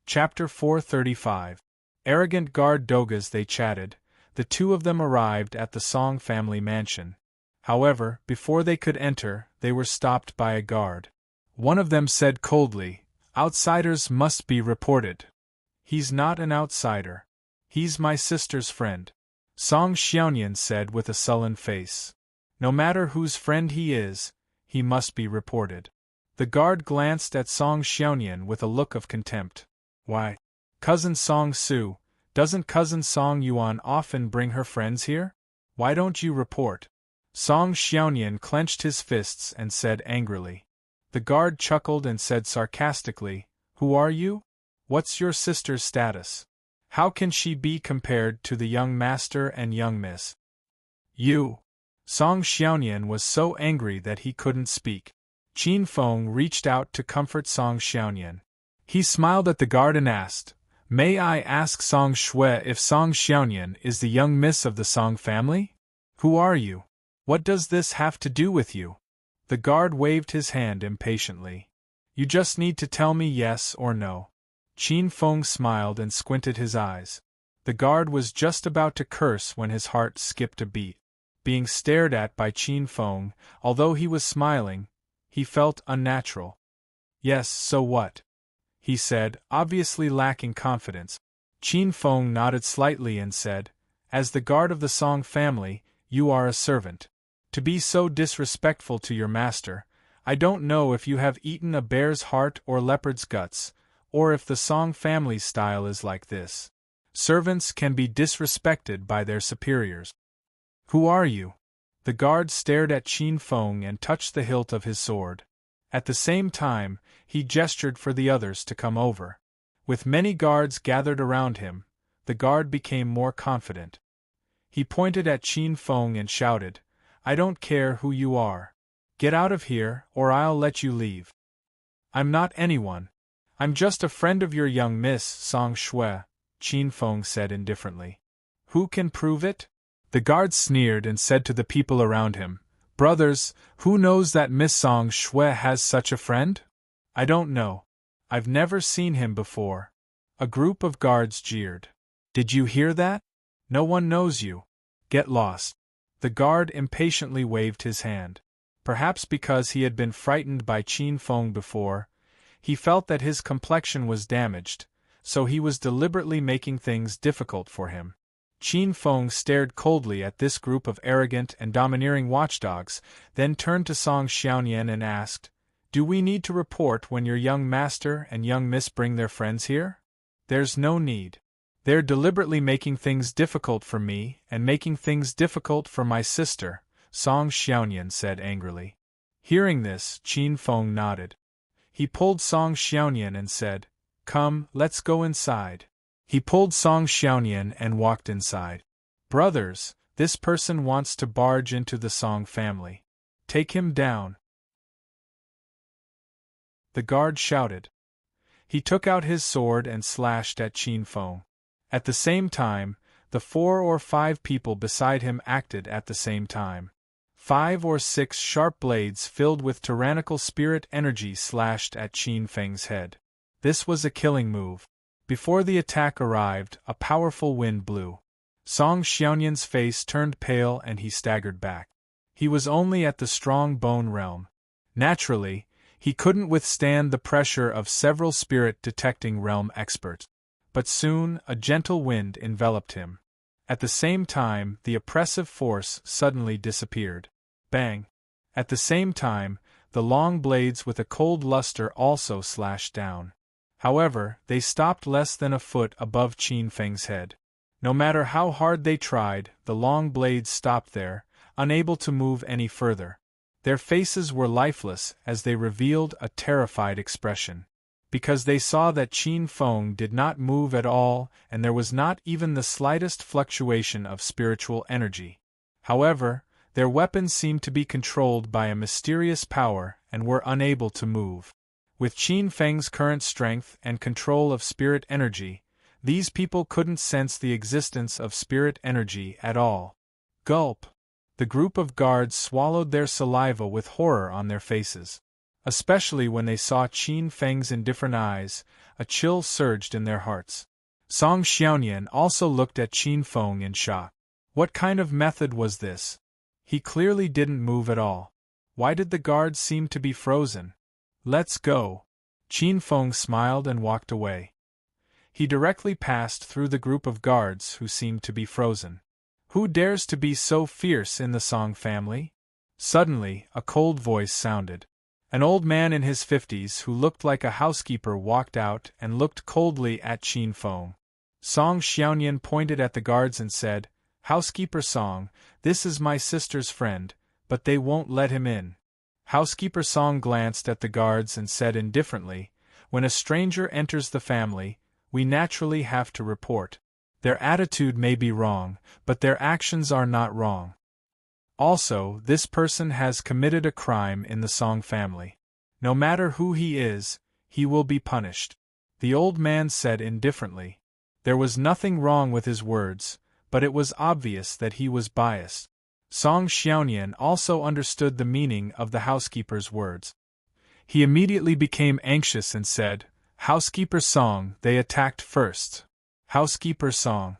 Chapter 435. Arrogant guard dogas. They chatted. The two of them arrived at the Song family mansion. However, before they could enter, they were stopped by a guard. One of them said coldly, "Outsiders must be reported." "He's not an outsider. He's my sister's friend," Song Xiaonian said with a sullen face. "No matter whose friend he is, he must be reported." The guard glanced at Song Xiaonian with a look of contempt. "Why, Cousin Song Su, doesn't Cousin Song Yuan often bring her friends here? Why don't you report?" Song Xiaonian clenched his fists and said angrily. The guard chuckled and said sarcastically, "Who are you? What's your sister's status? How can she be compared to the young master and young miss?" "You!" Song Xiaonian was so angry that he couldn't speak. Qin Feng reached out to comfort Song Xiaonian. He smiled at the guard and asked, "May I ask Song Shui if Song Xiaonian is the young miss of the Song family? Who are you? What does this have to do with you?" The guard waved his hand impatiently. "You just need to tell me yes or no." Qin Feng smiled and squinted his eyes. The guard was just about to curse when his heart skipped a beat. Being stared at by Qin Feng, although he was smiling, he felt unnatural. "Yes, so what?" he said, obviously lacking confidence. Qin Feng nodded slightly and said, "As the guard of the Song family, you are a servant. To be so disrespectful to your master, I don't know if you have eaten a bear's heart or leopard's guts, or if the Song family style is like this. Servants can be disrespected by their superiors." "Who are you?" The guard stared at Qin Feng and touched the hilt of his sword. At the same time, he gestured for the others to come over. With many guards gathered around him, the guard became more confident. He pointed at Qin Feng and shouted, "I don't care who you are. Get out of here, or I'll let you leave." "I'm not anyone. I'm just a friend of your young miss, Song Shui," Qin Feng said indifferently. "Who can prove it?" The guard sneered and said to the people around him, "Brothers, who knows that Miss Song Shui has such a friend?" "I don't know. I've never seen him before." A group of guards jeered. "Did you hear that? No one knows you. Get lost." The guard impatiently waved his hand. Perhaps because he had been frightened by Qin Feng before, he felt that his complexion was damaged, so he was deliberately making things difficult for him. Qin Feng stared coldly at this group of arrogant and domineering watchdogs, then turned to Song Xiaonian and asked, "Do we need to report when your young master and young miss bring their friends here?" "There's no need. They're deliberately making things difficult for me and making things difficult for my sister," Song Xiaonian said angrily. Hearing this, Qin Feng nodded. He pulled Song Xiaonian and said, "Come, let's go inside." He pulled Song Xiaonian and walked inside. "Brothers, this person wants to barge into the Song family. Take him down." The guard shouted. He took out his sword and slashed at Qin Feng. At the same time, the 4 or 5 people beside him acted at the same time. 5 or 6 sharp blades filled with tyrannical spirit energy slashed at Qin Feng's head. This was a killing move. Before the attack arrived, a powerful wind blew. Song Xiaonian's face turned pale and he staggered back. He was only at the strong bone realm. Naturally, he couldn't withstand the pressure of several spirit-detecting realm experts. But soon, a gentle wind enveloped him. At the same time, the oppressive force suddenly disappeared. Bang! At the same time, the long blades with a cold luster also slashed down. However, they stopped less than a foot above Qin Feng's head. No matter how hard they tried, the long blades stopped there, unable to move any further. Their faces were lifeless as they revealed a terrified expression. Because they saw that Qin Feng did not move at all and there was not even the slightest fluctuation of spiritual energy. However, their weapons seemed to be controlled by a mysterious power and were unable to move. With Qin Feng's current strength and control of spirit energy, these people couldn't sense the existence of spirit energy at all. Gulp! The group of guards swallowed their saliva with horror on their faces. Especially when they saw Qin Feng's indifferent eyes, a chill surged in their hearts. Song Xiaonian also looked at Qin Feng in shock. What kind of method was this? He clearly didn't move at all. Why did the guards seem to be frozen? Let's go. Qin Feng smiled and walked away. He directly passed through the group of guards who seemed to be frozen. Who dares to be so fierce in the Song family? Suddenly, a cold voice sounded. An old man in his 50s who looked like a housekeeper walked out and looked coldly at Qin Feng. Song Xiaonian pointed at the guards and said, "Housekeeper Song, this is my sister's friend, but they won't let him in." Housekeeper Song glanced at the guards and said indifferently, "When a stranger enters the family, we naturally have to report. Their attitude may be wrong, but their actions are not wrong. Also, this person has committed a crime in the Song family. No matter who he is, he will be punished." The old man said indifferently. There was nothing wrong with his words, but it was obvious that he was biased. Song Xiaonian also understood the meaning of the housekeeper's words. He immediately became anxious and said, "Housekeeper Song, they attacked first." Housekeeper Song.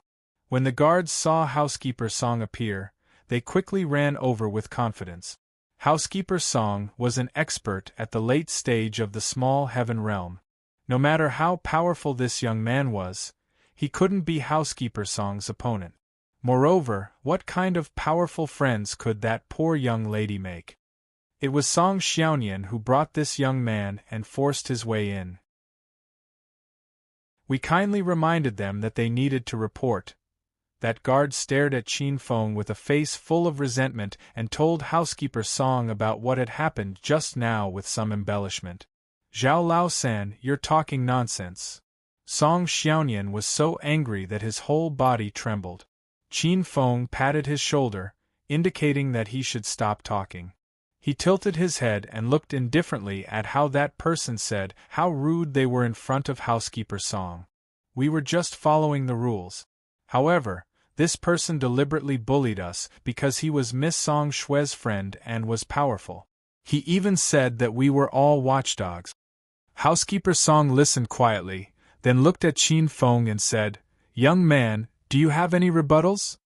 When the guards saw Housekeeper Song appear, they quickly ran over with confidence. Housekeeper Song was an expert at the late stage of the small heaven realm. No matter how powerful this young man was, he couldn't be Housekeeper Song's opponent. Moreover, what kind of powerful friends could that poor young lady make? It was Song Xiaonian who brought this young man and forced his way in. We kindly reminded them that they needed to report. That guard stared at Qin Feng with a face full of resentment and told Housekeeper Song about what had happened just now with some embellishment. "Zhao Lao-san, you're talking nonsense." Song Xiaonian was so angry that his whole body trembled. Qin Feng patted his shoulder, indicating that he should stop talking. He tilted his head and looked indifferently at how that person said how rude they were in front of Housekeeper Song. We were just following the rules. However, this person deliberately bullied us because he was Miss Song Shue's friend and was powerful. He even said that we were all watchdogs. Housekeeper Song listened quietly, then looked at Qin Feng and said, "Young man, do you have any rebuttals?"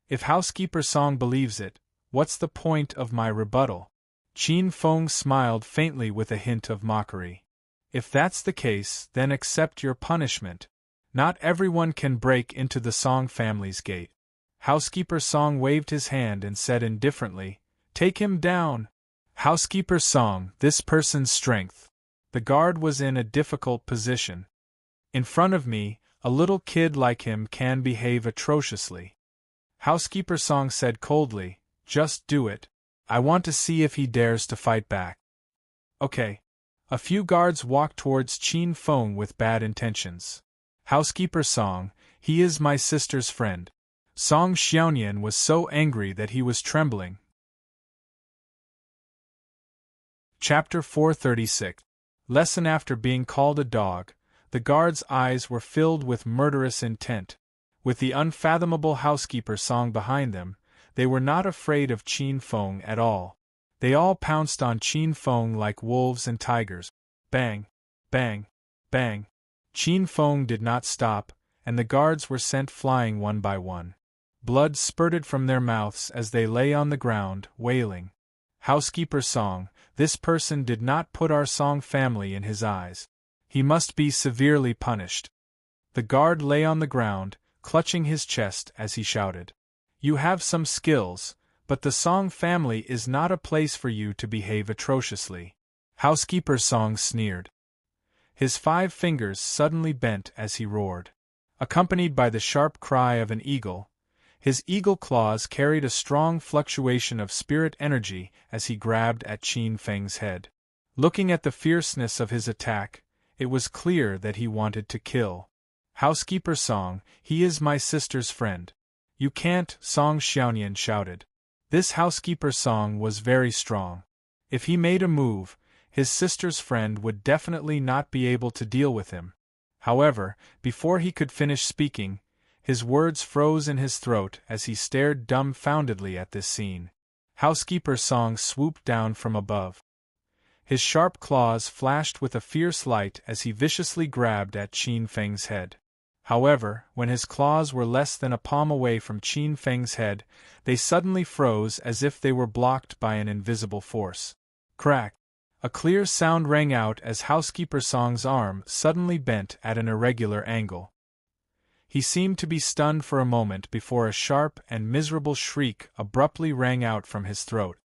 "If Housekeeper Song believes it, what's the point of my rebuttal?" Qin Feng smiled faintly with a hint of mockery. "If that's the case, then accept your punishment. Not everyone can break into the Song family's gate." Housekeeper Song waved his hand and said indifferently, "Take him down." Housekeeper Song, this person's strength. The guard was in a difficult position. In front of me, a little kid like him can behave atrociously. Housekeeper Song said coldly, "Just do it. I want to see if he dares to fight back." Okay. A few guards walked towards Qin Feng with bad intentions. "Housekeeper Song, he is my sister's friend." Song Xiaonian was so angry that he was trembling. Chapter 436. Lesson. After being called a dog, the guards' eyes were filled with murderous intent. With the unfathomable Housekeeper Song behind them, they were not afraid of Qin Feng at all. They all pounced on Qin Feng like wolves and tigers. Bang! Bang! Bang! Qin Feng did not stop, and the guards were sent flying one by one. Blood spurted from their mouths as they lay on the ground, wailing. Housekeeper Song, this person did not put our Song family in his eyes. He must be severely punished. The guard lay on the ground, clutching his chest as he shouted. "You have some skills, but the Song family is not a place for you to behave atrociously." Housekeeper Song sneered. His 5 fingers suddenly bent as he roared. Accompanied by the sharp cry of an eagle, his eagle claws carried a strong fluctuation of spirit energy as he grabbed at Qin Feng's head. Looking at the fierceness of his attack, it was clear that he wanted to kill. "Housekeeper Song, he is my sister's friend." "You can't," Song Xiaonian shouted. This Housekeeper Song was very strong. If he made a move, his sister's friend would definitely not be able to deal with him. However, before he could finish speaking, his words froze in his throat as he stared dumbfoundedly at this scene. Housekeeper Song swooped down from above. His sharp claws flashed with a fierce light as he viciously grabbed at Qin Feng's head. However, when his claws were less than a palm away from Qin Feng's head, they suddenly froze as if they were blocked by an invisible force. Crack! A clear sound rang out as Housekeeper Song's arm suddenly bent at an irregular angle. He seemed to be stunned for a moment before a sharp and miserable shriek abruptly rang out from his throat.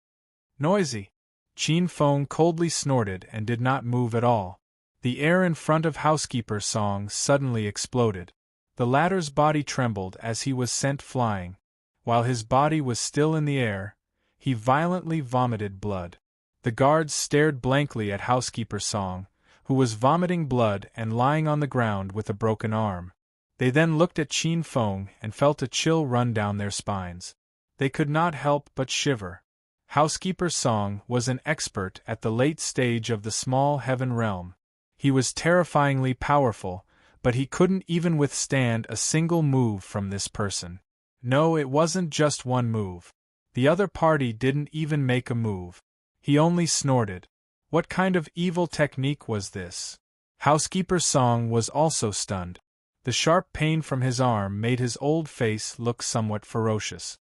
Noisy! Qin Feng coldly snorted and did not move at all. The air in front of Housekeeper Song suddenly exploded. The latter's body trembled as he was sent flying. While his body was still in the air, he violently vomited blood. The guards stared blankly at Housekeeper Song, who was vomiting blood and lying on the ground with a broken arm. They then looked at Qin Feng and felt a chill run down their spines. They could not help but shiver. Housekeeper Song was an expert at the late stage of the small heaven realm. He was terrifyingly powerful, but he couldn't even withstand a single move from this person. No, it wasn't just one move. The other party didn't even make a move. He only snorted. What kind of evil technique was this? Housekeeper Song was also stunned. The sharp pain from his arm made his old face look somewhat ferocious.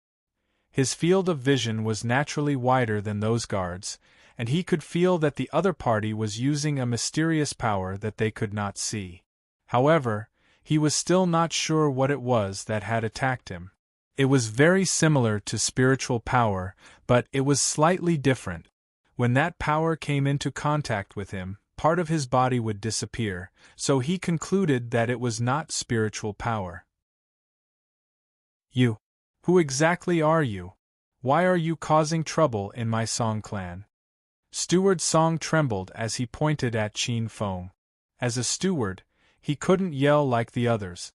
His field of vision was naturally wider than those guards, and he could feel that the other party was using a mysterious power that they could not see. However, he was still not sure what it was that had attacked him. It was very similar to spiritual power, but it was slightly different. When that power came into contact with him, part of his body would disappear, so he concluded that it was not spiritual power. You. Who exactly are you? Why are you causing trouble in my Song clan? Steward Song trembled as he pointed at Qin Feng. As a steward, he couldn't yell like the others.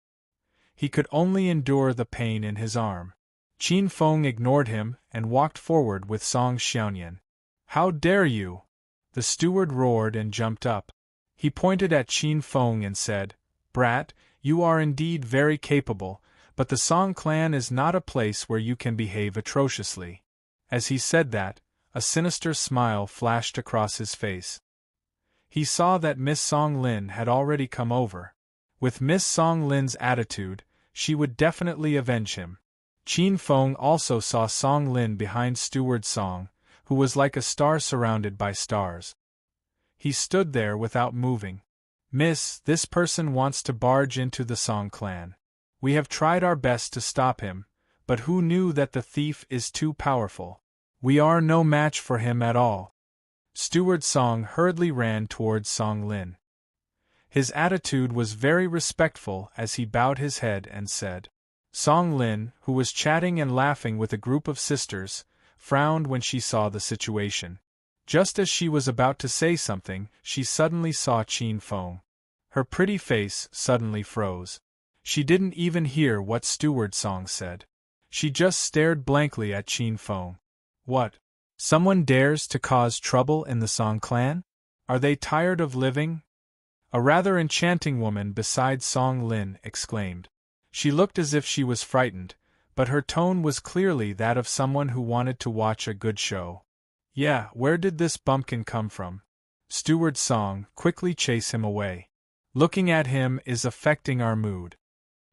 He could only endure the pain in his arm. Qin Feng ignored him and walked forward with Song Xiaoyan. How dare you? The steward roared and jumped up. He pointed at Qin Feng and said, Brat, you are indeed very capable, but the Song clan is not a place where you can behave atrociously. As he said that, a sinister smile flashed across his face. He saw that Miss Song Lin had already come over. With Miss Song Lin's attitude, she would definitely avenge him. Qin Feng also saw Song Lin behind Steward Song, who was like a star surrounded by stars. He stood there without moving. Miss, this person wants to barge into the Song clan. We have tried our best to stop him, but who knew that the thief is too powerful? We are no match for him at all. Steward Song hurriedly ran towards Song Lin. His attitude was very respectful as he bowed his head and said. Song Lin, who was chatting and laughing with a group of sisters, frowned when she saw the situation. Just as she was about to say something, she suddenly saw Qin Feng. Her pretty face suddenly froze. She didn't even hear what Steward Song said. She just stared blankly at Qin Feng. What? Someone dares to cause trouble in the Song clan? Are they tired of living? A rather enchanting woman beside Song Lin exclaimed. She looked as if she was frightened, but her tone was clearly that of someone who wanted to watch a good show. Yeah, where did this bumpkin come from? Steward Song, quickly chase him away. Looking at him is affecting our mood.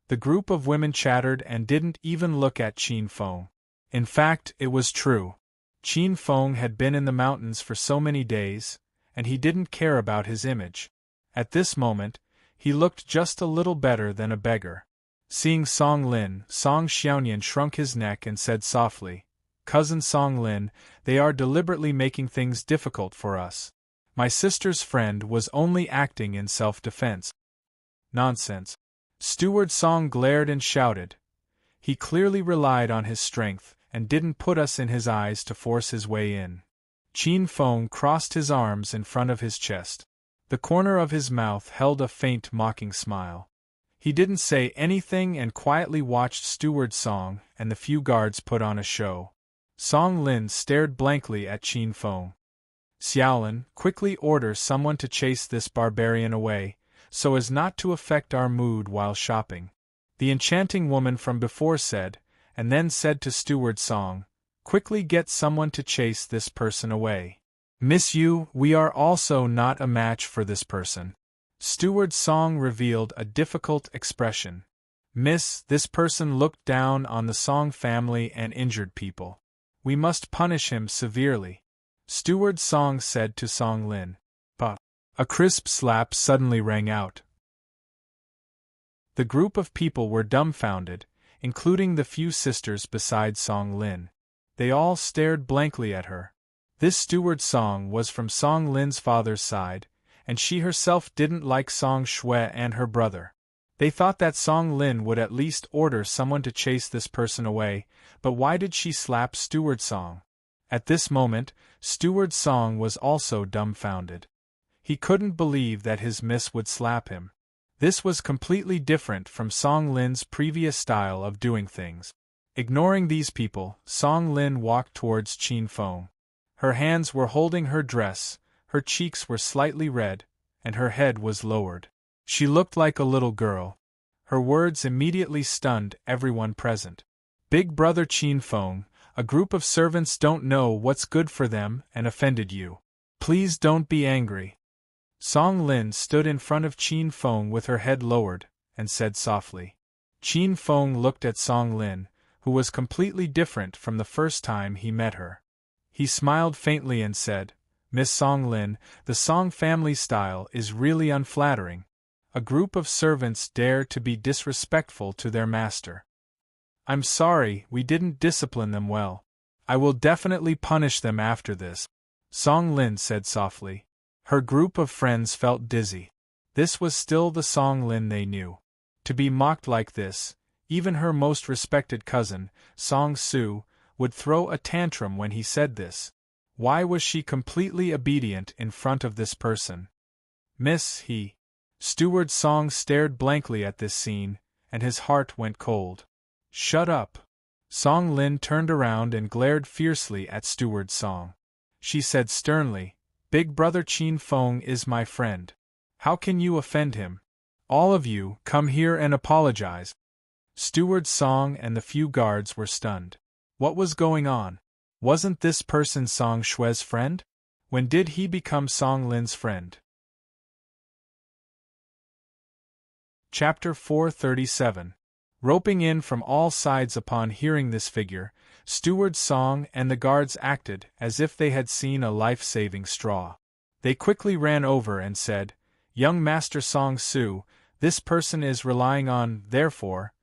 The group of women chattered and didn't even look at Qin Feng. In fact, it was true. Qin Feng had been in the mountains for so many days, and he didn't care about his image. At this moment, he looked just a little better than a beggar. Seeing Song Lin, Song Xiaoyan shrunk his neck and said softly, Cousin Song Lin, they are deliberately making things difficult for us. My sister's friend was only acting in self-defense. Nonsense. Steward Song glared and shouted. He clearly relied on his strength, and didn't put us in his eyes to force his way in. Qin Feng crossed his arms in front of his chest. The corner of his mouth held a faint mocking smile. He didn't say anything and quietly watched Steward Song and the few guards put on a show. Song Lin stared blankly at Qin Feng. Xiaolin, quickly order someone to chase this barbarian away, so as not to affect our mood while shopping. The enchanting woman from before said, and then said to Steward Song, quickly get someone to chase this person away. Miss Yu, we are also not a match for this person. Steward Song revealed a difficult expression. Miss, this person looked down on the Song family and injured people. We must punish him severely. Steward Song said to Song Lin. But a crisp slap suddenly rang out. The group of people were dumbfounded, including the few sisters beside Song Lin. They all stared blankly at her. This Steward Song was from Song Lin's father's side, and she herself didn't like Song Shui and her brother. They thought that Song Lin would at least order someone to chase this person away, but why did she slap Steward Song? At this moment, Steward Song was also dumbfounded. He couldn't believe that his miss would slap him. This was completely different from Song Lin's previous style of doing things. Ignoring these people, Song Lin walked towards Qin Feng. Her hands were holding her dress, her cheeks were slightly red, and her head was lowered. She looked like a little girl. Her words immediately stunned everyone present. Big brother Qin Feng, a group of servants don't know what's good for them and offended you. Please don't be angry. Song Lin stood in front of Qin Feng with her head lowered, and said softly. Qin Feng looked at Song Lin, who was completely different from the first time he met her. He smiled faintly and said, Miss Song Lin, the Song family style is really unflattering. A group of servants dare to be disrespectful to their master. I'm sorry, we didn't discipline them well. I will definitely punish them after this, Song Lin said softly. Her group of friends felt dizzy. This was still the Song Lin they knew. To be mocked like this, even her most respected cousin, Song Su, would throw a tantrum when he said this. Why was she completely obedient in front of this person? Miss, Steward Song stared blankly at this scene, and his heart went cold. Shut up. Song Lin turned around and glared fiercely at Steward Song. She said sternly, Big brother Qin Feng is my friend. How can you offend him? All of you, come here and apologize. Steward Song and the few guards were stunned. What was going on? Wasn't this person Song Shui's friend? When did he become Song Lin's friend? Chapter 437. Roping in from all sides upon hearing this figure, Steward Song and the guards acted as if they had seen a life-saving straw. They quickly ran over and said, Young Master Song Su, this person is relying on, therefore.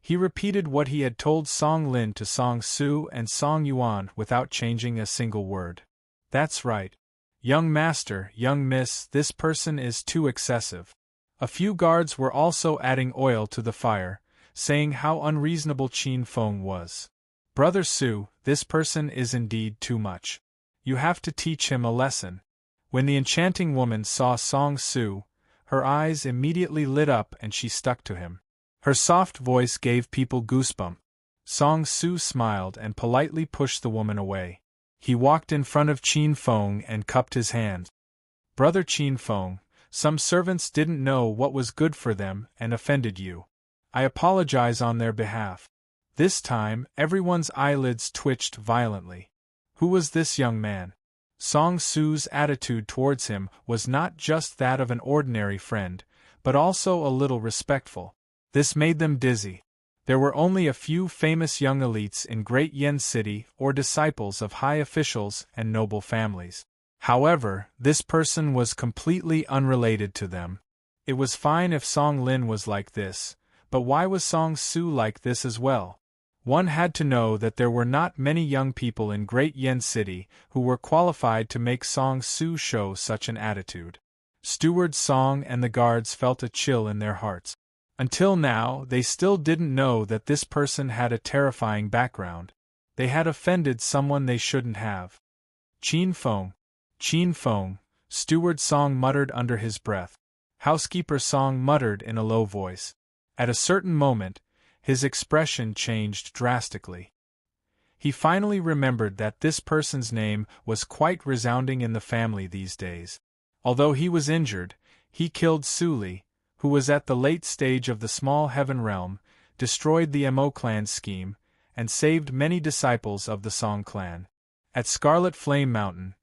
He repeated what he had told Song Lin to Song Su and Song Yuan without changing a single word. That's right. Young Master, young Miss, this person is too excessive. A few guards were also adding oil to the fire, saying how unreasonable Qin Feng was. Brother Su, this person is indeed too much. You have to teach him a lesson. When the enchanting woman saw Song Su, her eyes immediately lit up and she stuck to him. Her soft voice gave people goosebumps. Song Su smiled and politely pushed the woman away. He walked in front of Qin Feng and cupped his hand. Brother Qin Feng, some servants didn't know what was good for them and offended you. I apologize on their behalf. This time, everyone's eyelids twitched violently. Who was this young man? Song Su's attitude towards him was not just that of an ordinary friend, but also a little respectful. This made them dizzy. There were only a few famous young elites in Great Yen City or disciples of high officials and noble families. However, this person was completely unrelated to them. It was fine if Song Lin was like this, but why was Song Su like this as well? One had to know that there were not many young people in Great Yen City who were qualified to make Song Su show such an attitude. Steward Song and the guards felt a chill in their hearts. Until now, they still didn't know that this person had a terrifying background. They had offended someone they shouldn't have. Qin Feng, Steward Song muttered under his breath. Housekeeper Song muttered in a low voice. At a certain moment, his expression changed drastically. He finally remembered that this person's name was quite resounding in the family these days. Although he was injured, he killed Su Li, who was at the late stage of the small heaven realm, destroyed the Mo clan scheme, and saved many disciples of the Song clan. At Scarlet Flame Mountain,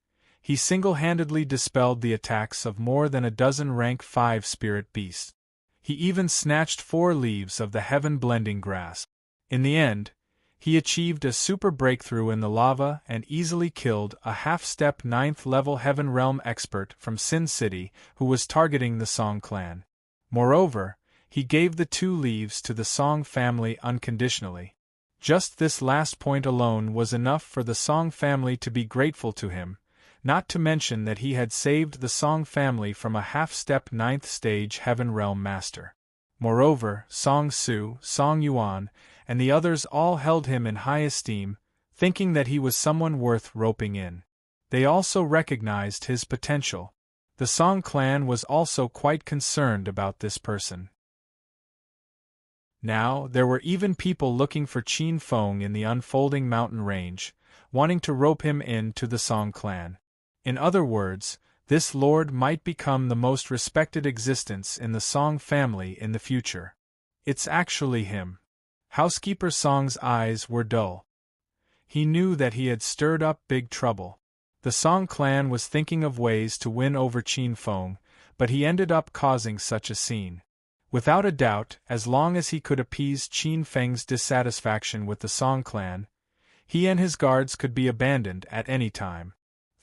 he single-handedly dispelled the attacks of more than a dozen rank 5 spirit beasts. He even snatched 4 leaves of the heaven-blending grass. In the end, he achieved a super breakthrough in the lava and easily killed a half-step 9th-level Heaven Realm expert from Sin City who was targeting the Song clan. Moreover, he gave the 2 leaves to the Song family unconditionally. Just this last point alone was enough for the Song family to be grateful to him, not to mention that he had saved the Song family from a half-step 9th stage Heaven Realm master. Moreover, Song Su, Song Yuan, and the others all held him in high esteem, thinking that he was someone worth roping in. They also recognized his potential. The Song clan was also quite concerned about this person. Now, there were even people looking for Qin Feng in the unfolding mountain range, wanting to rope him in to the Song clan. In other words, this lord might become the most respected existence in the Song family in the future. It's actually him. Housekeeper Song's eyes were dull. He knew that he had stirred up big trouble. The Song clan was thinking of ways to win over Qin Feng, but he ended up causing such a scene. Without a doubt, as long as he could appease Qin Feng's dissatisfaction with the Song clan, he and his guards could be abandoned at any time.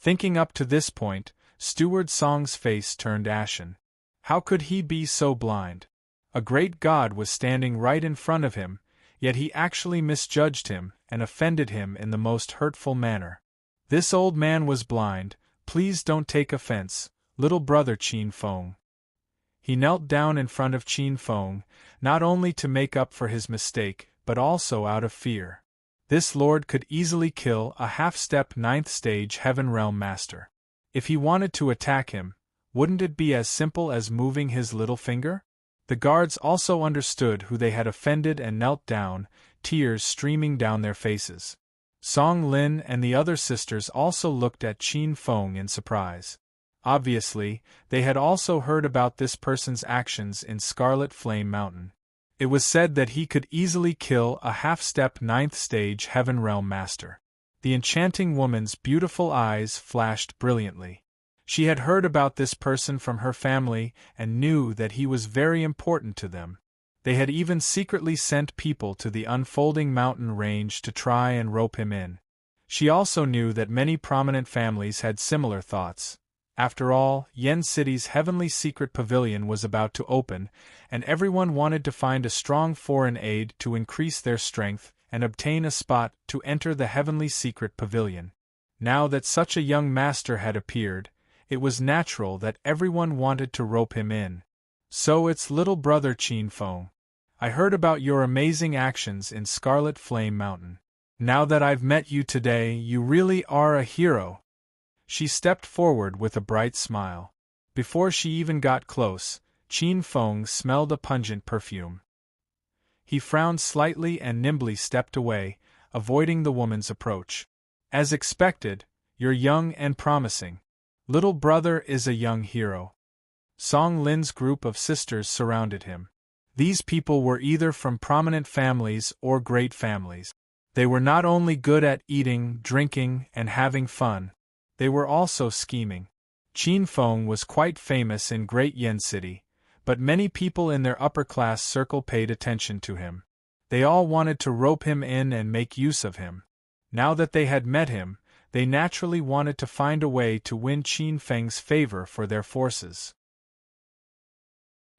Thinking up to this point, Steward Song's face turned ashen. How could he be so blind? A great god was standing right in front of him, yet he actually misjudged him and offended him in the most hurtful manner. This old man was blind, please don't take offense, little brother Qin Feng. He knelt down in front of Qin Feng, not only to make up for his mistake, but also out of fear. This lord could easily kill a half-step 9th stage Heaven Realm master. If he wanted to attack him, wouldn't it be as simple as moving his little finger? The guards also understood who they had offended and knelt down, tears streaming down their faces. Song Lin and the other sisters also looked at Qin Feng in surprise. Obviously, they had also heard about this person's actions in Scarlet Flame Mountain. It was said that he could easily kill a half-step 9th stage Heaven Realm master. The enchanting woman's beautiful eyes flashed brilliantly. She had heard about this person from her family and knew that he was very important to them. They had even secretly sent people to the unfolding mountain range to try and rope him in. She also knew that many prominent families had similar thoughts. After all, Yen City's heavenly secret pavilion was about to open, and everyone wanted to find a strong foreign aid to increase their strength and obtain a spot to enter the heavenly secret pavilion. Now that such a young master had appeared, it was natural that everyone wanted to rope him in. So it's little brother Qin Feng. I heard about your amazing actions in Scarlet Flame Mountain. Now that I've met you today, you really are a hero. She stepped forward with a bright smile. Before she even got close, Qin Feng smelled a pungent perfume. He frowned slightly and nimbly stepped away, avoiding the woman's approach. As expected, you're young and promising. Little brother is a young hero. Song Lin's group of sisters surrounded him. These people were either from prominent families or great families. They were not only good at eating, drinking, and having fun, they were also scheming. Qin Feng was quite famous in Great Yen City, but many people in their upper-class circle paid attention to him. They all wanted to rope him in and make use of him. Now that they had met him, they naturally wanted to find a way to win Qin Feng's favor for their forces.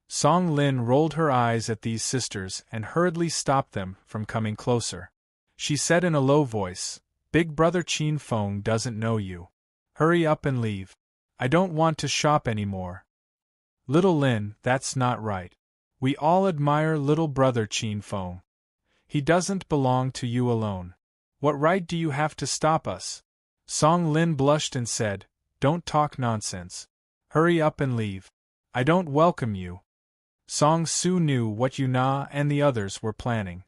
Song Lin rolled her eyes at these sisters and hurriedly stopped them from coming closer. She said in a low voice, "Big brother Qin Feng doesn't know you. Hurry up and leave. I don't want to shop anymore." "Little Lin, that's not right. We all admire little brother Qin Feng. He doesn't belong to you alone. What right do you have to stop us?" Song Lin blushed and said, "Don't talk nonsense. Hurry up and leave. I don't welcome you." Song Su knew what Yuna and the others were planning.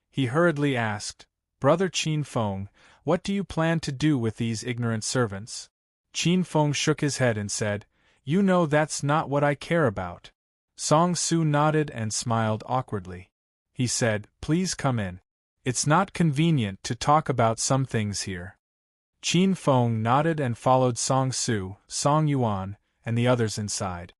He hurriedly asked, "Brother Qin Feng, what do you plan to do with these ignorant servants?" Qin Feng shook his head and said, "You know that's not what I care about." Song Su nodded and smiled awkwardly. He said, "Please come in. It's not convenient to talk about some things here." Qin Feng nodded and followed Song Su, Song Yuan, and the others inside.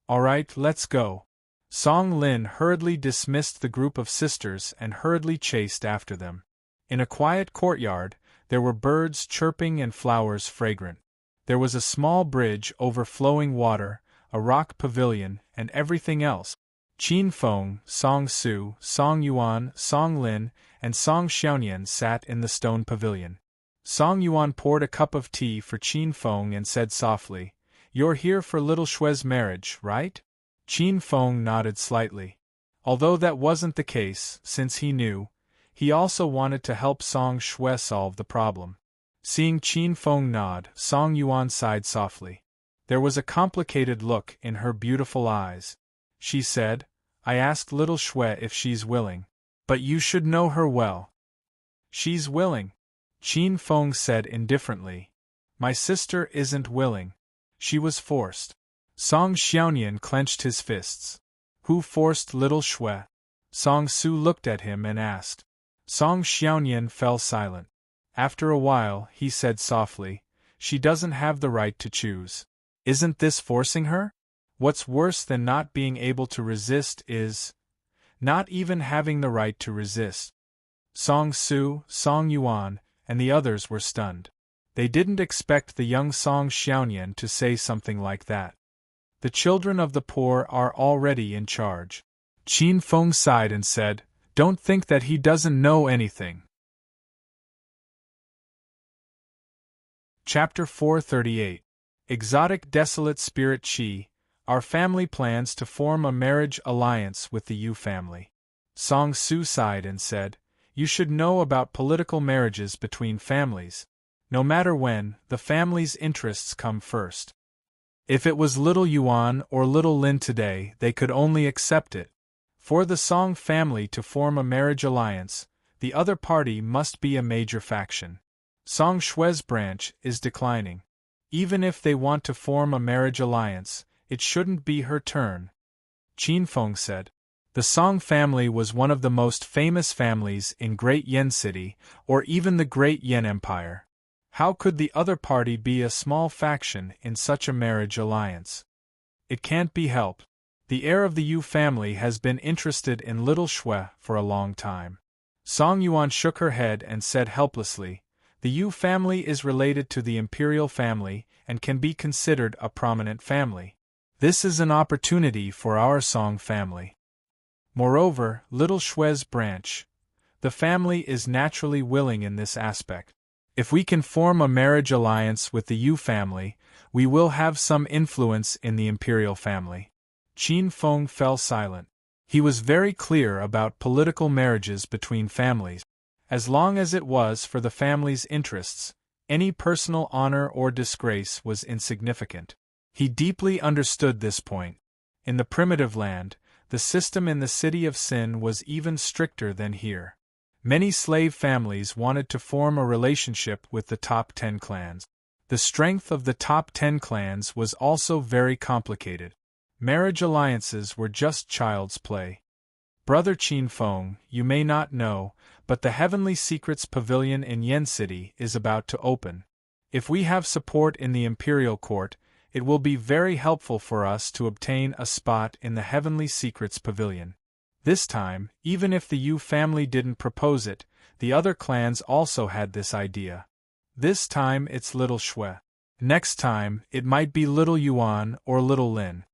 All right, let's go. Song Lin hurriedly dismissed the group of sisters and hurriedly chased after them. In a quiet courtyard, there were birds chirping and flowers fragrant. There was a small bridge over flowing water, a rock pavilion, and everything else. Qin Feng, Song Su, Song Yuan, Song Lin, and Song Xiaonian sat in the stone pavilion. Song Yuan poured a cup of tea for Qin Feng and said softly, "You're here for little Shue's marriage, right?" Qin Feng nodded slightly. Although that wasn't the case, since he knew, he also wanted to help Song Shue solve the problem. Seeing Qin Feng nod, Song Yuan sighed softly. There was a complicated look in her beautiful eyes. She said, "I asked little Shue if she's willing. But you should know her well." "She's willing," Qin Feng said indifferently. "My sister isn't willing. She was forced." Song Xiaonian clenched his fists. "Who forced little Shue?" Song Su looked at him and asked. Song Xiaonian fell silent. After a while, he said softly, "She doesn't have the right to choose. Isn't this forcing her? What's worse than not being able to resist is not even having the right to resist." Song Su, Song Yuan, and the others were stunned. They didn't expect the young Song Xiaonian to say something like that. "The children of the poor are already in charge." Qin Feng sighed and said, "Don't think that he doesn't know anything." Chapter 438. Exotic Desolate Spirit Qi. Our family plans to form a marriage alliance with the Yu family. Song Su sighed and said, "You should know about political marriages between families. No matter when, the family's interests come first. If it was little Yuan or little Lin today, they could only accept it. For the Song family to form a marriage alliance, the other party must be a major faction. Song Shue's branch is declining. Even if they want to form a marriage alliance, it shouldn't be her turn." Qin Feng said. The Song family was one of the most famous families in Great Yen City, or even the Great Yen Empire. How could the other party be a small faction in such a marriage alliance? It can't be helped. The heir of the Yu family has been interested in little Shue for a long time. Song Yuan shook her head and said helplessly, "The Yu family is related to the imperial family and can be considered a prominent family. This is an opportunity for our Song family. Moreover, little Shue's branch. The family is naturally willing in this aspect. If we can form a marriage alliance with the Yu family, we will have some influence in the imperial family." Qin Feng fell silent. He was very clear about political marriages between families. As long as it was for the family's interests, any personal honor or disgrace was insignificant. He deeply understood this point. In the primitive land, the system in the city of Sin was even stricter than here. Many slave families wanted to form a relationship with the top 10 clans. The strength of the top 10 clans was also very complicated. Marriage alliances were just child's play. Brother Qin Feng, you may not know, but the Heavenly Secrets Pavilion in Yen City is about to open. If we have support in the Imperial Court, it will be very helpful for us to obtain a spot in the Heavenly Secrets Pavilion. This time, even if the Yu family didn't propose it, the other clans also had this idea. This time it's little Shue. Next time, it might be little Yuan or little Lin.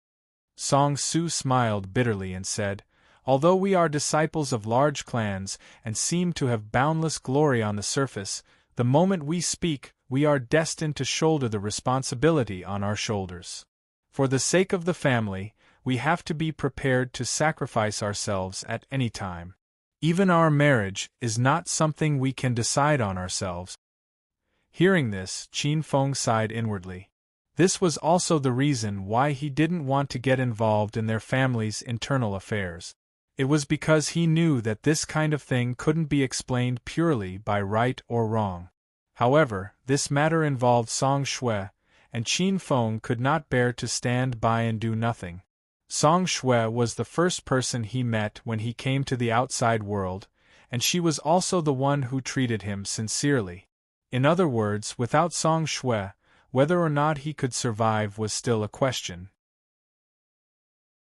Song Su smiled bitterly and said, "Although we are disciples of large clans and seem to have boundless glory on the surface, the moment we speak, we are destined to shoulder the responsibility on our shoulders. For the sake of the family, we have to be prepared to sacrifice ourselves at any time. Even our marriage is not something we can decide on ourselves." Hearing this, Qin Feng sighed inwardly. This was also the reason why he didn't want to get involved in their family's internal affairs. It was because he knew that this kind of thing couldn't be explained purely by right or wrong. However, this matter involved Song Shue, and Qin Feng could not bear to stand by and do nothing. Song Shue was the first person he met when he came to the outside world, and she was also the one who treated him sincerely. In other words, without Song Shui, whether or not he could survive was still a question.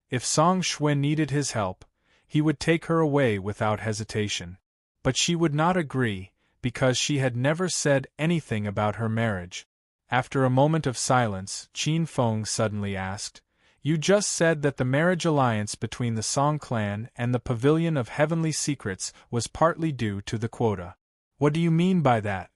If Song Shui needed his help, he would take her away without hesitation. But she would not agree, because she had never said anything about her marriage. After a moment of silence, Qin Feng suddenly asked, "You just said that the marriage alliance between the Song clan and the Pavilion of Heavenly Secrets was partly due to the quota. What do you mean by that?"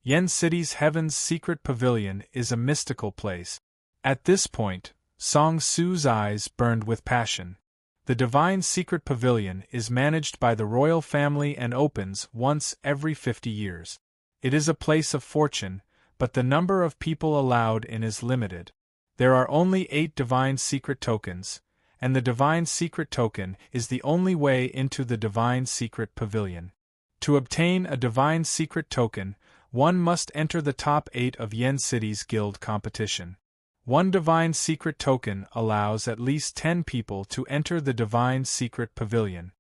Yen City's Heaven's Secret Pavilion is a mystical place. At this point, Song Su's eyes burned with passion. The Divine Secret Pavilion is managed by the royal family and opens once every 50 years. It is a place of fortune, but the number of people allowed in is limited. There are only 8 Divine Secret tokens, and the Divine Secret token is the only way into the Divine Secret Pavilion. To obtain a Divine Secret token, one must enter the top 8 of Yen City's guild competition. One Divine Secret token allows at least 10 people to enter the Divine Secret Pavilion.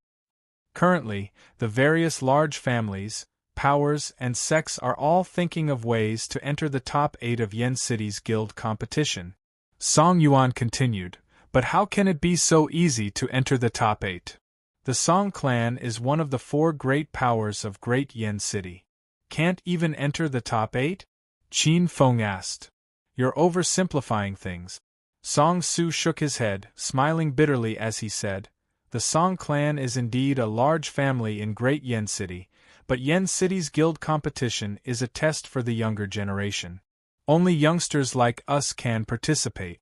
Currently, the various large families, powers, and sects are all thinking of ways to enter the top 8 of Yen City's guild competition. Song Yuan continued, "But how can it be so easy to enter the top 8? The Song clan is one of the 4 great powers of Great Yen City. Can't even enter the top 8? Qin Feng asked. "You're oversimplifying things." Song Su shook his head, smiling bitterly as he said, "The Song clan is indeed a large family in Great Yen City, but Yen City's guild competition is a test for the younger generation. Only youngsters like us can participate.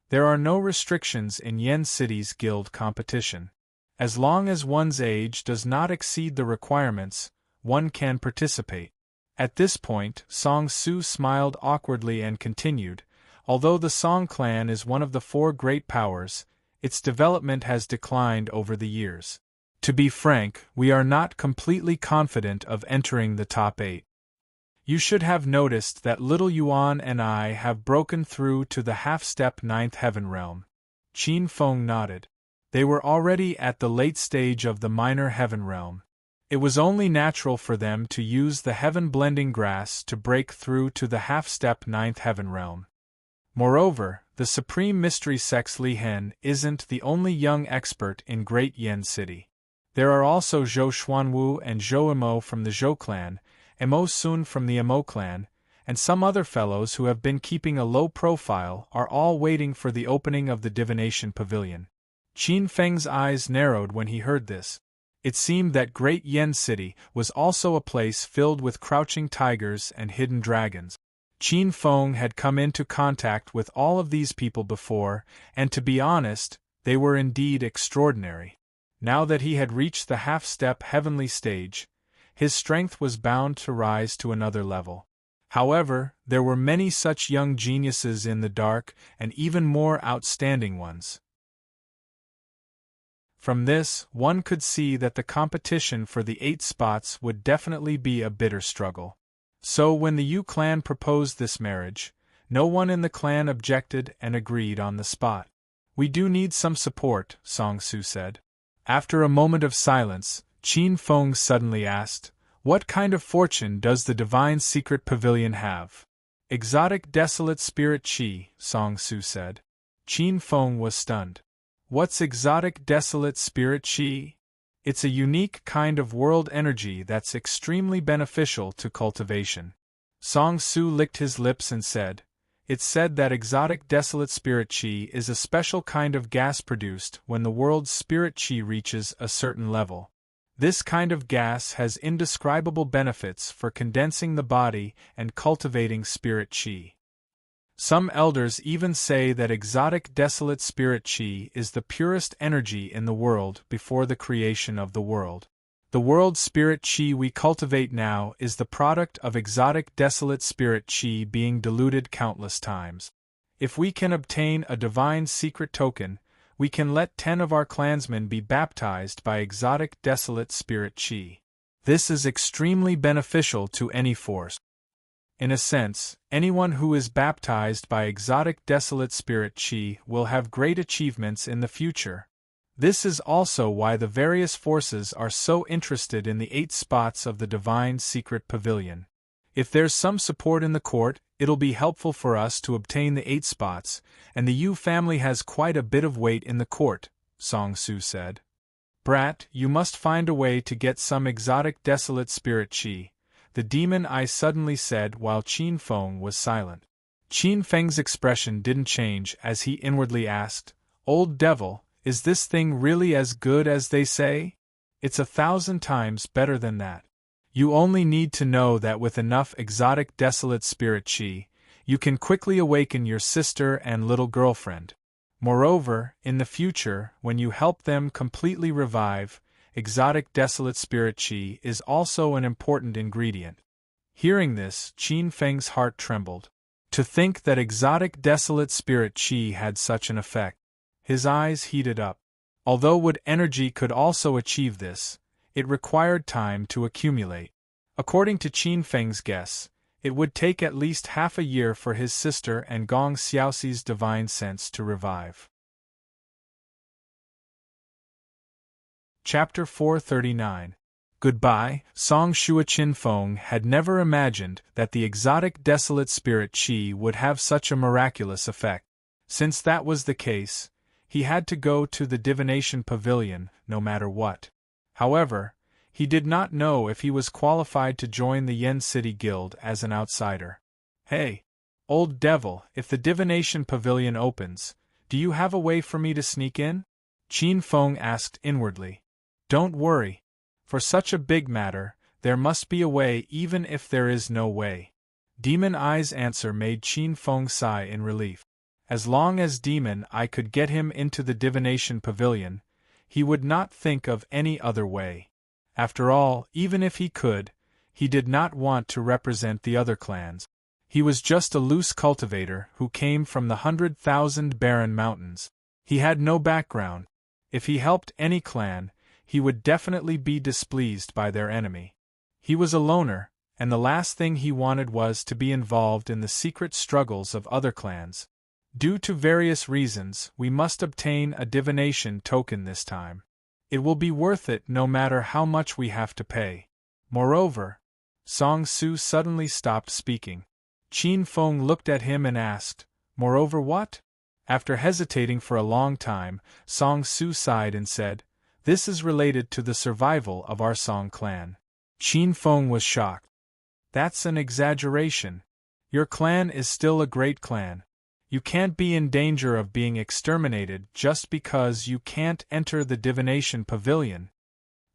There are no restrictions in Yen City's guild competition. As long as one's age does not exceed the requirements, one can participate." At this point, Song Su smiled awkwardly and continued, "Although the Song clan is one of the 4 great powers, its development has declined over the years. To be frank, we are not completely confident of entering the top 8. You should have noticed that little Yuan and I have broken through to the half-step 9th heaven realm." Qin Feng nodded. They were already at the late stage of the minor heaven realm. It was only natural for them to use the heaven-blending grass to break through to the half-step 9th heaven realm. Moreover, the Supreme Mystery Sex Li Hen isn't the only young expert in Great Yen City. There are also Zhou Xuanwu and Zhou Emo from the Zhou clan, Emo Sun from the Emo clan, and some other fellows who have been keeping a low profile are all waiting for the opening of the Divination Pavilion. Qin Feng's eyes narrowed when he heard this. It seemed that Great Yen City was also a place filled with crouching tigers and hidden dragons. Qin Feng had come into contact with all of these people before, and to be honest, they were indeed extraordinary. Now that he had reached the half-step heavenly stage, his strength was bound to rise to another level. However, there were many such young geniuses in the dark, and even more outstanding ones. From this, one could see that the competition for the 8 spots would definitely be a bitter struggle. So when the Yu clan proposed this marriage, no one in the clan objected and agreed on the spot. "We do need some support," Song Su said. After a moment of silence, Qin Feng suddenly asked, "What kind of fortune does the Divine Secret Pavilion have?" "Exotic Desolate Spirit Qi," Song Su said. Qin Feng was stunned. "What's exotic desolate spirit qi?" "It's a unique kind of world energy that's extremely beneficial to cultivation." Song Su licked his lips and said, "It's said that exotic desolate spirit qi is a special kind of gas produced when the world's spirit qi reaches a certain level. This kind of gas has indescribable benefits for condensing the body and cultivating spirit qi. Some elders even say that exotic desolate spirit qi is the purest energy in the world before the creation of the world. The world spirit qi we cultivate now is the product of exotic desolate spirit qi being diluted countless times. If we can obtain a divine secret token, we can let 10 of our clansmen be baptized by exotic desolate spirit qi. This is extremely beneficial to any force. In a sense, anyone who is baptized by exotic desolate spirit qi will have great achievements in the future. This is also why the various forces are so interested in the 8 spots of the Divine Secret Pavilion. If there's some support in the court, it'll be helpful for us to obtain the 8 spots, and the Yu family has quite a bit of weight in the court, Song Su said. Brat, you must find a way to get some exotic desolate spirit chi, the demon eye suddenly said while Qin Feng was silent. Qin Feng's expression didn't change as he inwardly asked, Old devil, is this thing really as good as they say? It's 1,000 times better than that. You only need to know that with enough exotic desolate spirit chi, you can quickly awaken your sister and little girlfriend. Moreover, in the future, when you help them completely revive, exotic desolate spirit chi is also an important ingredient. Hearing this, Qin Feng's heart trembled. To think that exotic desolate spirit chi had such an effect. His eyes heated up. Although wood energy could also achieve this, it required time to accumulate. According to Qin Feng's guess, it would take at least half a year for his sister and Gong Xiaoxi's divine sense to revive. Chapter 439. Goodbye. Song Shua Qin Feng had never imagined that the exotic desolate spirit chi would have such a miraculous effect. Since that was the case, he had to go to the divination pavilion, no matter what. However, he did not know if he was qualified to join the Yen City Guild as an outsider. Hey, old devil, if the divination pavilion opens, do you have a way for me to sneak in? Qin Feng asked inwardly. Don't worry. For such a big matter, there must be a way even if there is no way. Demon Eye's answer made Qin Feng sigh in relief. As long as Demon Eye could get him into the divination pavilion, he would not think of any other way. After all, even if he could, he did not want to represent the other clans. He was just a loose cultivator who came from the 100,000 barren mountains. He had no background. If he helped any clan, he would definitely be displeased by their enemy. He was a loner, and the last thing he wanted was to be involved in the secret struggles of other clans. Due to various reasons, we must obtain a divination token this time. It will be worth it no matter how much we have to pay. Moreover, Song Su suddenly stopped speaking. Qin Feng looked at him and asked, Moreover what? After hesitating for a long time, Song Su sighed and said, This is related to the survival of our Song clan. Qin Feng was shocked. That's an exaggeration. Your clan is still a great clan. You can't be in danger of being exterminated just because you can't enter the divination pavilion.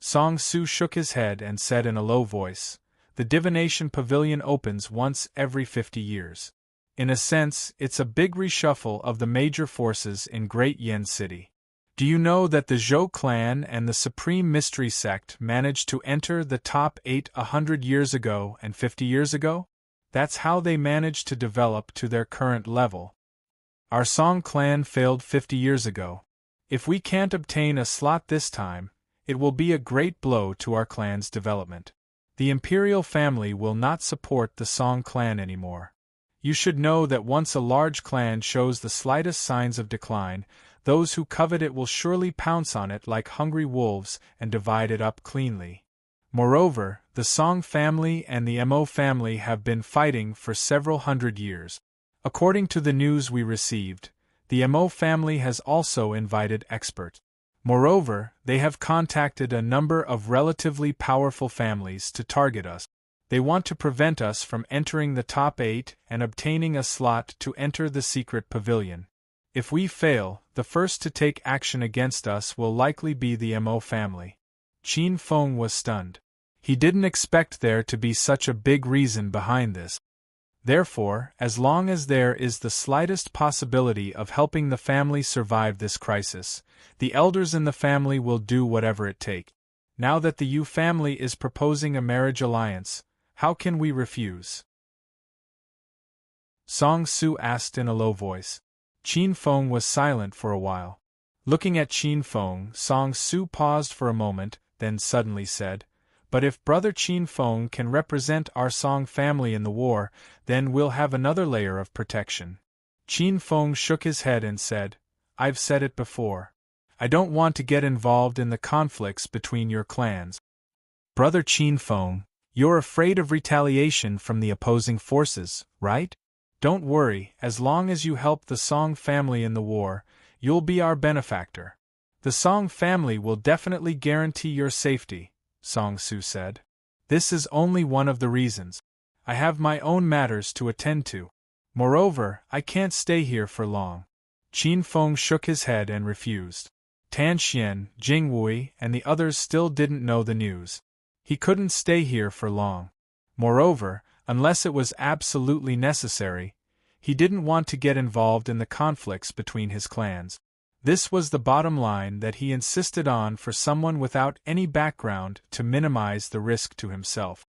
Song Su shook his head and said in a low voice, The divination pavilion opens once every 50 years. In a sense, it's a big reshuffle of the major forces in Great Yen City. Do you know that the Zhou clan and the Supreme Mystery Sect managed to enter the top 8 100 years ago and 50 years ago? That's how they managed to develop to their current level. Our Song clan failed 50 years ago. If we can't obtain a slot this time, it will be a great blow to our clan's development. The Imperial family will not support the Song clan anymore. You should know that once a large clan shows the slightest signs of decline, those who covet it will surely pounce on it like hungry wolves and divide it up cleanly. Moreover, the Song family and the Mo family have been fighting for several hundred years. According to the news we received, the Mo family has also invited experts. Moreover, they have contacted a number of relatively powerful families to target us. They want to prevent us from entering the top 8 and obtaining a slot to enter the secret pavilion. If we fail, the first to take action against us will likely be the Mo family. Qin Feng was stunned. He didn't expect there to be such a big reason behind this. Therefore, as long as there is the slightest possibility of helping the family survive this crisis, the elders in the family will do whatever it takes. Now that the Yu family is proposing a marriage alliance, how can we refuse? Song Su asked in a low voice. Qin Feng was silent for a while. Looking at Qin Feng, Song Su paused for a moment, then suddenly said, But if Brother Qin Feng can represent our Song family in the war, then we'll have another layer of protection. Qin Feng shook his head and said, I've said it before. I don't want to get involved in the conflicts between your clans. Brother Qin Feng, You're afraid of retaliation from the opposing forces, right? Don't worry, as long as you help the Song family in the war, you'll be our benefactor. The Song family will definitely guarantee your safety, Song Su said. This is only one of the reasons. I have my own matters to attend to. Moreover, I can't stay here for long. Qin Feng shook his head and refused. Tan Xian, Jing Wei, and the others still didn't know the news. He couldn't stay here for long. Moreover, unless it was absolutely necessary, he didn't want to get involved in the conflicts between his clans. This was the bottom line that he insisted on for someone without any background to minimize the risk to himself.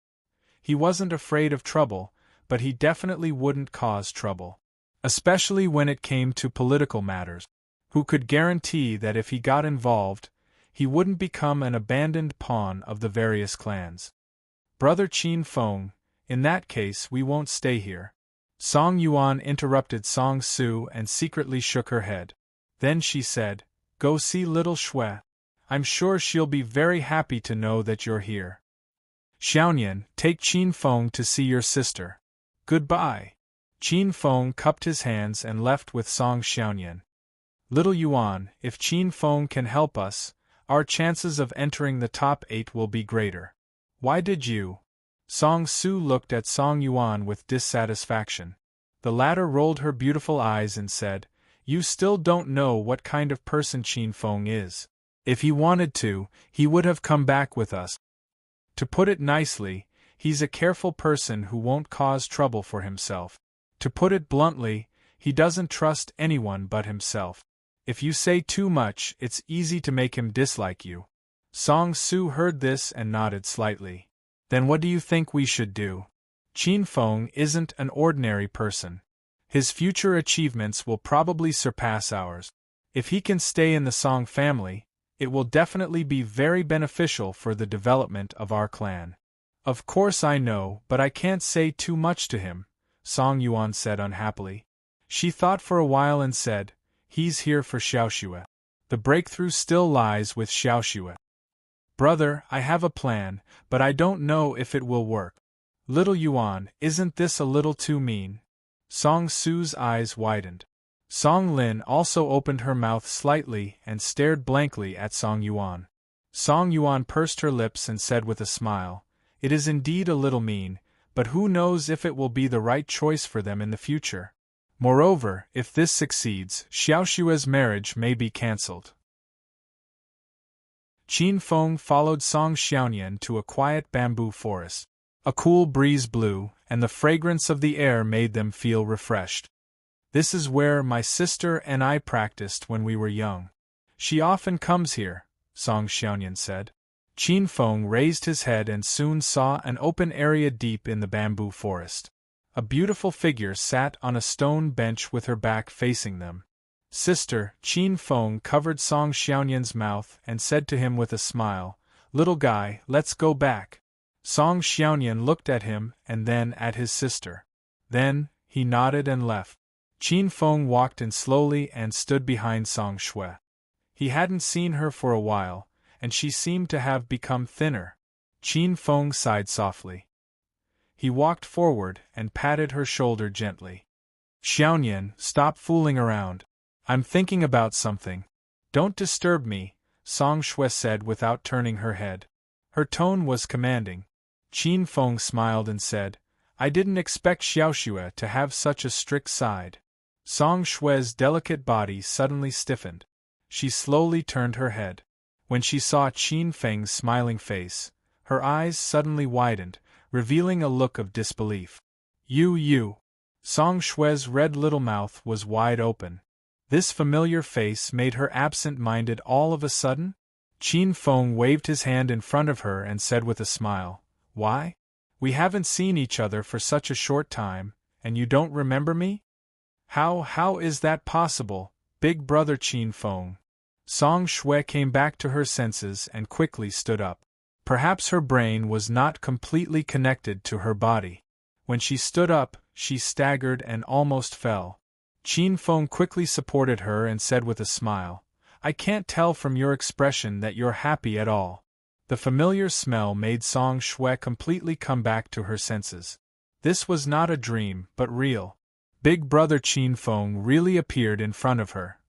He wasn't afraid of trouble, but he definitely wouldn't cause trouble. Especially when it came to political matters. Who could guarantee that if he got involved, he wouldn't become an abandoned pawn of the various clans? Brother Qin Feng, in that case we won't stay here. Song Yuan interrupted Song Su and secretly shook her head. Then she said, Go see little Shui. I'm sure she'll be very happy to know that you're here. Xiaonian, take Qin Feng to see your sister. Goodbye. Qin Feng cupped his hands and left with Song Xiaonian. Little Yuan, if Qin Feng can help us, our chances of entering the top 8 will be greater. Why did you? Song Su looked at Song Yuan with dissatisfaction. The latter rolled her beautiful eyes and said, You still don't know what kind of person Qin Feng is. If he wanted to, he would have come back with us. To put it nicely, he's a careful person who won't cause trouble for himself. To put it bluntly, he doesn't trust anyone but himself. If you say too much, it's easy to make him dislike you. Song Su heard this and nodded slightly. Then what do you think we should do? Qin Feng isn't an ordinary person. His future achievements will probably surpass ours. If he can stay in the Song family, it will definitely be very beneficial for the development of our clan. Of course I know, but I can't say too much to him, Song Yuan said unhappily. She thought for a while and said, He's here for Xiaoxue. The breakthrough still lies with Xiaoxue. Brother, I have a plan, but I don't know if it will work. Little Yuan, isn't this a little too mean? Song Su's eyes widened. Song Lin also opened her mouth slightly and stared blankly at Song Yuan. Song Yuan pursed her lips and said with a smile, It is indeed a little mean, but who knows if it will be the right choice for them in the future. Moreover, if this succeeds, Xiaoxue's marriage may be cancelled. Qin Feng followed Song Xiaonian to a quiet bamboo forest. A cool breeze blew, and the fragrance of the air made them feel refreshed. This is where my sister and I practiced when we were young. She often comes here, Song Xiaonian said. Qin Feng raised his head and soon saw an open area deep in the bamboo forest. A beautiful figure sat on a stone bench with her back facing them. Sister, Qin Feng covered Song Xiaonian's mouth and said to him with a smile, Little guy, let's go back. Song Xiaonian looked at him and then at his sister. Then, he nodded and left. Qin Feng walked in slowly and stood behind Song Shui. He hadn't seen her for a while, and she seemed to have become thinner. Qin Feng sighed softly. He walked forward and patted her shoulder gently. Xiaonian, stop fooling around. I'm thinking about something. Don't disturb me, Song Shui said without turning her head. Her tone was commanding. Qin Feng smiled and said, I didn't expect Xiaoxue to have such a strict side. Song Shui's delicate body suddenly stiffened. She slowly turned her head. When she saw Qin Feng's smiling face, her eyes suddenly widened, revealing a look of disbelief. You. Song Shui's red little mouth was wide open. This familiar face made her absent-minded all of a sudden? Qin Feng waved his hand in front of her and said with a smile, Why? We haven't seen each other for such a short time, and you don't remember me? How is that possible, big brother Qin Feng? Song Shui came back to her senses and quickly stood up. Perhaps her brain was not completely connected to her body. When she stood up, she staggered and almost fell. Qin Feng quickly supported her and said with a smile, I can't tell from your expression that you're happy at all. The familiar smell made Song Shui completely come back to her senses. This was not a dream, but real. Big Brother Qin Feng really appeared in front of her.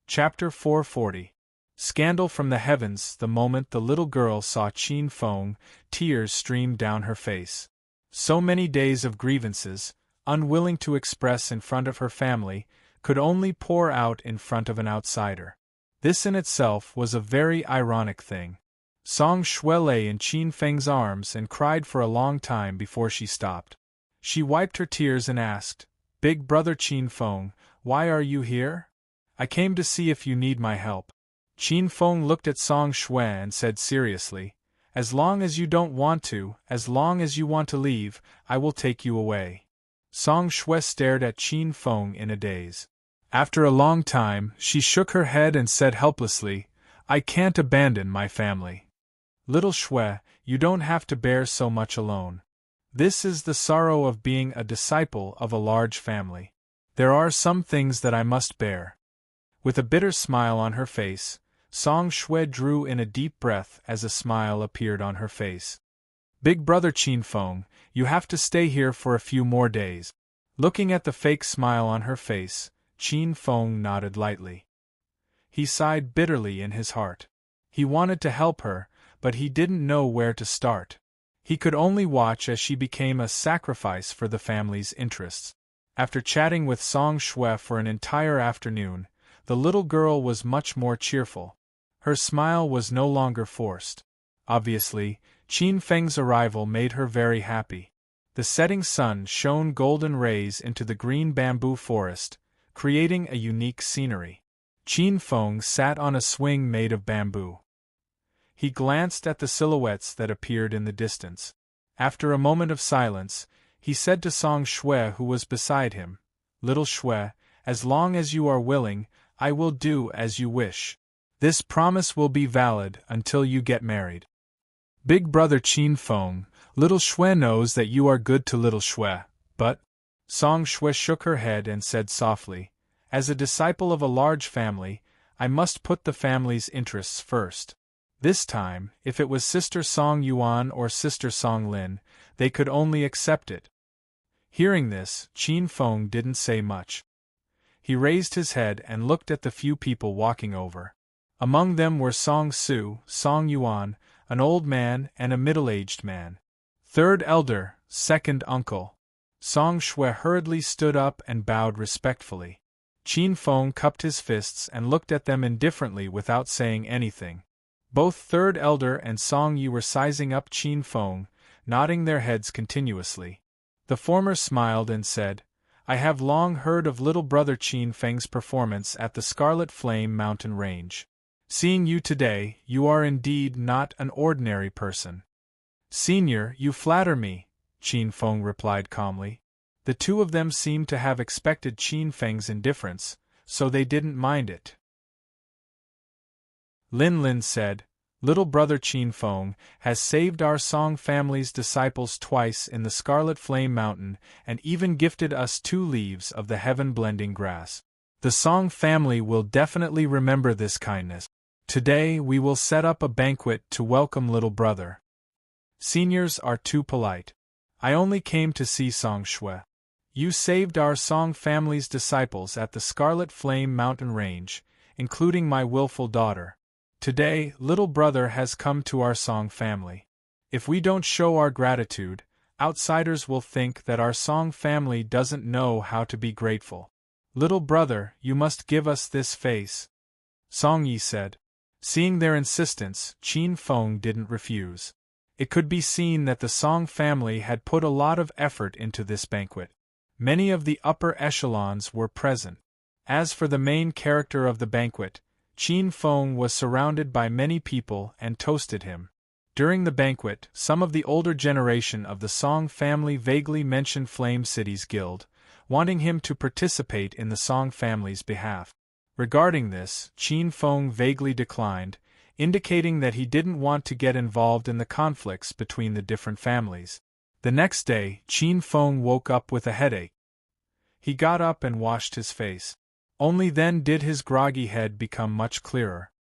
Chapter 440. Scandal from the heavens. The moment the little girl saw Qin Feng, tears streamed down her face. So many days of grievances, unwilling to express in front of her family, could only pour out in front of an outsider. This in itself was a very ironic thing. Song Shui lay in Qin Feng's arms and cried for a long time before she stopped. She wiped her tears and asked, "Big Brother Qin Feng, why are you here? I came to see if you need my help." Qin Feng looked at Song Shui and said seriously, "As long as you don't want to, as long as you want to leave, I will take you away." Song Shui stared at Qin Feng in a daze. After a long time, she shook her head and said helplessly, "I can't abandon my family. Little Shui, you don't have to bear so much alone. This is the sorrow of being a disciple of a large family. There are some things that I must bear." With a bitter smile on her face, Song Shui drew in a deep breath as a smile appeared on her face. "Big Brother Qin Feng, you have to stay here for a few more days." Looking at the fake smile on her face, Qin Feng nodded lightly. He sighed bitterly in his heart. He wanted to help her, but he didn't know where to start. He could only watch as she became a sacrifice for the family's interests. After chatting with Song Shui for an entire afternoon, the little girl was much more cheerful. Her smile was no longer forced. Obviously, Qin Feng's arrival made her very happy. The setting sun shone golden rays into the green bamboo forest, creating a unique scenery. Qin Feng sat on a swing made of bamboo. He glanced at the silhouettes that appeared in the distance. After a moment of silence, he said to Song Shui, who was beside him, "Little Shui, as long as you are willing, I will do as you wish. This promise will be valid until you get married." "Big Brother Qin Feng, Little Shui knows that you are good to Little Shui, but—" Song Shui shook her head and said softly, "As a disciple of a large family, I must put the family's interests first. This time, if it was Sister Song Yuan or Sister Song Lin, they could only accept it." Hearing this, Qin Feng didn't say much. He raised his head and looked at the few people walking over. Among them were Song Su, Song Yuan, an old man and a middle-aged man. Third elder, second uncle. Song Shui hurriedly stood up and bowed respectfully. Qin Feng cupped his fists and looked at them indifferently without saying anything. Both third elder and Song Yi were sizing up Qin Feng, nodding their heads continuously. The former smiled and said, "I have long heard of little brother Qin Feng's performance at the Scarlet Flame mountain range. Seeing you today, you are indeed not an ordinary person." "Senior, you flatter me," Qin Feng replied calmly. The two of them seemed to have expected Qin Feng's indifference, so they didn't mind it. Lin Lin said, "Little brother Qin Feng has saved our Song family's disciples twice in the Scarlet Flame Mountain and even gifted us 2 leaves of the heaven-blending grass. The Song family will definitely remember this kindness. Today we will set up a banquet to welcome little brother. Seniors are too polite. I only came to see Song Shui. You saved our Song family's disciples at the Scarlet Flame mountain range, including my willful daughter. Today, little brother has come to our Song family. If we don't show our gratitude, outsiders will think that our Song family doesn't know how to be grateful. Little brother, you must give us this face," Song Yi said. Seeing their insistence, Qin Feng didn't refuse. It could be seen that the Song family had put a lot of effort into this banquet. Many of the upper echelons were present. As for the main character of the banquet, Qin Feng was surrounded by many people and toasted him. During the banquet, some of the older generation of the Song family vaguely mentioned Flame City's guild, wanting him to participate in the Song family's behalf. Regarding this, Qin Feng vaguely declined, indicating that he didn't want to get involved in the conflicts between the different families. The next day, Qin Feng woke up with a headache. He got up and washed his face. Only then did his groggy head become much clearer.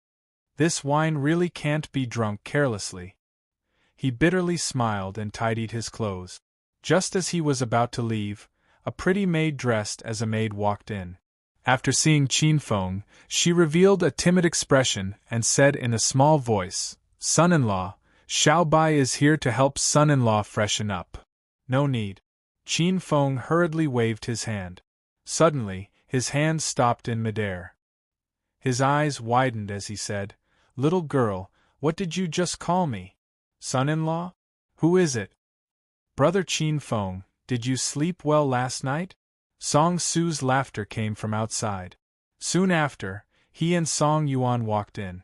This wine really can't be drunk carelessly. He bitterly smiled and tidied his clothes. Just as he was about to leave, a pretty maid dressed as a maid walked in. After seeing Qin Feng, she revealed a timid expression and said in a small voice, "Son-in-law, Xiao Bai is here to help son-in-law freshen up." "No need." Qin Feng hurriedly waved his hand. Suddenly, his hand stopped in midair. His eyes widened as he said, "Little girl, what did you just call me? Son-in-law? Who is it?" "Brother Qin Feng, did you sleep well last night?" Song Su's laughter came from outside. Soon after, he and Song Yuan walked in.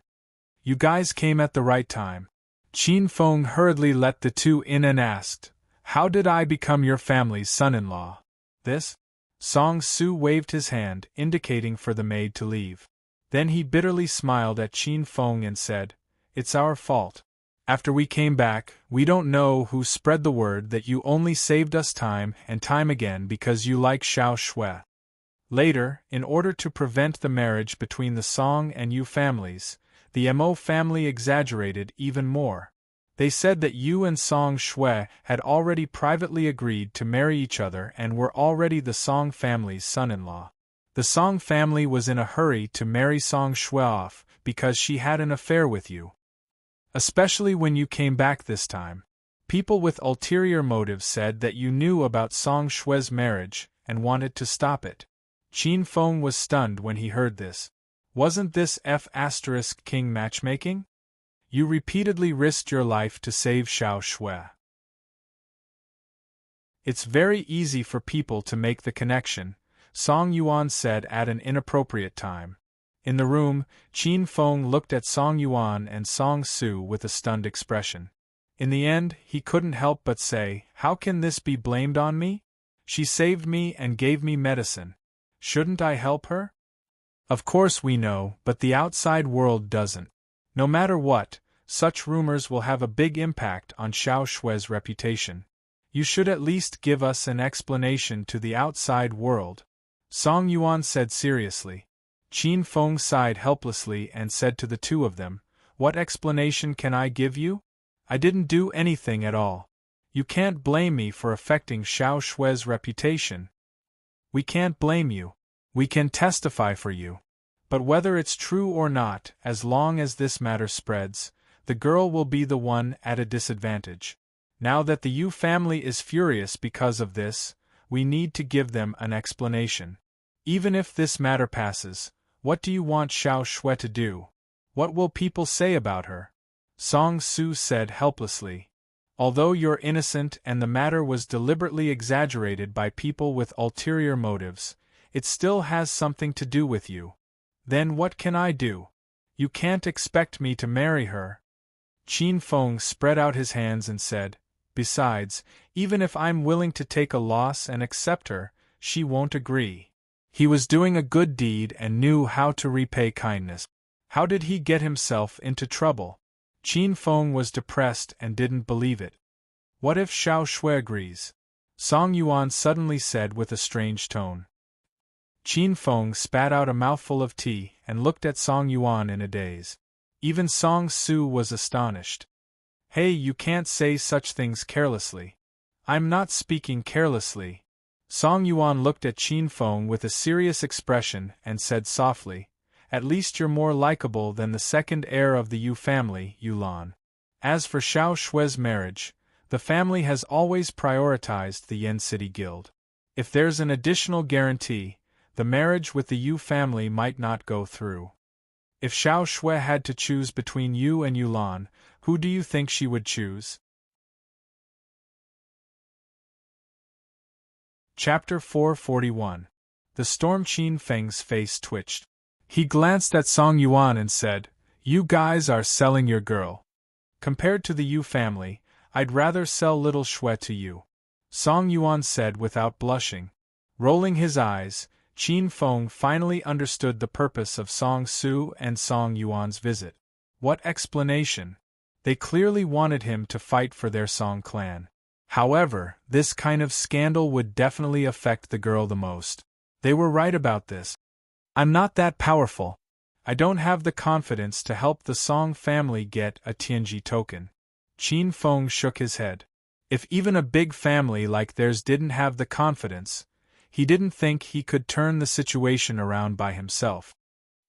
"You guys came at the right time." Qin Feng hurriedly let the two in and asked, "How did I become your family's son-in-law?" "This?" Song Su waved his hand, indicating for the maid to leave. Then he bitterly smiled at Qin Feng and said, "It's our fault. After we came back, we don't know who spread the word that you only saved us time and time again because you like Xiao Shui." Later, in order to prevent the marriage between the Song and Yu families, the Mo family exaggerated even more. They said that Yu and Song Shui had already privately agreed to marry each other and were already the Song family's son-in-law. The Song family was in a hurry to marry Song Shui off because she had an affair with you. Especially when you came back this time. People with ulterior motives said that you knew about Song Shui's marriage and wanted to stop it. Qin Feng was stunned when he heard this. Wasn't this King matchmaking? You repeatedly risked your life to save Xiao Shui. It's very easy for people to make the connection, Song Yuan said at an inappropriate time. In the room, Qin Feng looked at Song Yuan and Song Su with a stunned expression. In the end, he couldn't help but say, "How can this be blamed on me? She saved me and gave me medicine. Shouldn't I help her?" "Of course we know, but the outside world doesn't. No matter what, such rumors will have a big impact on Xiao Shui's reputation. You should at least give us an explanation to the outside world," Song Yuan said seriously. Qin Feng sighed helplessly and said to the two of them, "What explanation can I give you? I didn't do anything at all. You can't blame me for affecting Xiao Shui's reputation." "We can't blame you. We can testify for you. But whether it's true or not, as long as this matter spreads, the girl will be the one at a disadvantage. Now that the Yu family is furious because of this, we need to give them an explanation. Even if this matter passes, what do you want Xiao Shui to do? What will people say about her?" Song Su said helplessly. "Although you're innocent and the matter was deliberately exaggerated by people with ulterior motives, it still has something to do with you. Then what can I do? You can't expect me to marry her." Qin Feng spread out his hands and said, "Besides, even if I'm willing to take a loss and accept her, she won't agree." He was doing a good deed and knew how to repay kindness. How did he get himself into trouble? Qin Feng was depressed and didn't believe it. "What if Xiao Shui agrees?" Song Yuan suddenly said with a strange tone. Qin Feng spat out a mouthful of tea and looked at Song Yuan in a daze. Even Song Su was astonished. "Hey, you can't say such things carelessly." "I'm not speaking carelessly." Song Yuan looked at Qin Feng with a serious expression and said softly, "At least you're more likable than the second heir of the Yu family, Yulan. As for Xiao Shui's marriage, the family has always prioritized the Yen City Guild. If there's an additional guarantee, the marriage with the Yu family might not go through. If Xiao Shui had to choose between you and Yulan, who do you think she would choose?" Chapter 441. The storm. Qin Feng's face twitched. He glanced at Song Yuan and said, "You guys are selling your girl. Compared to the Yu family, I'd rather sell little Shui to you," Song Yuan said without blushing. Rolling his eyes, Qin Feng finally understood the purpose of Song Su and Song Yuan's visit. What explanation? They clearly wanted him to fight for their Song clan. However, this kind of scandal would definitely affect the girl the most. They were right about this. I'm not that powerful. I don't have the confidence to help the Song family get a Tianji token. Qin Feng shook his head. If even a big family like theirs didn't have the confidence, he didn't think he could turn the situation around by himself.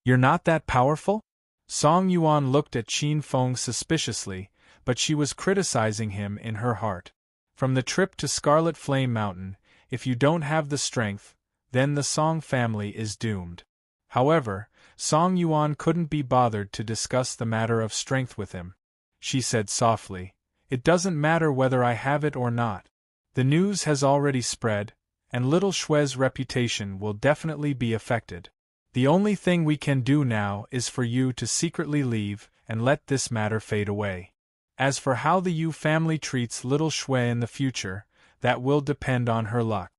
You're not that powerful? Song Yuan looked at Qin Feng suspiciously, but she was criticizing him in her heart. From the trip to Scarlet Flame Mountain, if you don't have the strength, then the Song family is doomed. However, Song Yuan couldn't be bothered to discuss the matter of strength with him. She said softly, "It doesn't matter whether I have it or not. The news has already spread, and little Shue's reputation will definitely be affected. The only thing we can do now is for you to secretly leave and let this matter fade away. As for how the Yu family treats little Shue in the future, that will depend on her luck."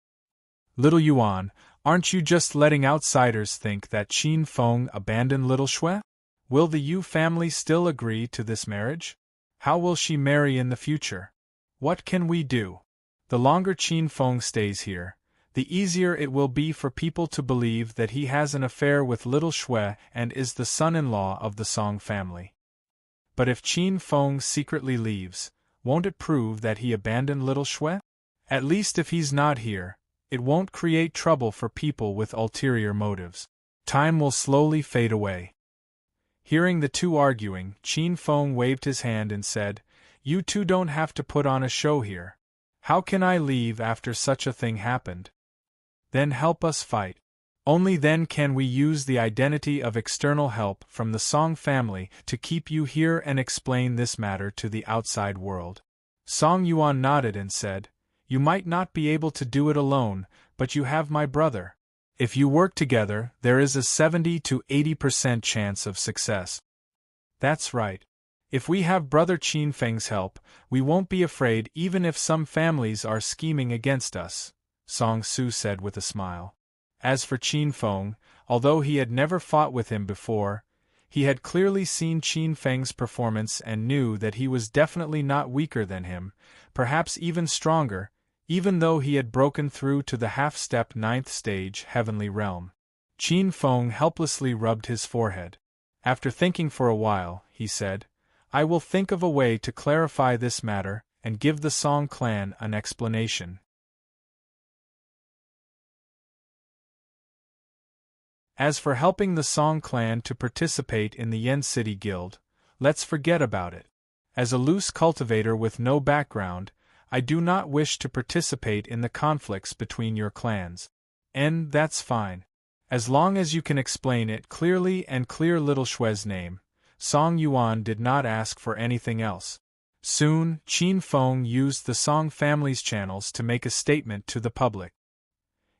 Little Yuan, aren't you just letting outsiders think that Qin Feng abandoned little Shue? Will the Yu family still agree to this marriage? How will she marry in the future? What can we do? The longer Qin Feng stays here, the easier it will be for people to believe that he has an affair with little Shue and is the son-in-law of the Song family. But if Qin Feng secretly leaves, won't it prove that he abandoned little Shue? At least if he's not here, it won't create trouble for people with ulterior motives. Time will slowly fade away. Hearing the two arguing, Qin Feng waved his hand and said, "You two don't have to put on a show here. How can I leave after such a thing happened? Then help us fight. Only then can we use the identity of external help from the Song family to keep you here and explain this matter to the outside world." Song Yuan nodded and said, "You might not be able to do it alone, but you have my brother. If you work together, there is a 70 to 80% chance of success." "That's right. If we have Brother Qin Feng's help, we won't be afraid even if some families are scheming against us," Song Su said with a smile. As for Qin Feng, although he had never fought with him before, he had clearly seen Qin Feng's performance and knew that he was definitely not weaker than him, perhaps even stronger, even though he had broken through to the half-step 9th stage heavenly realm. Qin Feng helplessly rubbed his forehead. After thinking for a while, he said, "I will think of a way to clarify this matter and give the Song clan an explanation." As for helping the Song clan to participate in the Yen City Guild, let's forget about it. As a loose cultivator with no background, I do not wish to participate in the conflicts between your clans. And that's fine. As long as you can explain it clearly and clear little Shue's name. Song Yuan did not ask for anything else. Soon, Qin Feng used the Song family's channels to make a statement to the public.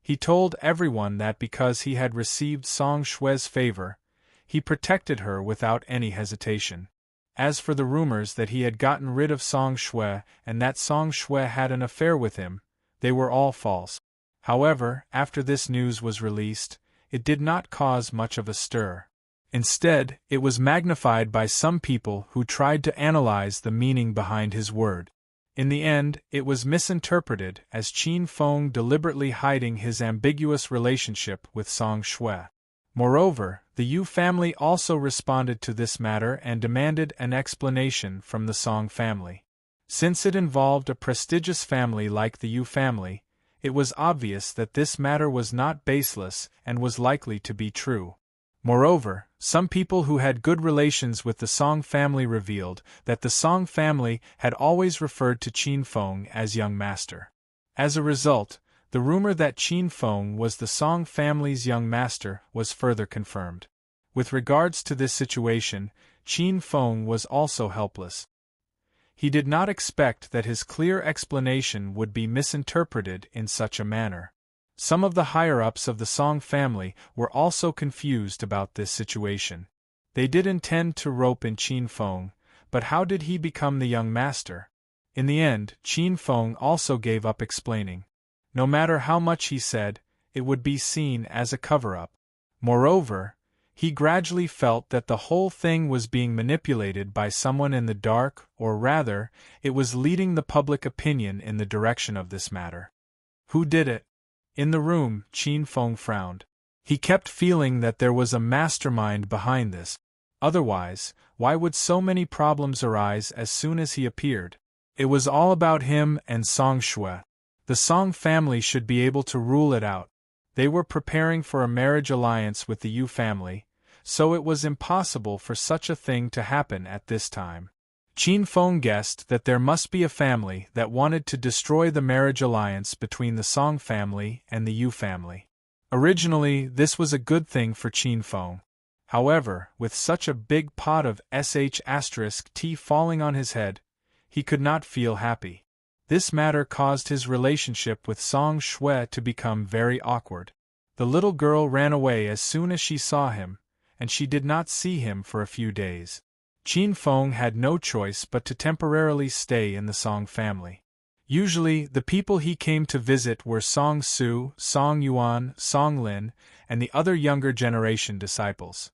He told everyone that because he had received Song Shue's favor, he protected her without any hesitation. As for the rumors that he had gotten rid of Song Shue and that Song Shue had an affair with him, they were all false. However, after this news was released, it did not cause much of a stir. Instead, it was magnified by some people who tried to analyze the meaning behind his word. In the end, it was misinterpreted as Qin Feng deliberately hiding his ambiguous relationship with Song Shue. Moreover, the Yu family also responded to this matter and demanded an explanation from the Song family. Since it involved a prestigious family like the Yu family, it was obvious that this matter was not baseless and was likely to be true. Moreover, some people who had good relations with the Song family revealed that the Song family had always referred to Qin Feng as young master. As a result, the rumor that Qin Feng was the Song family's young master was further confirmed. With regards to this situation, Qin Feng was also helpless. He did not expect that his clear explanation would be misinterpreted in such a manner. Some of the higher-ups of the Song family were also confused about this situation. They did intend to rope in Qin Feng, but how did he become the young master? In the end, Qin Feng also gave up explaining. No matter how much he said, it would be seen as a cover-up. Moreover, he gradually felt that the whole thing was being manipulated by someone in the dark, or rather, it was leading the public opinion in the direction of this matter. Who did it? In the room, Qin Feng frowned. He kept feeling that there was a mastermind behind this. Otherwise, why would so many problems arise as soon as he appeared? It was all about him and Song Shui. The Song family should be able to rule it out. They were preparing for a marriage alliance with the Yu family, so it was impossible for such a thing to happen at this time. Qin Feng guessed that there must be a family that wanted to destroy the marriage alliance between the Song family and the Yu family. Originally, this was a good thing for Qin Feng. However, with such a big pot of **T falling on his head, he could not feel happy. This matter caused his relationship with Song Shui to become very awkward. The little girl ran away as soon as she saw him, and she did not see him for a few days. Qin Feng had no choice but to temporarily stay in the Song family. Usually, the people he came to visit were Song Su, Song Yuan, Song Lin, and the other younger generation disciples.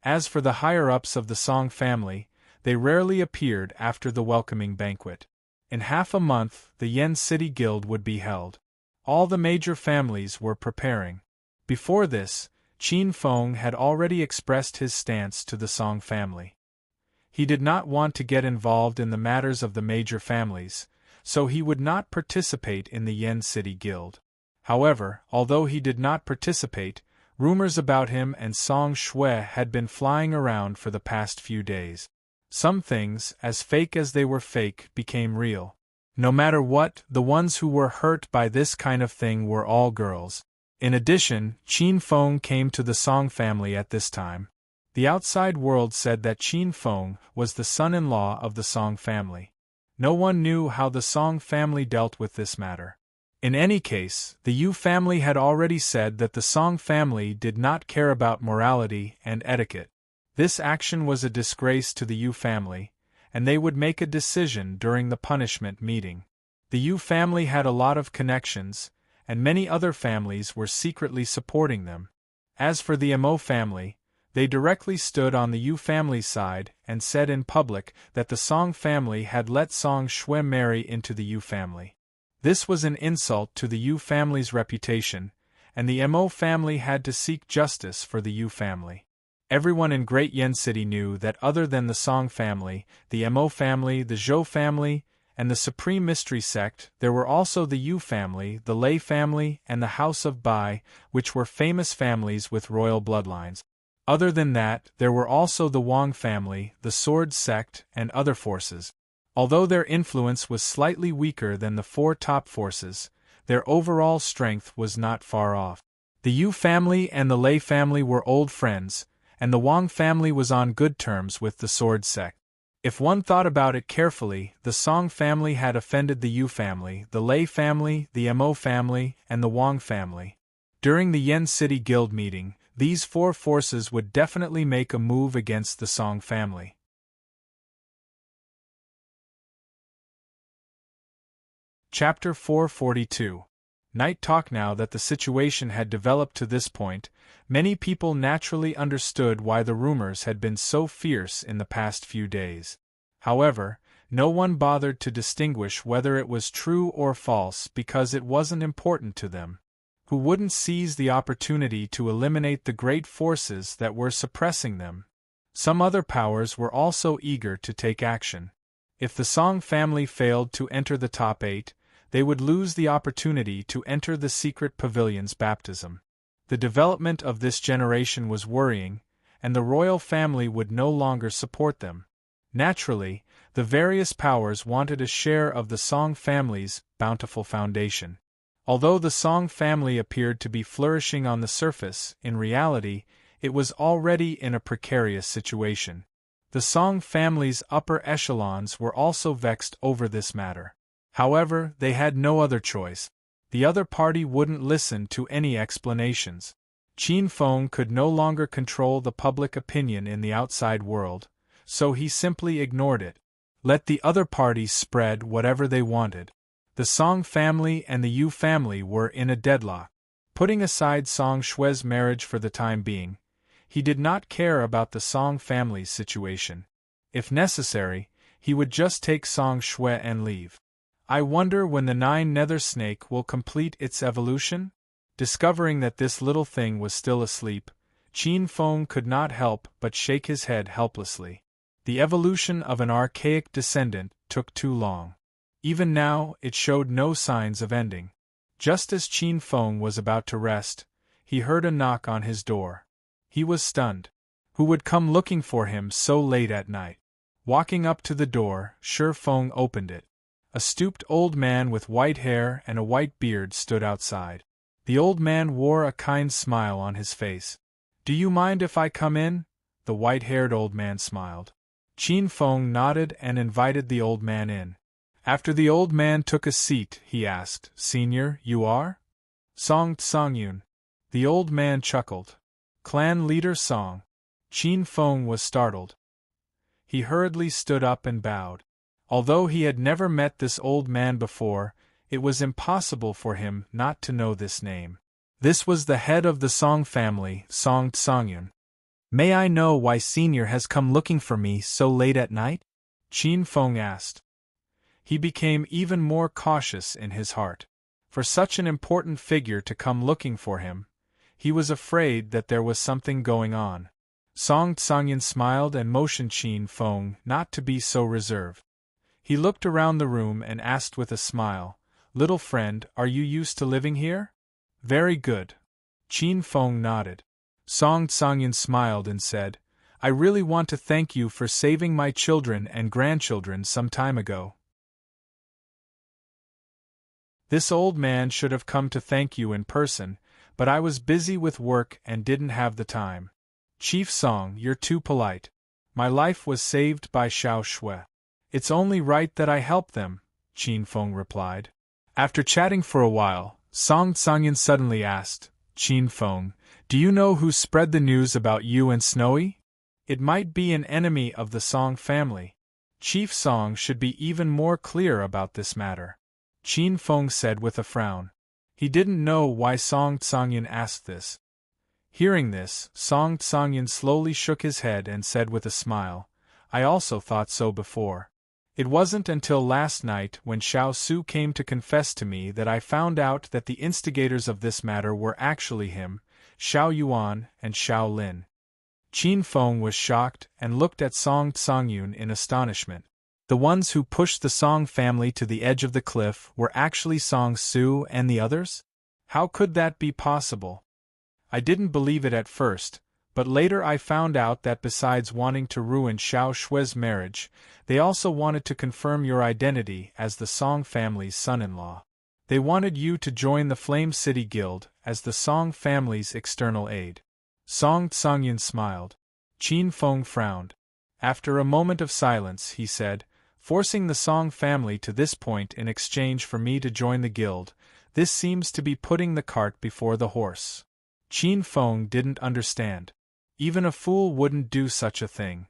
As for the higher-ups of the Song family, they rarely appeared after the welcoming banquet. In half a month, the Yen City Guild would be held. All the major families were preparing. Before this, Qin Feng had already expressed his stance to the Song family. He did not want to get involved in the matters of the major families, so he would not participate in the Yen City Guild. However, although he did not participate, rumors about him and Song Shui had been flying around for the past few days. Some things, as fake as they were fake, became real. No matter what, the ones who were hurt by this kind of thing were all girls. In addition, Qin Feng came to the Song family at this time. The outside world said that Qin Feng was the son-in-law of the Song family. No one knew how the Song family dealt with this matter. In any case, the Yu family had already said that the Song family did not care about morality and etiquette. This action was a disgrace to the Yu family, and they would make a decision during the punishment meeting. The Yu family had a lot of connections, and many other families were secretly supporting them. As for the Mo family, they directly stood on the Yu family's side and said in public that the Song family had let Song Shui marry into the Yu family. This was an insult to the Yu family's reputation, and the Mo family had to seek justice for the Yu family. Everyone in Great Yen City knew that other than the Song family, the Mo family, the Zhou family, and the Supreme Mystery Sect, there were also the Yu family, the Lei family, and the House of Bai, which were famous families with royal bloodlines. Other than that, there were also the Wang family, the Sword Sect, and other forces. Although their influence was slightly weaker than the four top forces, their overall strength was not far off. The Yu family and the Lei family were old friends, and the Wang family was on good terms with the Sword Sect. If one thought about it carefully, the Song family had offended the Yu family, the Lei family, the Mo family, and the Wang family. During the Yen City Guild meeting, these four forces would definitely make a move against the Song family. Chapter 442. Night Talk. Now that the situation had developed to this point, many people naturally understood why the rumors had been so fierce in the past few days. However, no one bothered to distinguish whether it was true or false because it wasn't important to them. Who wouldn't seize the opportunity to eliminate the great forces that were suppressing them? Some other powers were also eager to take action. If the Song family failed to enter the top 8, they would lose the opportunity to enter the secret pavilion's baptism. The development of this generation was worrying, and the royal family would no longer support them. Naturally, the various powers wanted a share of the Song family's bountiful foundation. Although the Song family appeared to be flourishing on the surface, in reality, it was already in a precarious situation. The Song family's upper echelons were also vexed over this matter. However, they had no other choice. The other party wouldn't listen to any explanations. Qin Feng could no longer control the public opinion in the outside world, so he simply ignored it. Let the other party spread whatever they wanted. The Song family and the Yu family were in a deadlock. Putting aside Song Shui's marriage for the time being, he did not care about the Song family's situation. If necessary, he would just take Song Shui and leave. I wonder when the 9 nether snake will complete its evolution? Discovering that this little thing was still asleep, Qin Feng could not help but shake his head helplessly. The evolution of an archaic descendant took too long. Even now, it showed no signs of ending. Just as Qin Feng was about to rest, he heard a knock on his door. He was stunned. Who would come looking for him so late at night? Walking up to the door, Shi Feng opened it. A stooped old man with white hair and a white beard stood outside. The old man wore a kind smile on his face. "Do you mind if I come in?" The white-haired old man smiled. Qin Feng nodded and invited the old man in. After the old man took a seat, he asked, "Senior, you are?" "Song Tsangyun." The old man chuckled. "Clan leader Song." Qin Feng was startled. He hurriedly stood up and bowed. Although he had never met this old man before, it was impossible for him not to know this name. This was the head of the Song family, Song Tsangyun. "May I know why Senior has come looking for me so late at night?" Qin Feng asked. He became even more cautious in his heart. For such an important figure to come looking for him, he was afraid that there was something going on. Song Tsangyun smiled and motioned Qin Feng not to be so reserved. He looked around the room and asked with a smile, "Little friend, are you used to living here?" "Very good." Qin Feng nodded. Song Tsangyun smiled and said, "I really want to thank you for saving my children and grandchildren some time ago. This old man should have come to thank you in person, but I was busy with work and didn't have the time." "Chief Song, you're too polite. My life was saved by Xiao Shui. It's only right that I help them," Qin Feng replied. After chatting for a while, Song Tsangyun suddenly asked, "Qin Feng, do you know who spread the news about you and Snowy? It might be an enemy of the Song family. Chief Song should be even more clear about this matter." Qin Feng said with a frown. He didn't know why Song Tsangyun asked this. Hearing this, Song Tsangyun slowly shook his head and said with a smile, "I also thought so before. It wasn't until last night when Xiao Su came to confess to me that I found out that the instigators of this matter were actually him, Xiao Yuan, and Xiao Lin." Qin Feng was shocked and looked at Song Tsangyun in astonishment. The ones who pushed the Song family to the edge of the cliff were actually Song Su and the others? How could that be possible? I didn't believe it at first, but later I found out that besides wanting to ruin Xiao Shui's marriage, they also wanted to confirm your identity as the Song family's son-in-law. They wanted you to join the Flame City Guild as the Song family's external aide. Song Tsangyun smiled. Qin Feng frowned. After a moment of silence, he said, "Forcing the Song family to this point in exchange for me to join the guild, this seems to be putting the cart before the horse." Qin Feng didn't understand. Even a fool wouldn't do such a thing.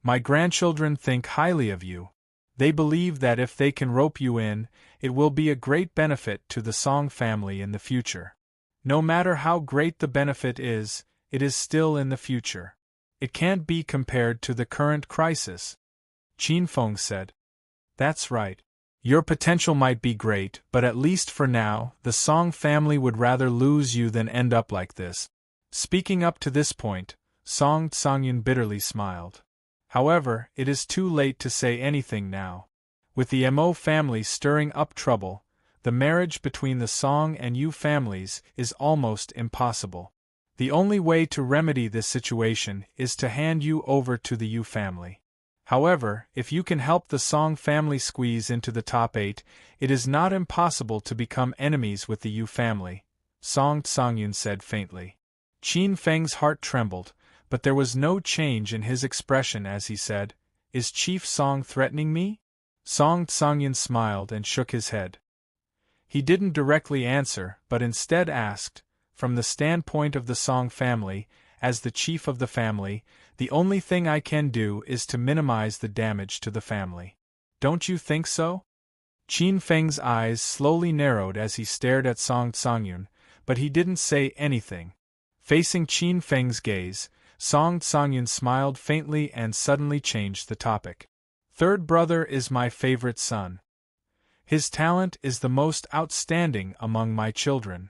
"My grandchildren think highly of you. They believe that if they can rope you in, it will be a great benefit to the Song family in the future. No matter how great the benefit is, it is still in the future. It can't be compared to the current crisis." Qin Feng said, "That's right. Your potential might be great, but at least for now, the Song family would rather lose you than end up like this." Speaking up to this point, Song Tsangyun bitterly smiled. "However, it is too late to say anything now. With the Mo family stirring up trouble, the marriage between the Song and Yu families is almost impossible. The only way to remedy this situation is to hand you over to the Yu family. However, if you can help the Song family squeeze into the top 8, it is not impossible to become enemies with the Yu family," Song Tsangyun said faintly. Qin Feng's heart trembled, but there was no change in his expression as he said, "Is Chief Song threatening me?" Song Tsangyun smiled and shook his head. He didn't directly answer, but instead asked, "From the standpoint of the Song family, as the chief of the family, the only thing I can do is to minimize the damage to the family. Don't you think so?" Qin Feng's eyes slowly narrowed as he stared at Song Tsangyun, but he didn't say anything. Facing Qin Feng's gaze, Song Tsangyun smiled faintly and suddenly changed the topic. "Third brother is my favorite son. His talent is the most outstanding among my children.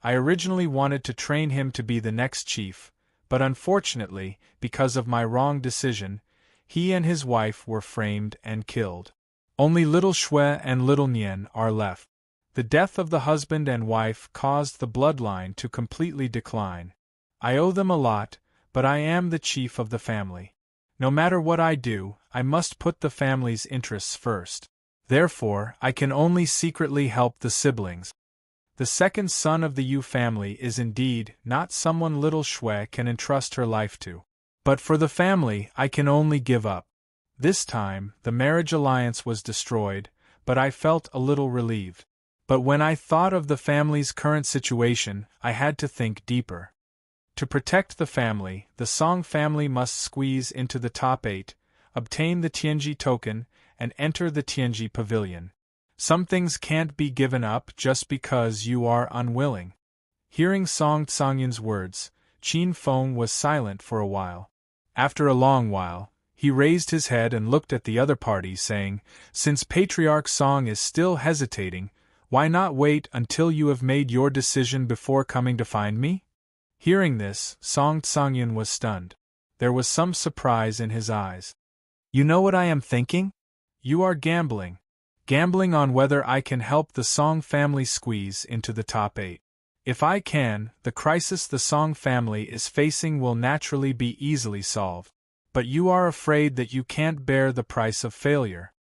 I originally wanted to train him to be the next chief, but unfortunately, because of my wrong decision, he and his wife were framed and killed. Only little Shui and little Nian are left. The death of the husband and wife caused the bloodline to completely decline. I owe them a lot, but I am the chief of the family. No matter what I do, I must put the family's interests first. Therefore, I can only secretly help the siblings. The second son of the Yu family is indeed not someone little Shui can entrust her life to. But for the family, I can only give up. This time, the marriage alliance was destroyed, but I felt a little relieved. But when I thought of the family's current situation, I had to think deeper. To protect the family, the Song family must squeeze into the top 8, obtain the Tianji token, and enter the Tianji pavilion. Some things can't be given up just because you are unwilling. Hearing Song Tsangyun's words, Qin Feng was silent for a while. After a long while, he raised his head and looked at the other party, saying, "Since Patriarch Song is still hesitating, why not wait until you have made your decision before coming to find me?" Hearing this, Song Tsangyun was stunned. There was some surprise in his eyes. "You know what I am thinking? You are gambling. Gambling on whether I can help the Song family squeeze into the top 8. If I can, the crisis the Song family is facing will naturally be easily solved. But you are afraid that you can't bear the price of failure."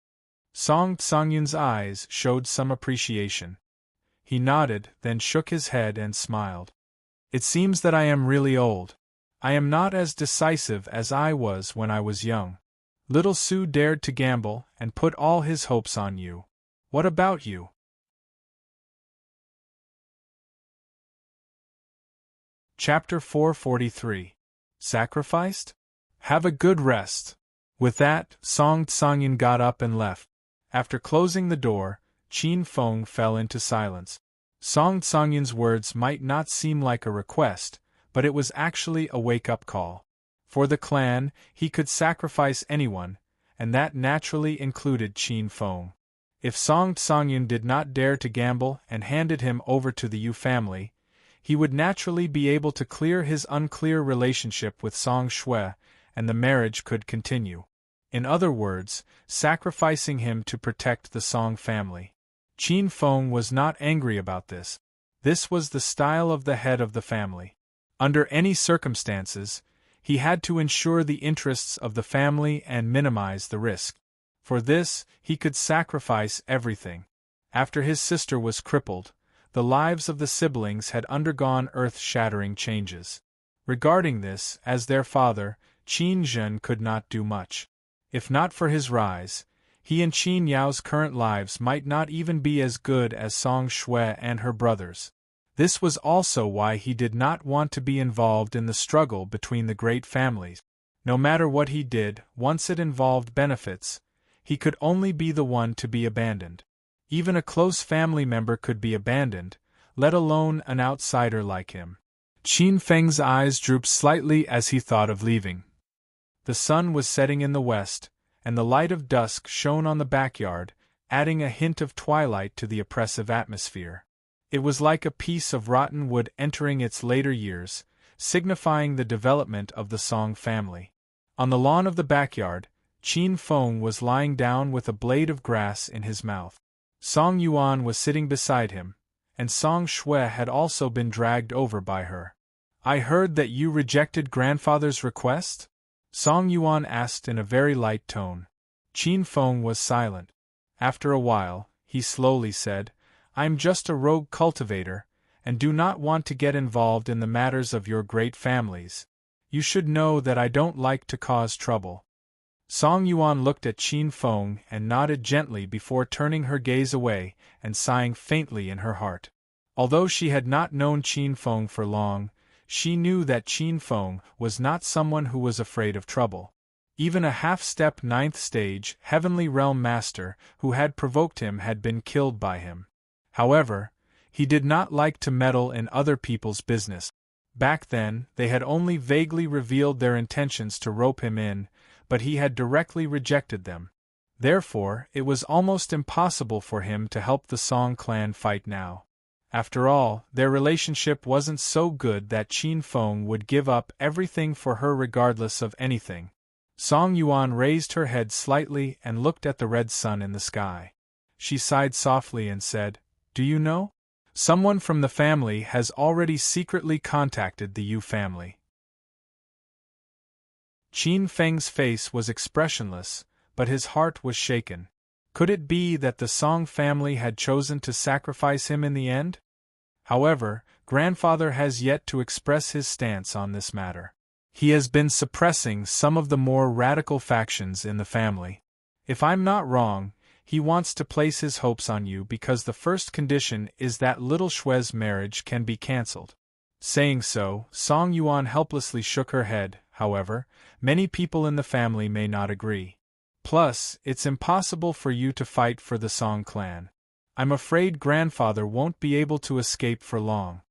Song Tsangyun's eyes showed some appreciation. He nodded, then shook his head and smiled. "It seems that I am really old. I am not as decisive as I was when I was young. Little Su dared to gamble and put all his hopes on you. What about you?" Chapter 443. Sacrificed? Have a good rest. With that, Song Tsangyun got up and left. After closing the door, Qin Feng fell into silence. Song Tsangyun's words might not seem like a request, but it was actually a wake-up call. For the clan, he could sacrifice anyone, and that naturally included Qin Feng. If Song Tsangyun did not dare to gamble and handed him over to the Yu family, he would naturally be able to clear his unclear relationship with Song Shui, and the marriage could continue. In other words, sacrificing him to protect the Song family. Qin Feng was not angry about this. This was the style of the head of the family. Under any circumstances, he had to ensure the interests of the family and minimize the risk. For this, he could sacrifice everything. After his sister was crippled, the lives of the siblings had undergone earth-shattering changes. Regarding this, as their father, Qin Zhen could not do much. If not for his rise, he and Qin Yao's current lives might not even be as good as Song Shui and her brothers. This was also why he did not want to be involved in the struggle between the great families. No matter what he did, once it involved benefits, he could only be the one to be abandoned. Even a close family member could be abandoned, let alone an outsider like him. Qin Feng's eyes drooped slightly as he thought of leaving. The sun was setting in the west, and the light of dusk shone on the backyard, adding a hint of twilight to the oppressive atmosphere. It was like a piece of rotten wood entering its later years, signifying the development of the Song family. On the lawn of the backyard, Qin Feng was lying down with a blade of grass in his mouth. Song Yuan was sitting beside him, and Song Shui had also been dragged over by her. "I heard that you rejected grandfather's request?" Song Yuan asked in a very light tone. Qin Feng was silent. After a while, he slowly said, "I'm just a rogue cultivator, and do not want to get involved in the matters of your great families. You should know that I don't like to cause trouble." Song Yuan looked at Qin Feng and nodded gently before turning her gaze away and sighing faintly in her heart. Although she had not known Qin Feng for long, she knew that Qin Feng was not someone who was afraid of trouble. Even a half-step 9th stage Heavenly Realm Master who had provoked him had been killed by him. However, he did not like to meddle in other people's business. Back then, they had only vaguely revealed their intentions to rope him in, but he had directly rejected them. Therefore, it was almost impossible for him to help the Song clan fight now. After all, their relationship wasn't so good that Qin Feng would give up everything for her regardless of anything. Song Yuan raised her head slightly and looked at the red sun in the sky. She sighed softly and said, "Do you know? Someone from the family has already secretly contacted the Yu family." Qin Feng's face was expressionless, but his heart was shaken. Could it be that the Song family had chosen to sacrifice him in the end? However, grandfather has yet to express his stance on this matter. He has been suppressing some of the more radical factions in the family. If I'm not wrong, he wants to place his hopes on you because the first condition is that little Shue's marriage can be cancelled. Saying so, Song Yuan helplessly shook her head. However, many people in the family may not agree. Plus, it's impossible for you to fight for the Song clan. I'm afraid grandfather won't be able to escape for long.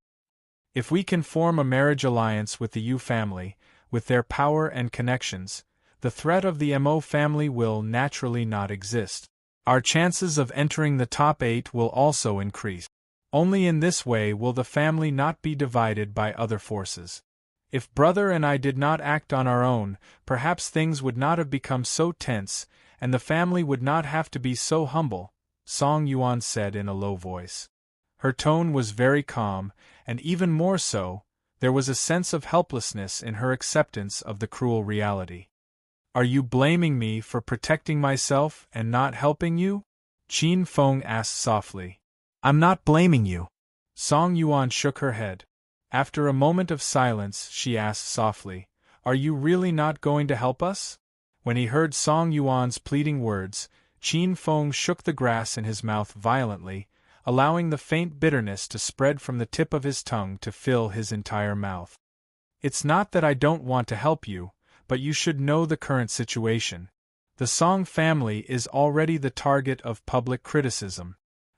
If we can form a marriage alliance with the Yu family, with their power and connections, the threat of the Mo family will naturally not exist. Our chances of entering the top 8 will also increase. Only in this way will the family not be divided by other forces. If brother and I did not act on our own, perhaps things would not have become so tense, and the family would not have to be so humble, Song Yuan said in a low voice. Her tone was very calm, and even more so, there was a sense of helplessness in her acceptance of the cruel reality. Are you blaming me for protecting myself and not helping you? Qin Feng asked softly. I'm not blaming you. Song Yuan shook her head. After a moment of silence, she asked softly, Are you really not going to help us? When he heard Song Yuan's pleading words, Qin Feng shook the grass in his mouth violently, allowing the faint bitterness to spread from the tip of his tongue to fill his entire mouth. It's not that I don't want to help you, but you should know the current situation. The Song family is already the target of public criticism.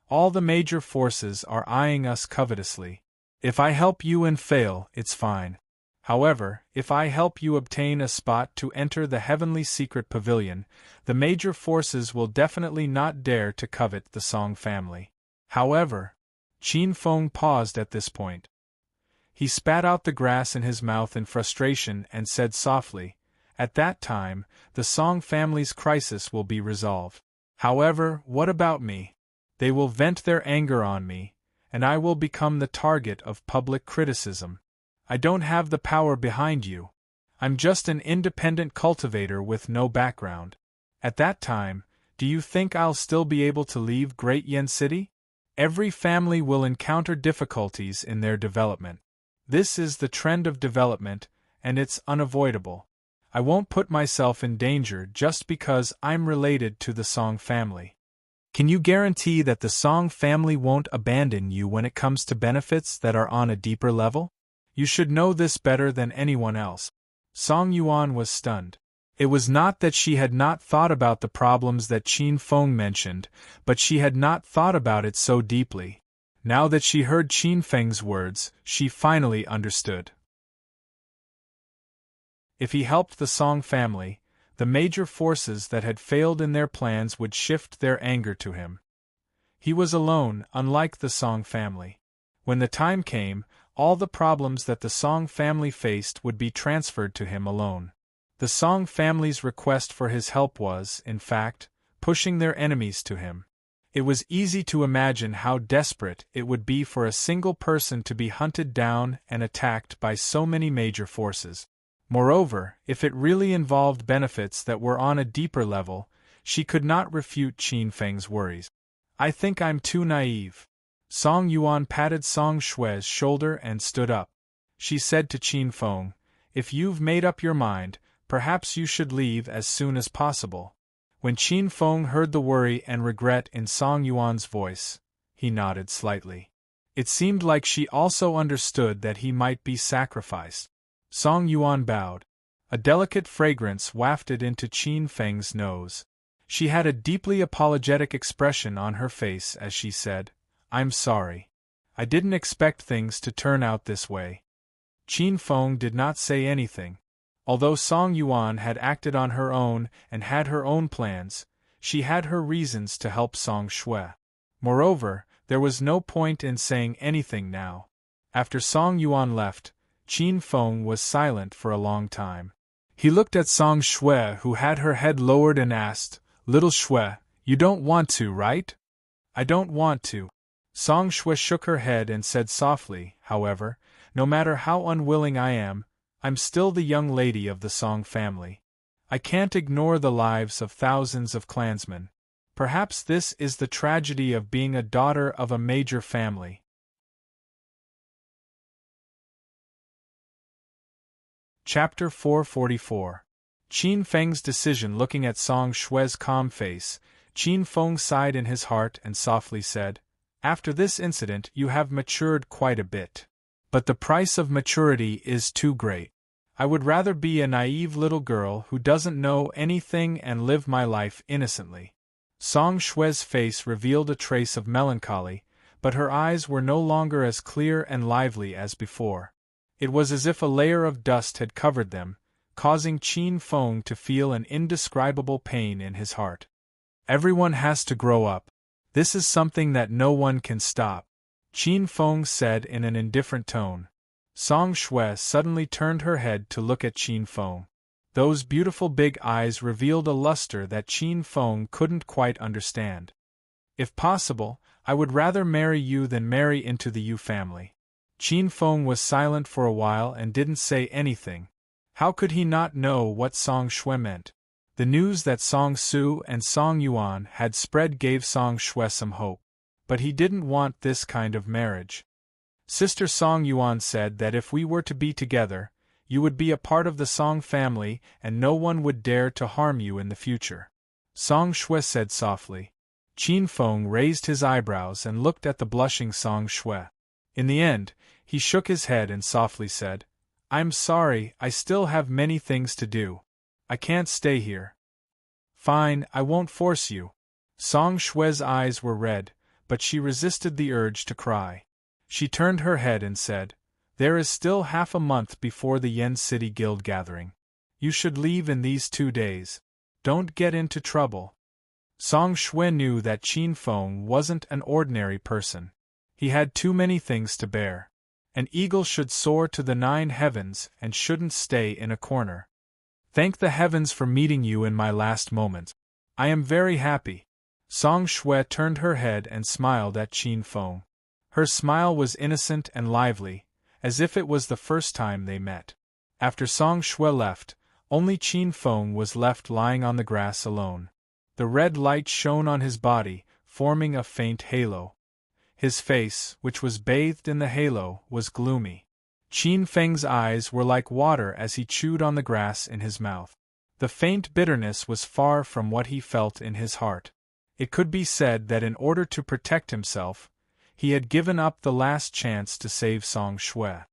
All the major forces are eyeing us covetously. If I help you and fail, it's fine. However, if I help you obtain a spot to enter the Heavenly Secret Pavilion, the major forces will definitely not dare to covet the Song family. However, Qin Feng paused at this point. He spat out the grass in his mouth in frustration and said softly, At that time, the Song family's crisis will be resolved. However, what about me? They will vent their anger on me, and I will become the target of public criticism. I don't have the power behind you. I'm just an independent cultivator with no background. At that time, do you think I'll still be able to leave Great Yen City? Every family will encounter difficulties in their development. This is the trend of development, and it's unavoidable. I won't put myself in danger just because I'm related to the Song family. Can you guarantee that the Song family won't abandon you when it comes to benefits that are on a deeper level? You should know this better than anyone else. Song Yuan was stunned. It was not that she had not thought about the problems that Qin Feng mentioned, but she had not thought about it so deeply. Now that she heard Qin Feng's words, she finally understood. If he helped the Song family, the major forces that had failed in their plans would shift their anger to him. He was alone, unlike the Song family. When the time came, all the problems that the Song family faced would be transferred to him alone. The Song family's request for his help was, in fact, pushing their enemies to him. It was easy to imagine how desperate it would be for a single person to be hunted down and attacked by so many major forces. Moreover, if it really involved benefits that were on a deeper level, she could not refute Qin Feng's worries. I think I'm too naive. Song Yuan patted Song Shue's shoulder and stood up. She said to Qin Feng, If you've made up your mind, perhaps you should leave as soon as possible. When Qin Feng heard the worry and regret in Song Yuan's voice, he nodded slightly. It seemed like she also understood that he might be sacrificed. Song Yuan bowed. A delicate fragrance wafted into Qin Feng's nose. She had a deeply apologetic expression on her face as she said, I'm sorry. I didn't expect things to turn out this way. Qin Feng did not say anything. Although Song Yuan had acted on her own and had her own plans, she had her reasons to help Song Shui. Moreover, There was no point in saying anything now. After Song Yuan left, Qin Feng was silent for a long time. He looked at Song Shui, who had her head lowered, and asked, "Little Shui, you don't want to, right?" "I don't want to." Song Shui shook her head and said softly, "However, no matter how unwilling I am, I'm still the young lady of the Song family. I can't ignore the lives of thousands of clansmen. Perhaps this is the tragedy of being a daughter of a major family." Chapter 444. Qin Feng's decision. Looking at Song Shui's calm face, Qin Feng sighed in his heart and softly said, "After this incident you have matured quite a bit. But the price of maturity is too great. I would rather be a naive little girl who doesn't know anything and live my life innocently." Song Shui's face revealed a trace of melancholy, but her eyes were no longer as clear and lively as before. It was as if a layer of dust had covered them, causing Qin Feng to feel an indescribable pain in his heart. "Everyone has to grow up. This is something that no one can stop," Qin Feng said in an indifferent tone. Song Shui suddenly turned her head to look at Qin Feng. Those beautiful big eyes revealed a luster that Qin Feng couldn't quite understand. "If possible, I would rather marry you than marry into the Yu family." Qin Feng was silent for a while and didn't say anything. How could he not know what Song Shui meant? The news that Song Su and Song Yuan had spread gave Song Shui some hope. But he didn't want this kind of marriage. "Sister Song Yuan said that if we were to be together, you would be a part of the Song family and no one would dare to harm you in the future," Song Shui said softly. Qin Feng raised his eyebrows and looked at the blushing Song Shui. In the end, he shook his head and softly said, "I'm sorry, I still have many things to do. I can't stay here." "Fine, I won't force you." Song Shui's eyes were red, but she resisted the urge to cry. She turned her head and said, "There is still half a month before the Yen City Guild gathering. You should leave in these 2 days. Don't get into trouble." Song Shui knew that Qin Feng wasn't an ordinary person. He had too many things to bear. An eagle should soar to the 9 heavens and shouldn't stay in a corner. "Thank the heavens for meeting you in my last moment. I am very happy." Song Shui turned her head and smiled at Qin Feng. Her smile was innocent and lively, as if it was the first time they met. After Song Shui left, only Qin Feng was left lying on the grass alone. The red light shone on his body, forming a faint halo. His face, which was bathed in the halo, was gloomy. Qin Feng's eyes were like water as he chewed on the grass in his mouth. The faint bitterness was far from what he felt in his heart. It could be said that in order to protect himself, he had given up the last chance to save Song Shui.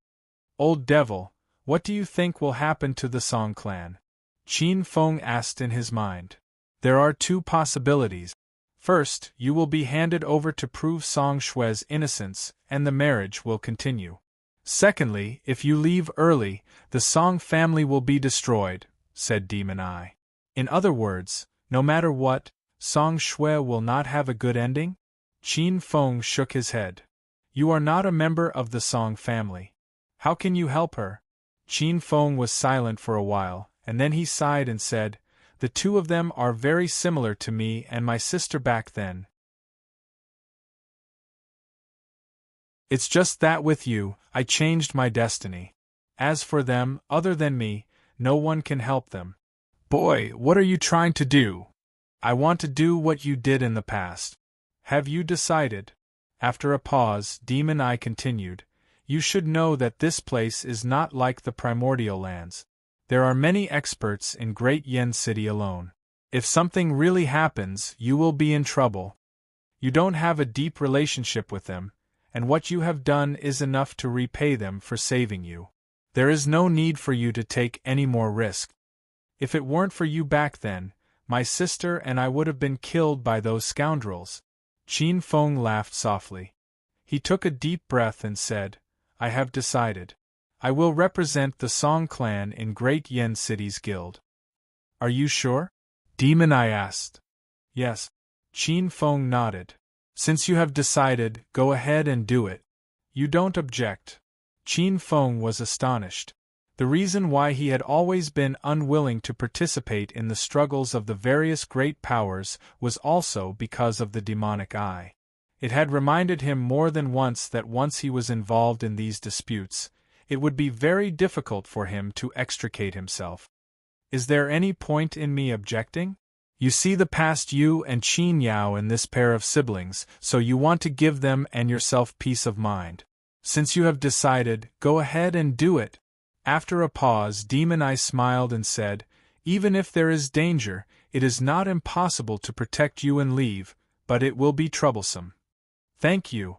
"Old devil, what do you think will happen to the Song clan?" Qin Feng asked in his mind. "There are 2 possibilities. First, you will be handed over to prove Song Shui's innocence, and the marriage will continue. Secondly, if you leave early, the Song family will be destroyed," said Demon Eye. "In other words, no matter what, Song Shui will not have a good ending?" Qin Feng shook his head. "You are not a member of the Song family. How can you help her?" Qin Feng was silent for a while, and then he sighed and said, "The 2 of them are very similar to me and my sister back then. It's just that with you, I changed my destiny. As for them, other than me, no one can help them." "Boy, what are you trying to do?" "I want to do what you did in the past." "Have you decided?" After a pause, Demon Eye continued, "You should know that this place is not like the primordial lands. There are many experts in Great Yen City alone. If something really happens, you will be in trouble. You don't have a deep relationship with them, and what you have done is enough to repay them for saving you. There is no need for you to take any more risk. If it weren't for you back then, my sister and I would have been killed by those scoundrels." Qin Feng laughed softly. He took a deep breath and said, "I have decided. I will represent the Song clan in Great Yen City's guild." "Are you sure?" Demon Eye asked. "Yes." Qin Feng nodded. Since you have decided, go ahead and do it. You don't object. Qin Feng was astonished. The reason why he had always been unwilling to participate in the struggles of the various great powers was also because of the demonic eye. It had reminded him more than once that once he was involved in these disputes, it would be very difficult for him to extricate himself. Is there any point in me objecting? You see the past you and Qin Yao in this pair of siblings, so you want to give them and yourself peace of mind. Since you have decided, go ahead and do it. After a pause, Demon Eye smiled and said, even if there is danger, it is not impossible to protect you and leave, but it will be troublesome. Thank you.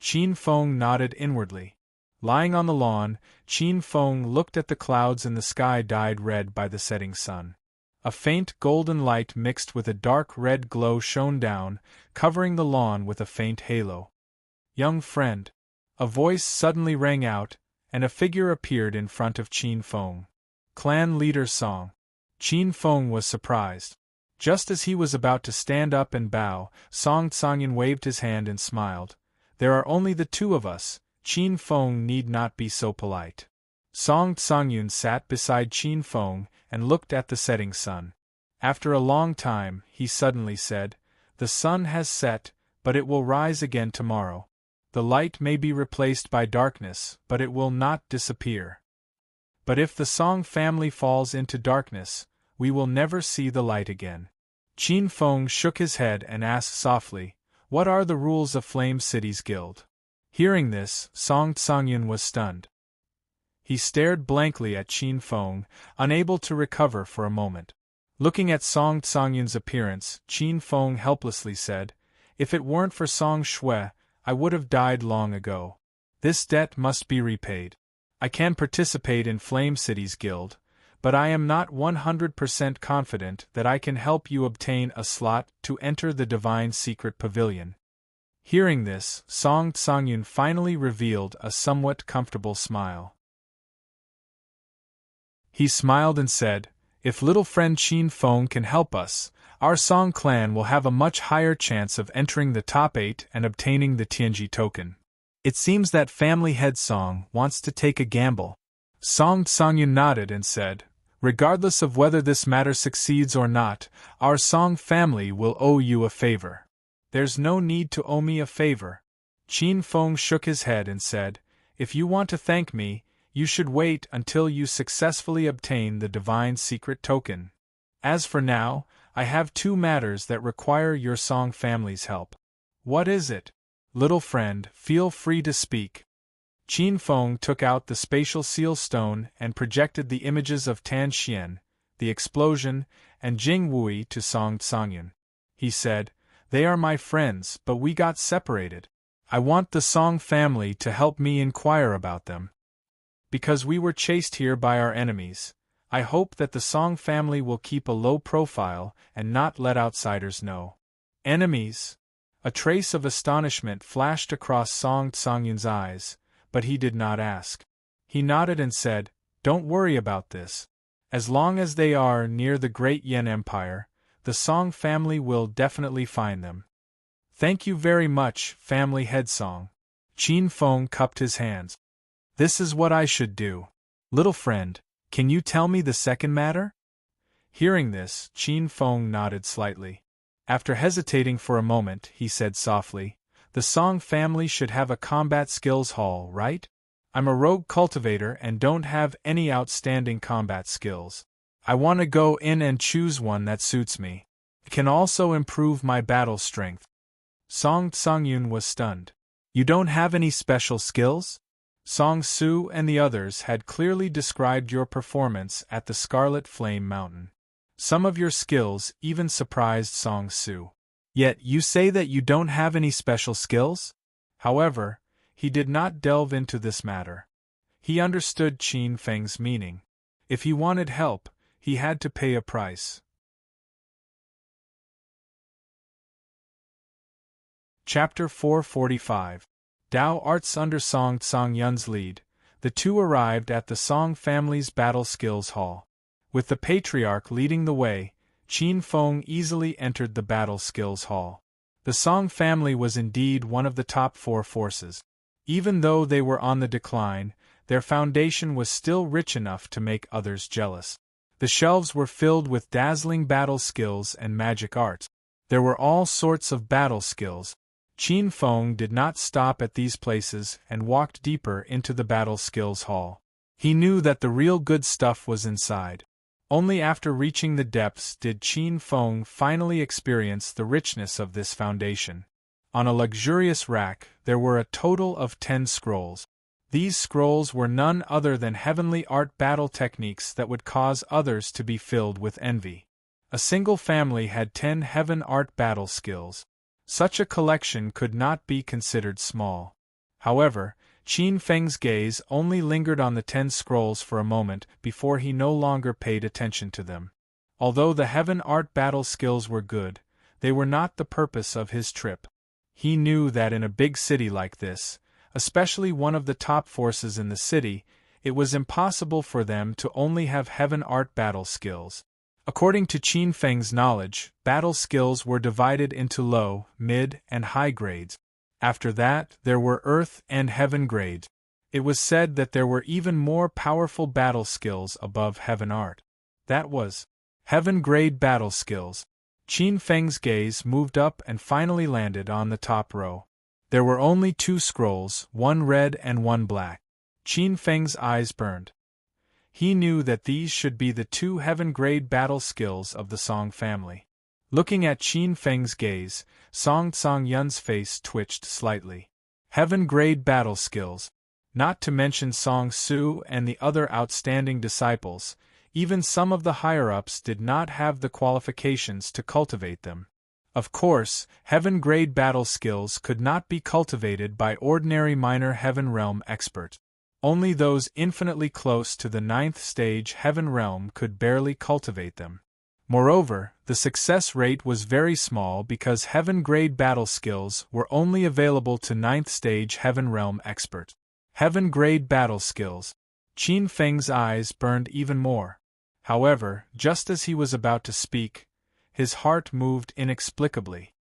Qin Feng nodded inwardly. Lying on the lawn, Qin Feng looked at the clouds in the sky dyed red by the setting sun. A faint golden light mixed with a dark red glow shone down, covering the lawn with a faint halo. Young friend. A voice suddenly rang out, and a figure appeared in front of Qin Feng. Clan Leader Song. Qin Feng was surprised. Just as he was about to stand up and bow, Song Tsangyan waved his hand and smiled. There are only the two of us, Qin Feng need not be so polite. Song Tsangyan sat beside Qin Feng and looked at the setting sun. After a long time, he suddenly said, the sun has set, but it will rise again tomorrow. The light may be replaced by darkness, but it will not disappear. But if the Song family falls into darkness, we will never see the light again. Qin Feng shook his head and asked softly, what are the rules of Flame City's guild? Hearing this, Song Tsangyan was stunned. He stared blankly at Qin Feng, unable to recover for a moment. Looking at Song Tsangyan's appearance, Qin Feng helplessly said, if it weren't for Song Shui, I would have died long ago. This debt must be repaid. I can participate in Flame City's guild, but I am not 100% confident that I can help you obtain a slot to enter the Divine Secret Pavilion. Hearing this, Song Tsangyan finally revealed a somewhat comfortable smile. He smiled and said, if little friend Qin Feng can help us, our Song clan will have a much higher chance of entering the top 8 and obtaining the Tianji token. It seems that family head Song wants to take a gamble. Song Tsangyan nodded and said, regardless of whether this matter succeeds or not, our Song family will owe you a favor. There's no need to owe me a favor. Qin Feng shook his head and said, if you want to thank me, you should wait until you successfully obtain the Divine Secret token. As for now, I have 2 matters that require your Song family's help. What is it? Little friend, feel free to speak. Qin Feng took out the spatial seal stone and projected the images of Tan Xian, the explosion, and Jing Wui to Song Tsangyan. He said, they are my friends, but we got separated. I want the Song family to help me inquire about them. Because we were chased here by our enemies, I hope that the Song family will keep a low profile and not let outsiders know. Enemies? A trace of astonishment flashed across Song Tsangyan's eyes, but he did not ask. He nodded and said, don't worry about this. As long as they are near the great Yan Empire, the Song family will definitely find them. Thank you very much, family head Song. Qin Feng cupped his hands. This is what I should do. Little friend, can you tell me the second matter? Hearing this, Qin Feng nodded slightly. After hesitating for a moment, he said softly, the Song family should have a combat skills hall, right? I'm a rogue cultivator and don't have any outstanding combat skills. I want to go in and choose one that suits me. It can also improve my battle strength. Song Tsangyan was stunned. You don't have any special skills? Song Su and the others had clearly described your performance at the Scarlet Flame Mountain. Some of your skills even surprised Song Su. Yet you say that you don't have any special skills? However, he did not delve into this matter. He understood Qin Feng's meaning. If he wanted help, he had to pay a price. Chapter 445. Dao Arts. Under Song Tsangyan's lead, the two arrived at the Song family's Battle Skills Hall. With the Patriarch leading the way, Qin Feng easily entered the Battle Skills Hall. The Song family was indeed one of the top 4 forces. Even though they were on the decline, their foundation was still rich enough to make others jealous. The shelves were filled with dazzling battle skills and magic arts. There were all sorts of battle skills. Qin Feng did not stop at these places and walked deeper into the battle skills hall. He knew that the real good stuff was inside. Only after reaching the depths did Qin Feng finally experience the richness of this foundation. On a luxurious rack, there were a total of 10 scrolls. These scrolls were none other than heavenly art battle techniques that would cause others to be filled with envy. A single family had 10 heaven art battle skills. Such a collection could not be considered small. However, Qin Feng's gaze only lingered on the 10 scrolls for a moment before he no longer paid attention to them. Although the heaven art battle skills were good, they were not the purpose of his trip. He knew that in a big city like this, especially one of the top forces in the city, it was impossible for them to only have heaven art battle skills. According to Qin Feng's knowledge, battle skills were divided into low, mid, and high grades. After that, there were earth and heaven grades. It was said that there were even more powerful battle skills above heaven art. That was heaven grade battle skills. Qin Feng's gaze moved up and finally landed on the top row. There were only 2 scrolls, one red and one black. Qin Feng's eyes burned. He knew that these should be the 2 heaven-grade battle skills of the Song family. Looking at Qin Feng's gaze, Song Tsongyun's face twitched slightly. Heaven-grade battle skills. Not to mention Song Su and the other outstanding disciples, even some of the higher-ups did not have the qualifications to cultivate them. Of course, heaven-grade battle skills could not be cultivated by ordinary minor heaven realm experts. Only those infinitely close to the 9th stage heaven realm could barely cultivate them. Moreover, the success rate was very small because heaven-grade battle skills were only available to 9th stage heaven realm experts. Heaven-grade battle skills. Qin Feng's eyes burned even more. However, just as he was about to speak, his heart moved inexplicably.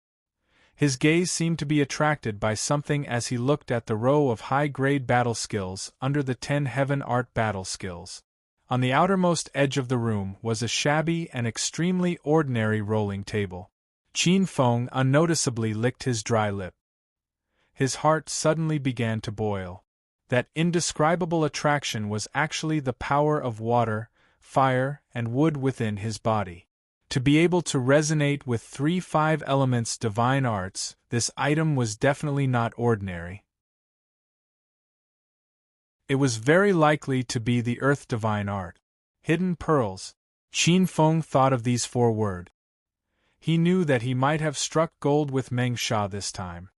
His gaze seemed to be attracted by something as he looked at the row of high-grade battle skills under the 10 heaven art battle skills. On the outermost edge of the room was a shabby and extremely ordinary rolling table. Qin Feng unnoticeably licked his dry lip. His heart suddenly began to boil. That indescribable attraction was actually the power of water, fire, and wood within his body. To be able to resonate with 3-5 elements divine arts, this item was definitely not ordinary. It was very likely to be the earth divine art. Hidden pearls. Qin Feng thought of these 4 words. He knew that he might have struck gold with Meng Sha this time.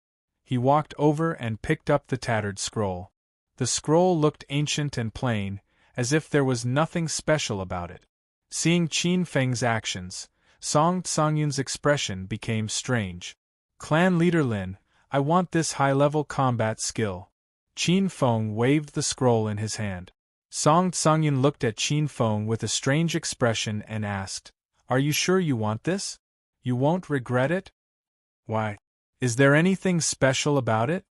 He walked over and picked up the tattered scroll. The scroll looked ancient and plain, as if there was nothing special about it. Seeing Qin Feng's actions, Song Tsongyun's expression became strange. Clan leader Lin, I want this high-level combat skill. Qin Feng waved the scroll in his hand. Song Tsongyun looked at Qin Feng with a strange expression and asked, Are you sure you want this? You won't regret it? Why? Is there anything special about it?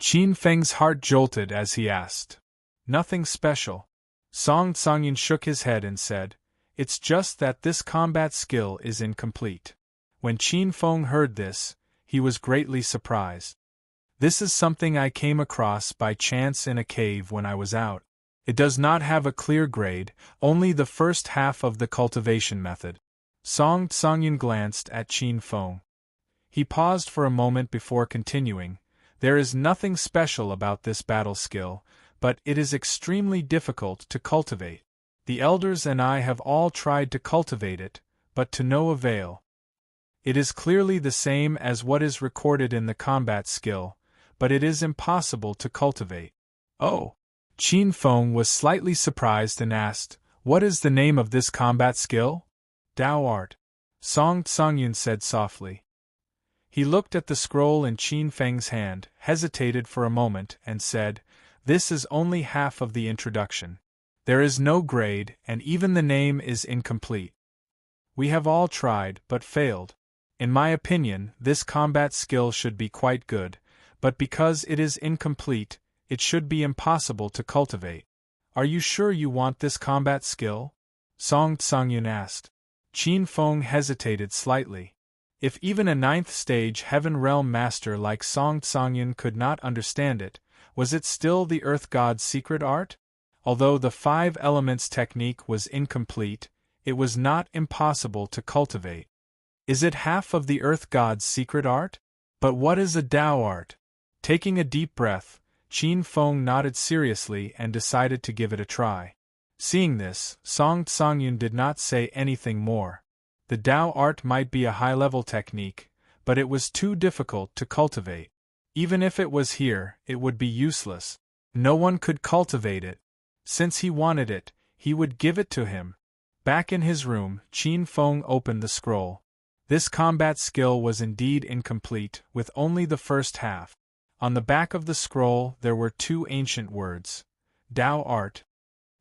Qin Feng's heart jolted as he asked. Nothing special. Song Tsongyun shook his head and said, It's just that this combat skill is incomplete. When Qin Feng heard this, he was greatly surprised. This is something I came across by chance in a cave when I was out. It does not have a clear grade, only the first half of the cultivation method. Song Tsongyun glanced at Qin Feng. He paused for a moment before continuing. There is nothing special about this battle skill, but it is extremely difficult to cultivate. The elders and I have all tried to cultivate it, but to no avail. It is clearly the same as what is recorded in the combat skill, but it is impossible to cultivate. Oh! Qin Feng was slightly surprised and asked, What is the name of this combat skill? Dao Art. Song Tsongyun said softly. He looked at the scroll in Qin Feng's hand, hesitated for a moment, and said, This is only half of the introduction. There is no grade, and even the name is incomplete. We have all tried, but failed. In my opinion, this combat skill should be quite good, but because it is incomplete, it should be impossible to cultivate. Are you sure you want this combat skill? Song Tsangyun asked. Qin Feng hesitated slightly. If even a 9th stage Heaven Realm master like Song Tsangyun could not understand it, was it still the Earth God's secret art? Although the 5 elements technique was incomplete, it was not impossible to cultivate. Is it half of the Earth God's secret art? But what is a Tao art? Taking a deep breath, Qin Feng nodded seriously and decided to give it a try. Seeing this, Song Tsangyun did not say anything more. The Tao art might be a high-level technique, but it was too difficult to cultivate. Even if it was here, it would be useless. No one could cultivate it. Since he wanted it, he would give it to him. Back in his room, Qin Feng opened the scroll. This combat skill was indeed incomplete, with only the first half. On the back of the scroll there were 2 ancient words. Tao art.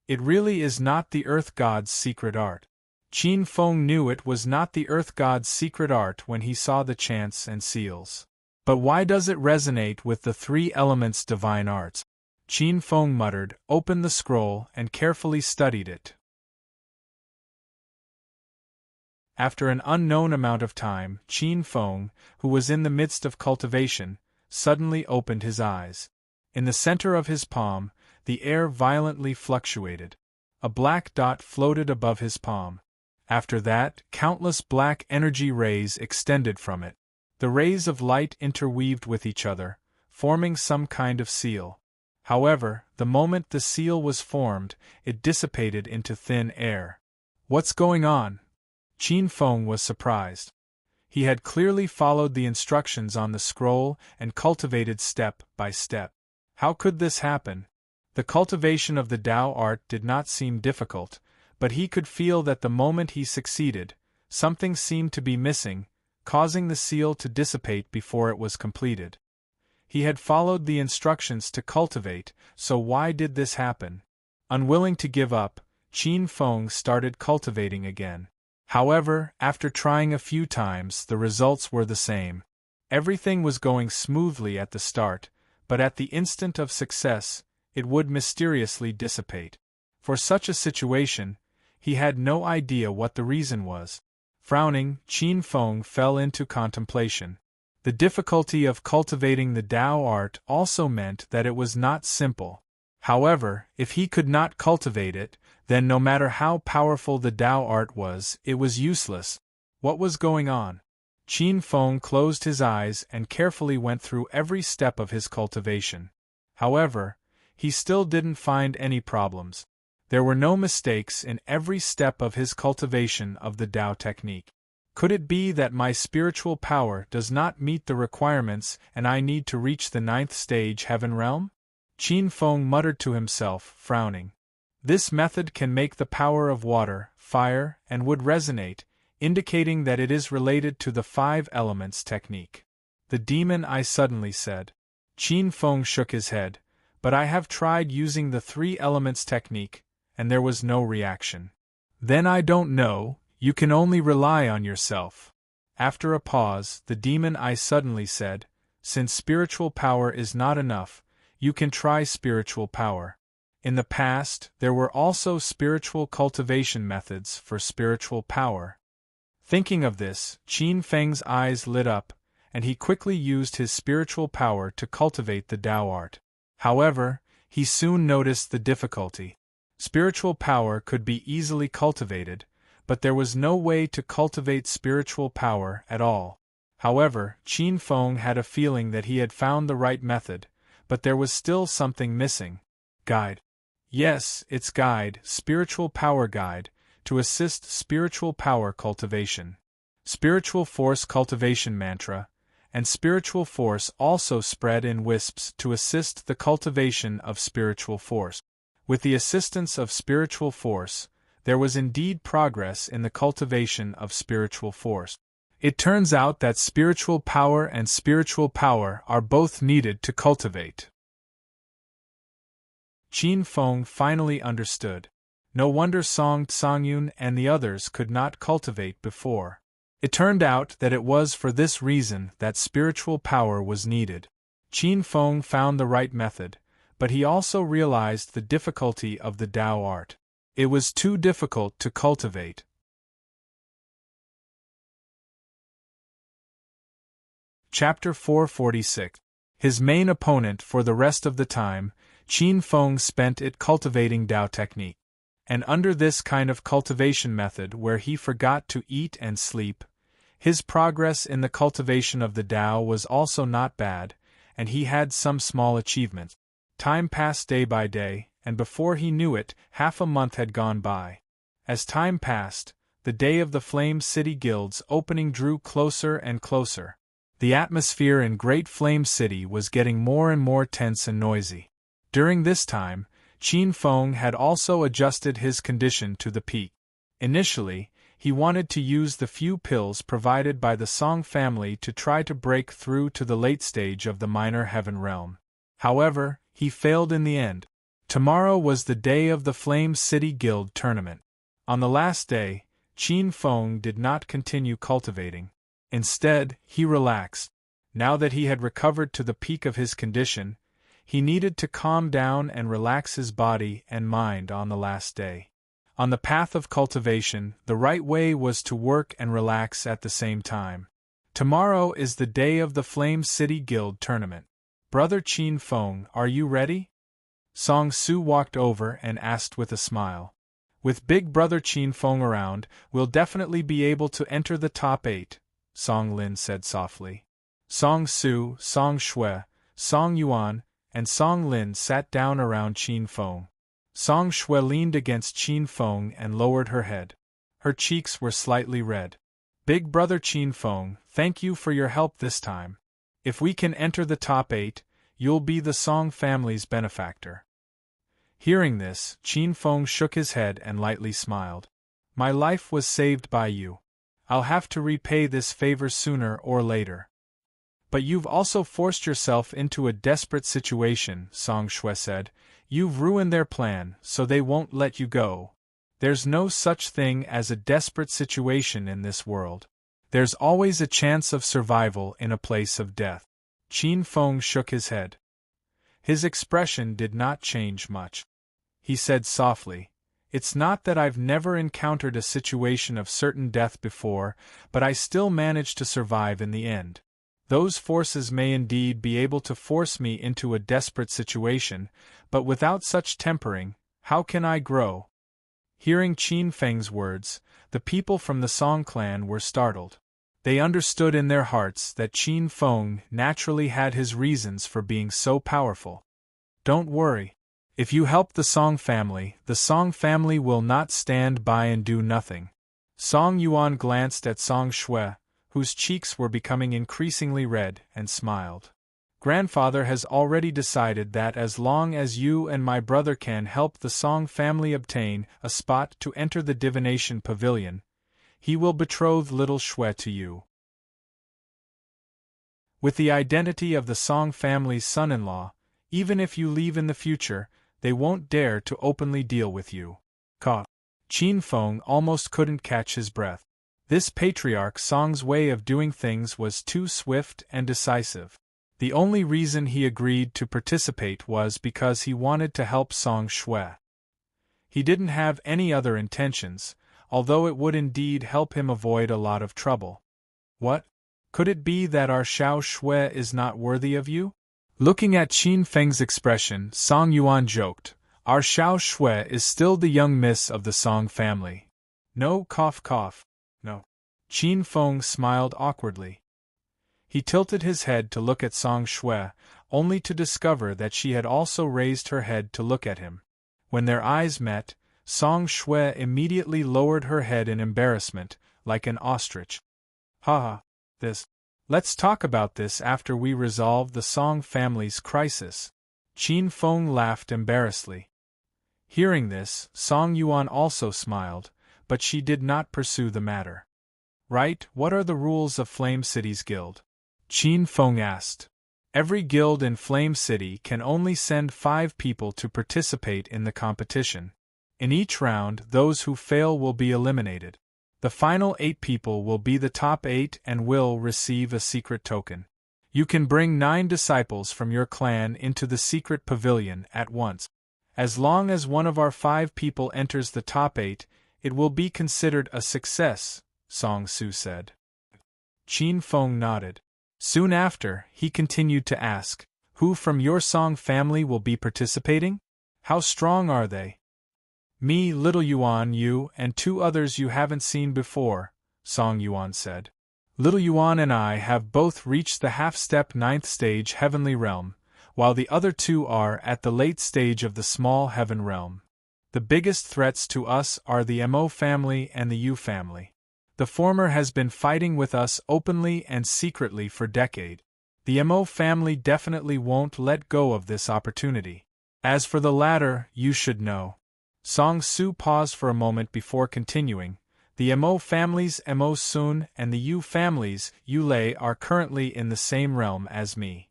It really is not the Earth God's secret art. Qin Feng knew it was not the Earth God's secret art when he saw the chants and seals. But why does it resonate with the 3 elements' divine arts? Qin Feng muttered, opened the scroll, and carefully studied it. After an unknown amount of time, Qin Feng, who was in the midst of cultivation, suddenly opened his eyes. In the center of his palm, the air violently fluctuated. A black dot floated above his palm. After that, countless black energy rays extended from it. The rays of light interweaved with each other, forming some kind of seal. However, the moment the seal was formed, it dissipated into thin air. What's going on? Qin Feng was surprised. He had clearly followed the instructions on the scroll and cultivated step by step. How could this happen? The cultivation of the Tao art did not seem difficult, but he could feel that the moment he succeeded, something seemed to be missing, causing the seal to dissipate before it was completed. He had followed the instructions to cultivate, so why did this happen? Unwilling to give up, Qin Feng started cultivating again. However, after trying a few times, the results were the same. Everything was going smoothly at the start, but at the instant of success, it would mysteriously dissipate. For such a situation, he had no idea what the reason was. Frowning, Qin Feng fell into contemplation. The difficulty of cultivating the Tao art also meant that it was not simple. However, if he could not cultivate it, then no matter how powerful the Tao art was, it was useless. What was going on? Qin Feng closed his eyes and carefully went through every step of his cultivation. However, he still didn't find any problems. There were no mistakes in every step of his cultivation of the Tao technique. Could it be that my spiritual power does not meet the requirements and I need to reach the 9th stage Heaven Realm? Qin Feng muttered to himself, frowning. This method can make the power of water, fire, and wood resonate, indicating that it is related to the 5 elements technique. The demon I suddenly said. Qin Feng shook his head, but I have tried using the 3 elements technique, and there was no reaction. Then I don't know, you can only rely on yourself. After a pause, the demon I suddenly said, since spiritual power is not enough, you can try spiritual power. In the past, there were also spiritual cultivation methods for spiritual power. Thinking of this, Qin Feng's eyes lit up, and he quickly used his spiritual power to cultivate the Tao art. However, he soon noticed the difficulty. Spiritual power could be easily cultivated, but there was no way to cultivate spiritual power at all. However, Qin Feng had a feeling that he had found the right method, but there was still something missing. Guide. Yes, it's guide, spiritual power guide, to assist spiritual power cultivation. Spiritual force cultivation mantra, and spiritual force also spread in wisps to assist the cultivation of spiritual force. With the assistance of spiritual force, there was indeed progress in the cultivation of spiritual force. It turns out that spiritual power and spiritual power are both needed to cultivate. Qin Feng finally understood. No wonder Song Tsangyun and the others could not cultivate before. It turned out that it was for this reason that spiritual power was needed. Qin Feng found the right method, but he also realized the difficulty of the Tao art. It was too difficult to cultivate. Chapter 446. His main opponent. For the rest of the time, Qin Feng spent it cultivating Tao technique. And under this kind of cultivation method where he forgot to eat and sleep, his progress in the cultivation of the Tao was also not bad, and he had some small achievements. Time passed day by day, and before he knew it, half a month had gone by. As time passed, the day of the Flame City Guild's opening drew closer and closer. The atmosphere in Great Flame City was getting more and more tense and noisy. During this time, Qin Feng had also adjusted his condition to the peak. Initially, he wanted to use the few pills provided by the Song family to try to break through to the late stage of the minor heaven realm. However, he failed in the end. Tomorrow was the day of the Flame City Guild tournament. On the last day, Qin Feng did not continue cultivating. Instead, he relaxed. Now that he had recovered to the peak of his condition, he needed to calm down and relax his body and mind on the last day. On the path of cultivation, the right way was to work and relax at the same time. Tomorrow is the day of the Flame City Guild tournament. Brother Qin Feng, are you ready? Song Su walked over and asked with a smile. With big brother Qin Feng around, we'll definitely be able to enter the top 8, Song Lin said softly. Song Su, Song Shui, Song Yuan, and Song Lin sat down around Qin Feng. Song Shui leaned against Qin Feng and lowered her head. Her cheeks were slightly red. Big brother Qin Feng, thank you for your help this time. If we can enter the top 8, you'll be the Song family's benefactor. Hearing this, Qin Feng shook his head and lightly smiled. My life was saved by you. I'll have to repay this favor sooner or later. But you've also forced yourself into a desperate situation, Song Shui said. You've ruined their plan, so they won't let you go. There's no such thing as a desperate situation in this world. There's always a chance of survival in a place of death. Qin Feng shook his head. His expression did not change much. He said softly, It's not that I've never encountered a situation of certain death before, but I still managed to survive in the end. Those forces may indeed be able to force me into a desperate situation, but without such tempering, how can I grow? Hearing Qin Feng's words, the people from the Song clan were startled. They understood in their hearts that Qin Feng naturally had his reasons for being so powerful. Don't worry. If you help the Song family will not stand by and do nothing. Song Yuan glanced at Song Shui, whose cheeks were becoming increasingly red, and smiled. Grandfather has already decided that as long as you and my brother can help the Song family obtain a spot to enter the divination pavilion, he will betroth little Shui to you. With the identity of the Song family's son-in-law, even if you leave in the future, they won't dare to openly deal with you. Qin Feng almost couldn't catch his breath. This patriarch Song's way of doing things was too swift and decisive. The only reason he agreed to participate was because he wanted to help Song Shui. He didn't have any other intentions, although it would indeed help him avoid a lot of trouble. What? Could it be that our Xiao Shui is not worthy of you? Looking at Qin Feng's expression, Song Yuan joked, Our Xiao Shui is still the young miss of the Song family. No, no. Qin Feng smiled awkwardly. He tilted his head to look at Song Shui, only to discover that she had also raised her head to look at him. When their eyes met, Song Shui immediately lowered her head in embarrassment, like an ostrich. Let's talk about this after we resolve the Song family's crisis. Qin Feng laughed embarrassedly. Hearing this, Song Yuan also smiled, but she did not pursue the matter. Right, what are the rules of Flame City's guild? Qin Feng asked. Every guild in Flame City can only send 5 people to participate in the competition. In each round, those who fail will be eliminated. The final 8 people will be the top 8 and will receive a secret token. You can bring 9 disciples from your clan into the secret pavilion at once. As long as one of our 5 people enters the top 8, it will be considered a success, Song Su said. Qin Feng nodded. Soon after, he continued to ask, who from your Song family will be participating? How strong are they? Me, Little Yuan, you, and 2 others you haven't seen before, Song Yuan said. Little Yuan and I have both reached the half-step 9th stage heavenly realm, while the other 2 are at the late stage of the small heaven realm. The biggest threats to us are the Mo family and the Yu family. The former has been fighting with us openly and secretly for decades. The Mo family definitely won't let go of this opportunity. As for the latter, you should know. Song Su paused for a moment before continuing. The Mo families Mo Sun and the Yu families Yu Lei are currently in the same realm as me.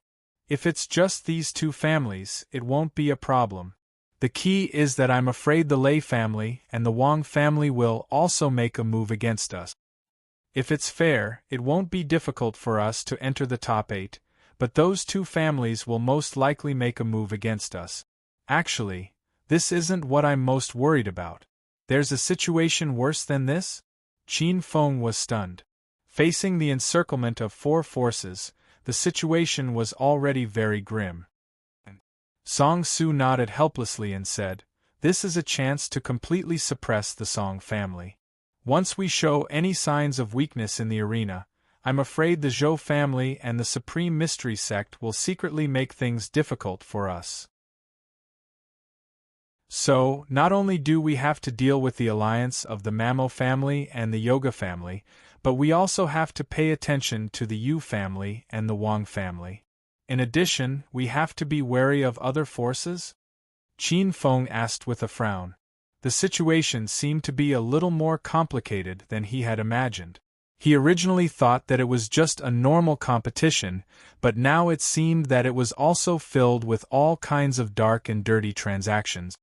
If it's just these 2 families, it won't be a problem. The key is that I'm afraid the Lei family and the Wang family will also make a move against us. If it's fair, it won't be difficult for us to enter the top 8, but those 2 families will most likely make a move against us. Actually, this isn't what I'm most worried about. There's a situation worse than this? Qin Feng was stunned. Facing the encirclement of 4 forces, the situation was already very grim. Song Su nodded helplessly and said, this is a chance to completely suppress the Song family. Once we show any signs of weakness in the arena, I'm afraid the Zhou family and the Supreme Mystery Sect will secretly make things difficult for us. So, not only do we have to deal with the alliance of the Mamo family and the Yoga family, but we also have to pay attention to the Yu family and the Wang family. In addition, we have to be wary of other forces? Qin Feng asked with a frown. The situation seemed to be a little more complicated than he had imagined. He originally thought that it was just a normal competition, but now it seemed that it was also filled with all kinds of dark and dirty transactions.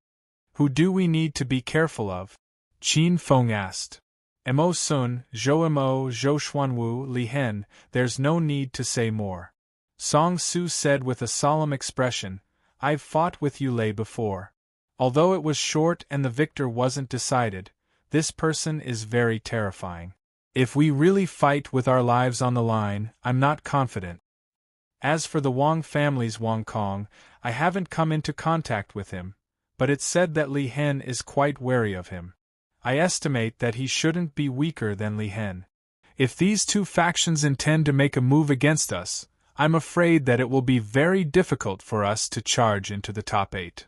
Who do we need to be careful of? Qin Feng asked. Mo Sun, Zhou Mo, Zhou Xuanwu, Li Hen, there's no need to say more. Song Su said with a solemn expression, I've fought with Yu Lei before. Although it was short and the victor wasn't decided, this person is very terrifying. If we really fight with our lives on the line, I'm not confident. As for the Wang family's Wang Kong, I haven't come into contact with him, but it's said that Li Hen is quite wary of him. I estimate that he shouldn't be weaker than Li Hen. If these 2 factions intend to make a move against us, I'm afraid that it will be very difficult for us to charge into the top 8.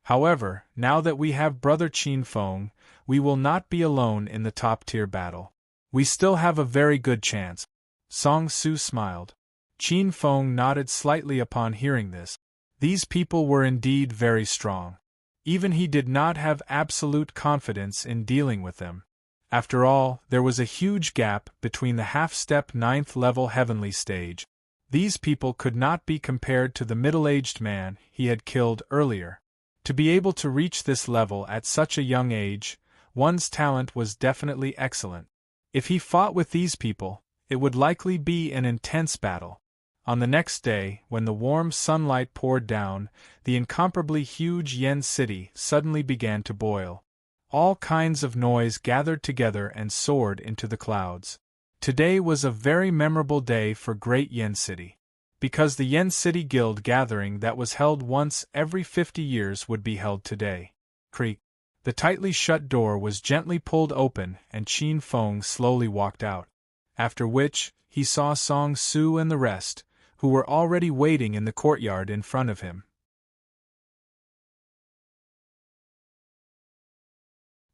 However, now that we have Brother Qin Feng, we will not be alone in the top-tier battle. We still have a very good chance. Song Su smiled. Qin Feng nodded slightly upon hearing this. These people were indeed very strong. Even he did not have absolute confidence in dealing with them. After all, there was a huge gap between the half-step 9th level heavenly stage. These people could not be compared to the middle-aged man he had killed earlier. To be able to reach this level at such a young age, one's talent was definitely excellent. If he fought with these people, it would likely be an intense battle. On the next day, when the warm sunlight poured down, the incomparably huge Yen city suddenly began to boil. All kinds of noise gathered together and soared into the clouds. Today was a very memorable day for Great Yen City. Because the Yen City Guild gathering that was held once every 50 years would be held today. Creak. The tightly shut door was gently pulled open and Qin Feng slowly walked out. After which, he saw Song Su and the rest, who were already waiting in the courtyard in front of him.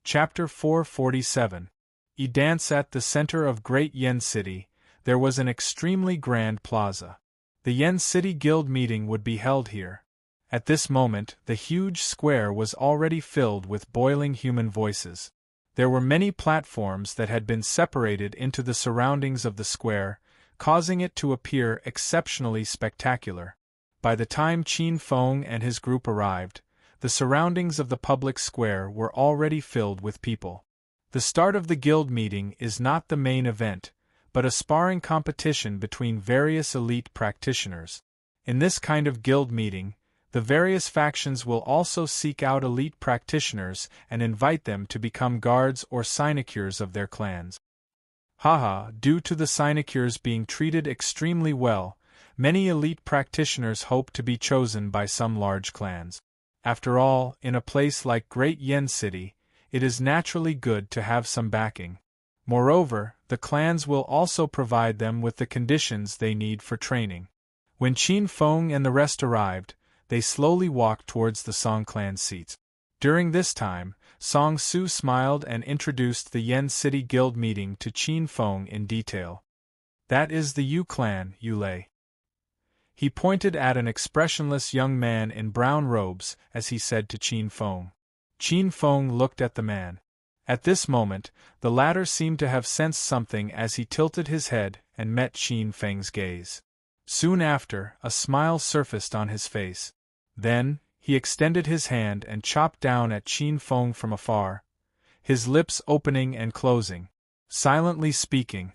Chapter 447. Dance at the center of Great Yen City, there was an extremely grand plaza. The Yen City Guild meeting would be held here. At this moment, the huge square was already filled with boiling human voices. There were many platforms that had been separated into the surroundings of the square, causing it to appear exceptionally spectacular. By the time Qin Feng and his group arrived, the surroundings of the public square were already filled with people. The start of the guild meeting is not the main event, but a sparring competition between various elite practitioners. In this kind of guild meeting, the various factions will also seek out elite practitioners and invite them to become guards or sinecures of their clans. Haha, due to the sinecures being treated extremely well, many elite practitioners hope to be chosen by some large clans. After all, in a place like Great Yen City, it is naturally good to have some backing. Moreover, the clans will also provide them with the conditions they need for training. When Qin Feng and the rest arrived, they slowly walked towards the Song clan seats. During this time, Song Su smiled and introduced the Yen City Guild meeting to Qin Feng in detail. That is the Yu clan, Yu Lei. He pointed at an expressionless young man in brown robes as he said to Qin Feng. Qin Feng looked at the man. At this moment, the latter seemed to have sensed something as he tilted his head and met Qin Feng's gaze. Soon after, a smile surfaced on his face. Then, he extended his hand and chopped down at Qin Feng from afar, his lips opening and closing, silently speaking.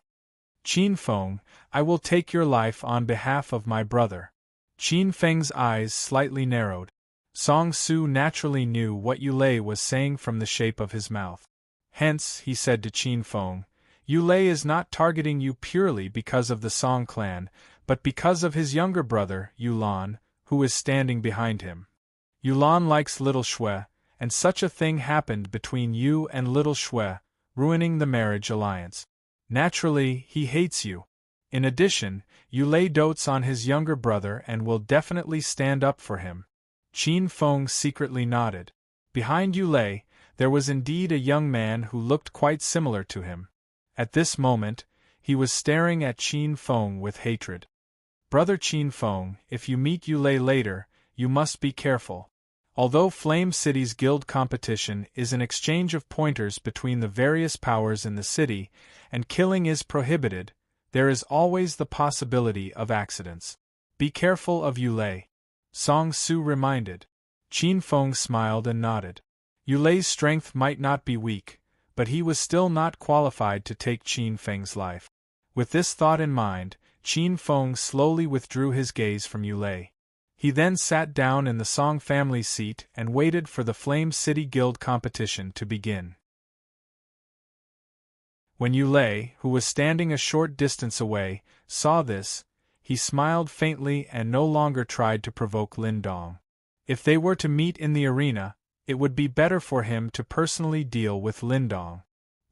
Qin Feng, I will take your life on behalf of my brother. Qin Feng's eyes slightly narrowed. Song Su naturally knew what Yu Lei was saying from the shape of his mouth. Hence, he said to Qin Feng, Yu Lei is not targeting you purely because of the Song clan, but because of his younger brother, Yulan, who is standing behind him. Yulan likes Little Shui, and such a thing happened between you and Little Shui, ruining the marriage alliance. Naturally, he hates you. In addition, Yu Lei dotes on his younger brother and will definitely stand up for him. Qin Feng secretly nodded. Behind Yu Lei, there was indeed a young man who looked quite similar to him. At this moment, he was staring at Qin Feng with hatred. Brother Qin Feng, if you meet Yu Lei later, you must be careful. Although Flame City's guild competition is an exchange of pointers between the various powers in the city, and killing is prohibited, there is always the possibility of accidents. Be careful of Yu Lei. Song Su reminded. Qin Feng smiled and nodded. Yu Lei's strength might not be weak, but he was still not qualified to take Qin Feng's life. With this thought in mind, Qin Feng slowly withdrew his gaze from Yu Lei. He then sat down in the Song family seat and waited for the Flame City Guild competition to begin. When Yu Lei, who was standing a short distance away, saw this, he smiled faintly and no longer tried to provoke Lin Dong. If they were to meet in the arena, it would be better for him to personally deal with Lin Dong.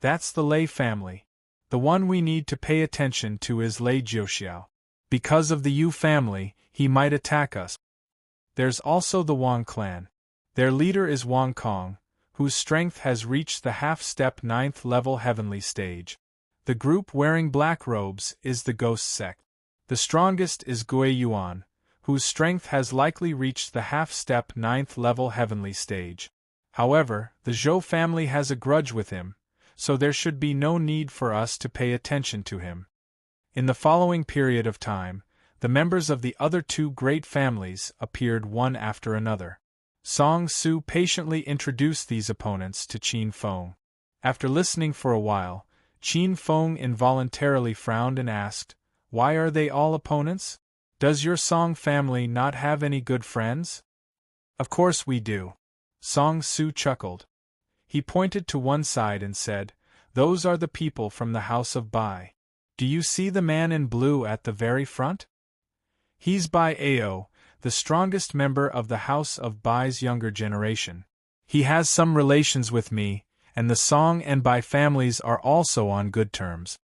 That's the Lei family. The one we need to pay attention to is Lei Jiuxiao. Because of the Yu family, he might attack us. There's also the Wang clan. Their leader is Wang Kong, whose strength has reached the half-step 9th level heavenly stage. The group wearing black robes is the Ghost sect. The strongest is Gui Yuan, whose strength has likely reached the half-step 9th level heavenly stage. However, the Zhou family has a grudge with him, so there should be no need for us to pay attention to him. In the following period of time, the members of the other two great families appeared one after another. Song Su patiently introduced these opponents to Qin Feng. After listening for a while, Qin Feng involuntarily frowned and asked, "Why are they all opponents? Does your Song family not have any good friends?" "Of course we do." Song Su chuckled. He pointed to one side and said, "Those are the people from the House of Bai. Do you see the man in blue at the very front? He's Bai Ao, the strongest member of the House of Bai's younger generation. He has some relations with me, and the Song and Bai families are also on good terms.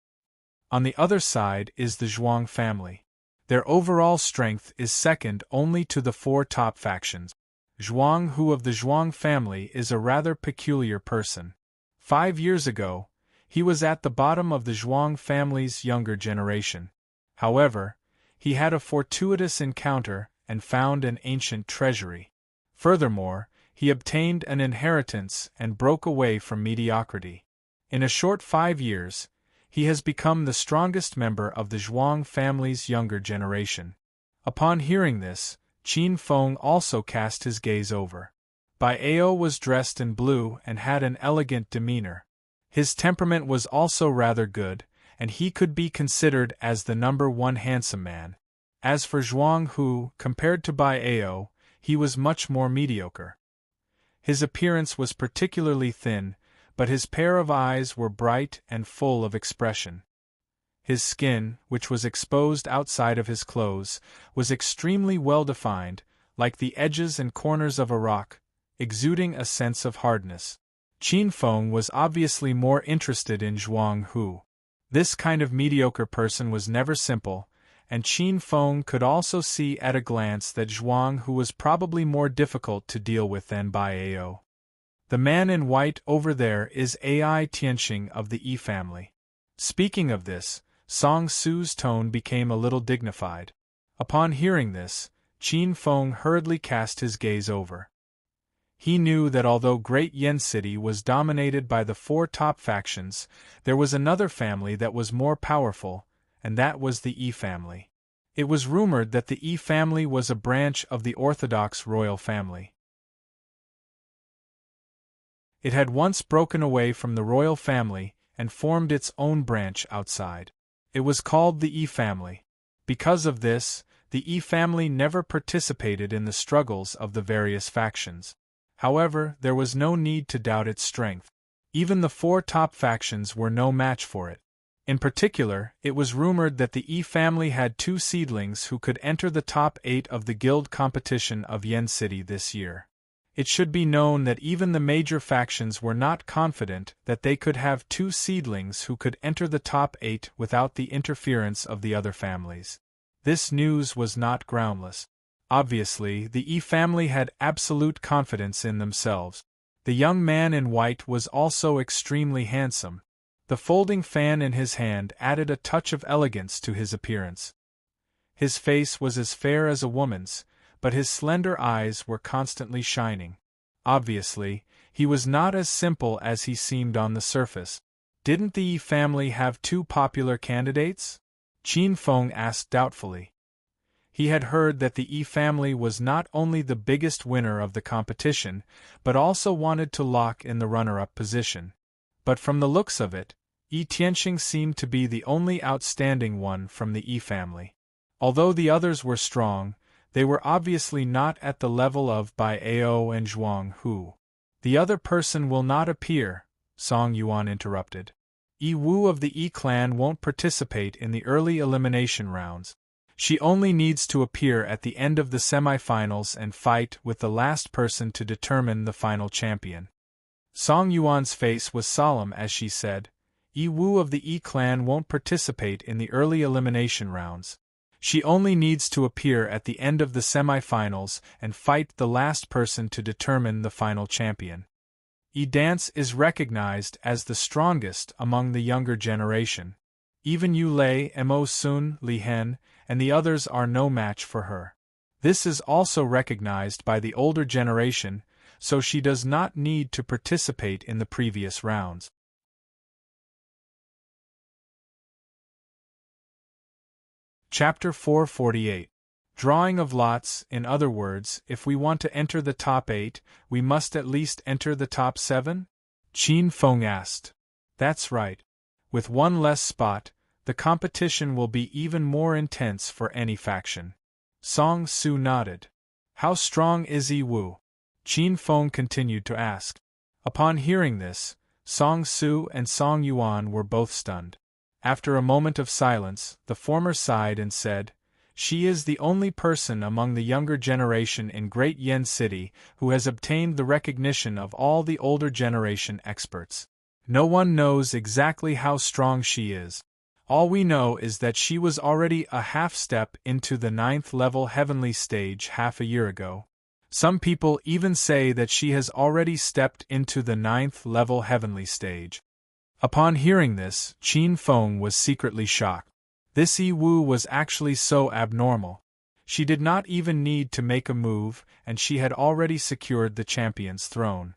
On the other side is the Zhuang family. Their overall strength is second only to the four top factions. Zhuang Hu of the Zhuang family is a rather peculiar person. 5 years ago, he was at the bottom of the Zhuang family's younger generation. However, he had a fortuitous encounter and found an ancient treasury. Furthermore, he obtained an inheritance and broke away from mediocrity. In a short 5 years, he has become the strongest member of the Zhuang family's younger generation. Upon hearing this, Qin Feng also cast his gaze over. Bai Ao was dressed in blue and had an elegant demeanor. His temperament was also rather good, and he could be considered as the #1 handsome man. As for Zhuang Hu, compared to Bai Ao, he was much more mediocre. His appearance was particularly thin, but his pair of eyes were bright and full of expression. His skin, which was exposed outside of his clothes, was extremely well defined, like the edges and corners of a rock, exuding a sense of hardness. Qin Feng was obviously more interested in Zhuang Hu. This kind of mediocre person was never simple, and Qin Feng could also see at a glance that Zhuang Hu was probably more difficult to deal with than Bai Ao. The man in white over there is Ai Tianxing of the Yi family. Speaking of this, Song Su's tone became a little dignified. Upon hearing this, Qin Feng hurriedly cast his gaze over. He knew that although Great Yen City was dominated by the 4 top factions, there was another family that was more powerful, and that was the Yi family. It was rumored that the Yi family was a branch of the orthodox royal family. It had once broken away from the royal family and formed its own branch outside. It was called the Yi family. Because of this, the Yi family never participated in the struggles of the various factions. However, there was no need to doubt its strength. Even the 4 top factions were no match for it. In particular, it was rumored that the Yi family had 2 seedlings who could enter the top 8 of the guild competition of Yen City this year. It should be known that even the major factions were not confident that they could have 2 seedlings who could enter the top 8 without the interference of the other families. This news was not groundless. Obviously, the Yi family had absolute confidence in themselves. The young man in white was also extremely handsome. The folding fan in his hand added a touch of elegance to his appearance. His face was as fair as a woman's, but his slender eyes were constantly shining. Obviously, he was not as simple as he seemed on the surface. Didn't the Yi family have 2 popular candidates? Qin Feng asked doubtfully. He had heard that the Yi family was not only the biggest winner of the competition, but also wanted to lock in the runner-up position. But from the looks of it, Yi Tianxing seemed to be the only outstanding one from the Yi family. Although the others were strong, they were obviously not at the level of Bai Ao and Zhuang Hu. The other person will not appear, Song Yuan interrupted. Yi Wu of the Yi clan won't participate in the early elimination rounds. She only needs to appear at the end of the semi-finals and fight with the last person to determine the final champion. Song Yuan's face was solemn as she said, Yi Wu of the Yi clan won't participate in the early elimination rounds. She only needs to appear at the end of the semi-finals and fight the last person to determine the final champion. Yi Dance is recognized as the strongest among the younger generation. Even Yu Lei, Mo Sun, Li Hen, and the others are no match for her. This is also recognized by the older generation, so she does not need to participate in the previous rounds. Chapter 448. Drawing of lots. In other words, if we want to enter the top 8, we must at least enter the top 7? Qin Feng asked. That's right. With one less spot, the competition will be even more intense for any faction. Song Su nodded. How strong is Yi Wu? Qin Feng continued to ask. Upon hearing this, Song Su and Song Yuan were both stunned. After a moment of silence, the former sighed and said, She is the only person among the younger generation in Great Yen City who has obtained the recognition of all the older generation experts. No one knows exactly how strong she is. All we know is that she was already a half step into the 9th level heavenly stage half a year ago. Some people even say that she has already stepped into the 9th level heavenly stage. Upon hearing this, Qin Feng was secretly shocked. This Yi Wu was actually so abnormal. She did not even need to make a move, and she had already secured the champion's throne.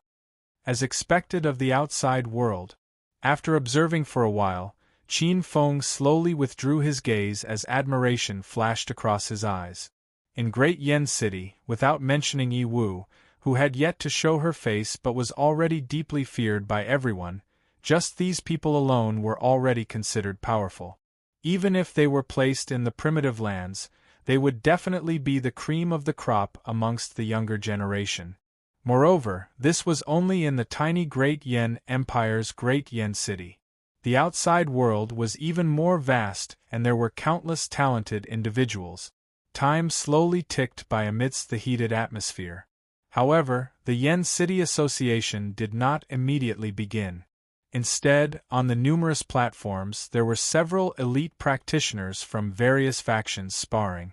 As expected of the outside world, after observing for a while, Qin Feng slowly withdrew his gaze as admiration flashed across his eyes. In Great Yen City, without mentioning Yi Wu, who had yet to show her face but was already deeply feared by everyone, Just these people alone were already considered powerful. Even if they were placed in the primitive lands, they would definitely be the cream of the crop amongst the younger generation. Moreover, this was only in the tiny Great Yen Empire's Great Yen City. The outside world was even more vast, and there were countless talented individuals. Time slowly ticked by amidst the heated atmosphere. However, the Yen City Association did not immediately begin. Instead, on the numerous platforms there were several elite practitioners from various factions sparring.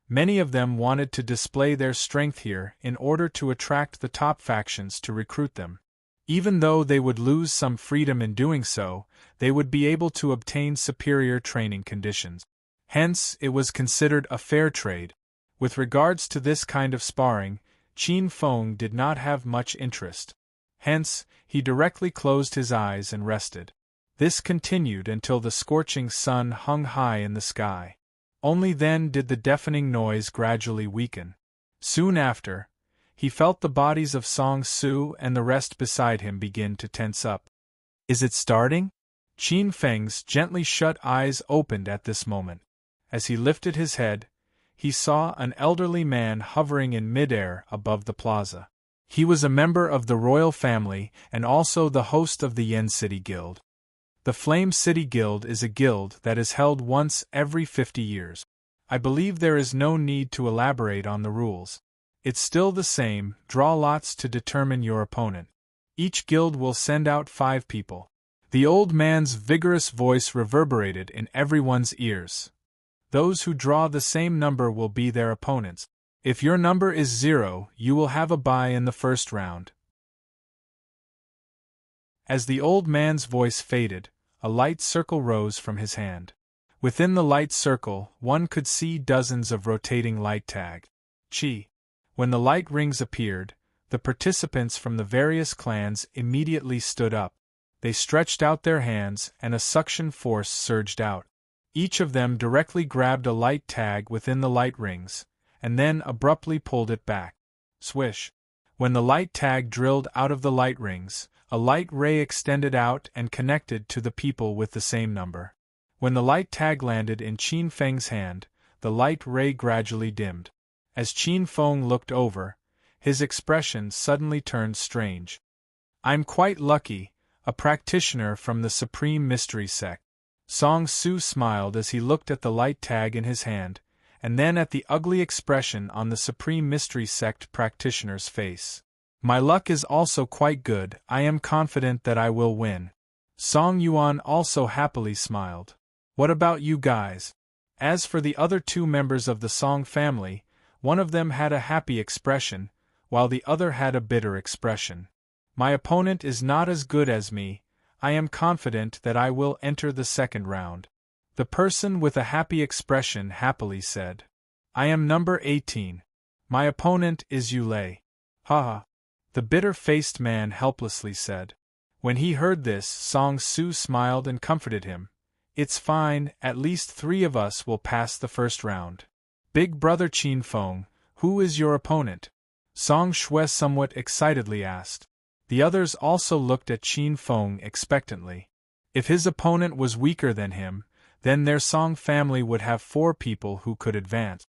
Many of them wanted to display their strength here in order to attract the top factions to recruit them. Even though they would lose some freedom in doing so, they would be able to obtain superior training conditions. Hence, it was considered a fair trade. With regards to this kind of sparring, Qin Feng did not have much interest. Hence, he directly closed his eyes and rested. This continued until the scorching sun hung high in the sky. Only then did the deafening noise gradually weaken. Soon after, he felt the bodies of Song Su and the rest beside him begin to tense up. Is it starting? Qin Feng's gently shut eyes opened at this moment. As he lifted his head, he saw an elderly man hovering in midair above the plaza. He was a member of the royal family and also the host of the Yen City Guild. The Flame City Guild is a guild that is held once every 50 years. I believe there is no need to elaborate on the rules. It's still the same, draw lots to determine your opponent. Each guild will send out 5 people. The old man's vigorous voice reverberated in everyone's ears. Those who draw the same number will be their opponents. If your number is 0, you will have a bye in the first round. As the old man's voice faded, a light circle rose from his hand. Within the light circle, one could see dozens of rotating light tag. Chi. When the light rings appeared, the participants from the various clans immediately stood up. They stretched out their hands and a suction force surged out. Each of them directly grabbed a light tag within the light rings, and then abruptly pulled it back. Swish. When the light tag drilled out of the light rings, a light ray extended out and connected to the people with the same number. When the light tag landed in Qin Feng's hand, the light ray gradually dimmed. As Qin Feng looked over, his expression suddenly turned strange. I'm quite lucky, a practitioner from the Supreme Mystery Sect. Song Su smiled as he looked at the light tag in his hand, and then at the ugly expression on the Supreme Mystery Sect practitioner's face. My luck is also quite good, I am confident that I will win. Song Yuan also happily smiled. What about you guys? As for the other 2 members of the Song family, one of them had a happy expression, while the other had a bitter expression. My opponent is not as good as me, I am confident that I will enter the second round. The person with a happy expression happily said. I am number 18. My opponent is Yulei. Haha. The bitter-faced man helplessly said. When he heard this, Song Su smiled and comforted him. It's fine, at least 3 of us will pass the first round. Big brother Qin Feng, who is your opponent? Song Shui somewhat excitedly asked. The others also looked at Qin Feng expectantly. If his opponent was weaker than him, then their Song family would have 4 people who could advance.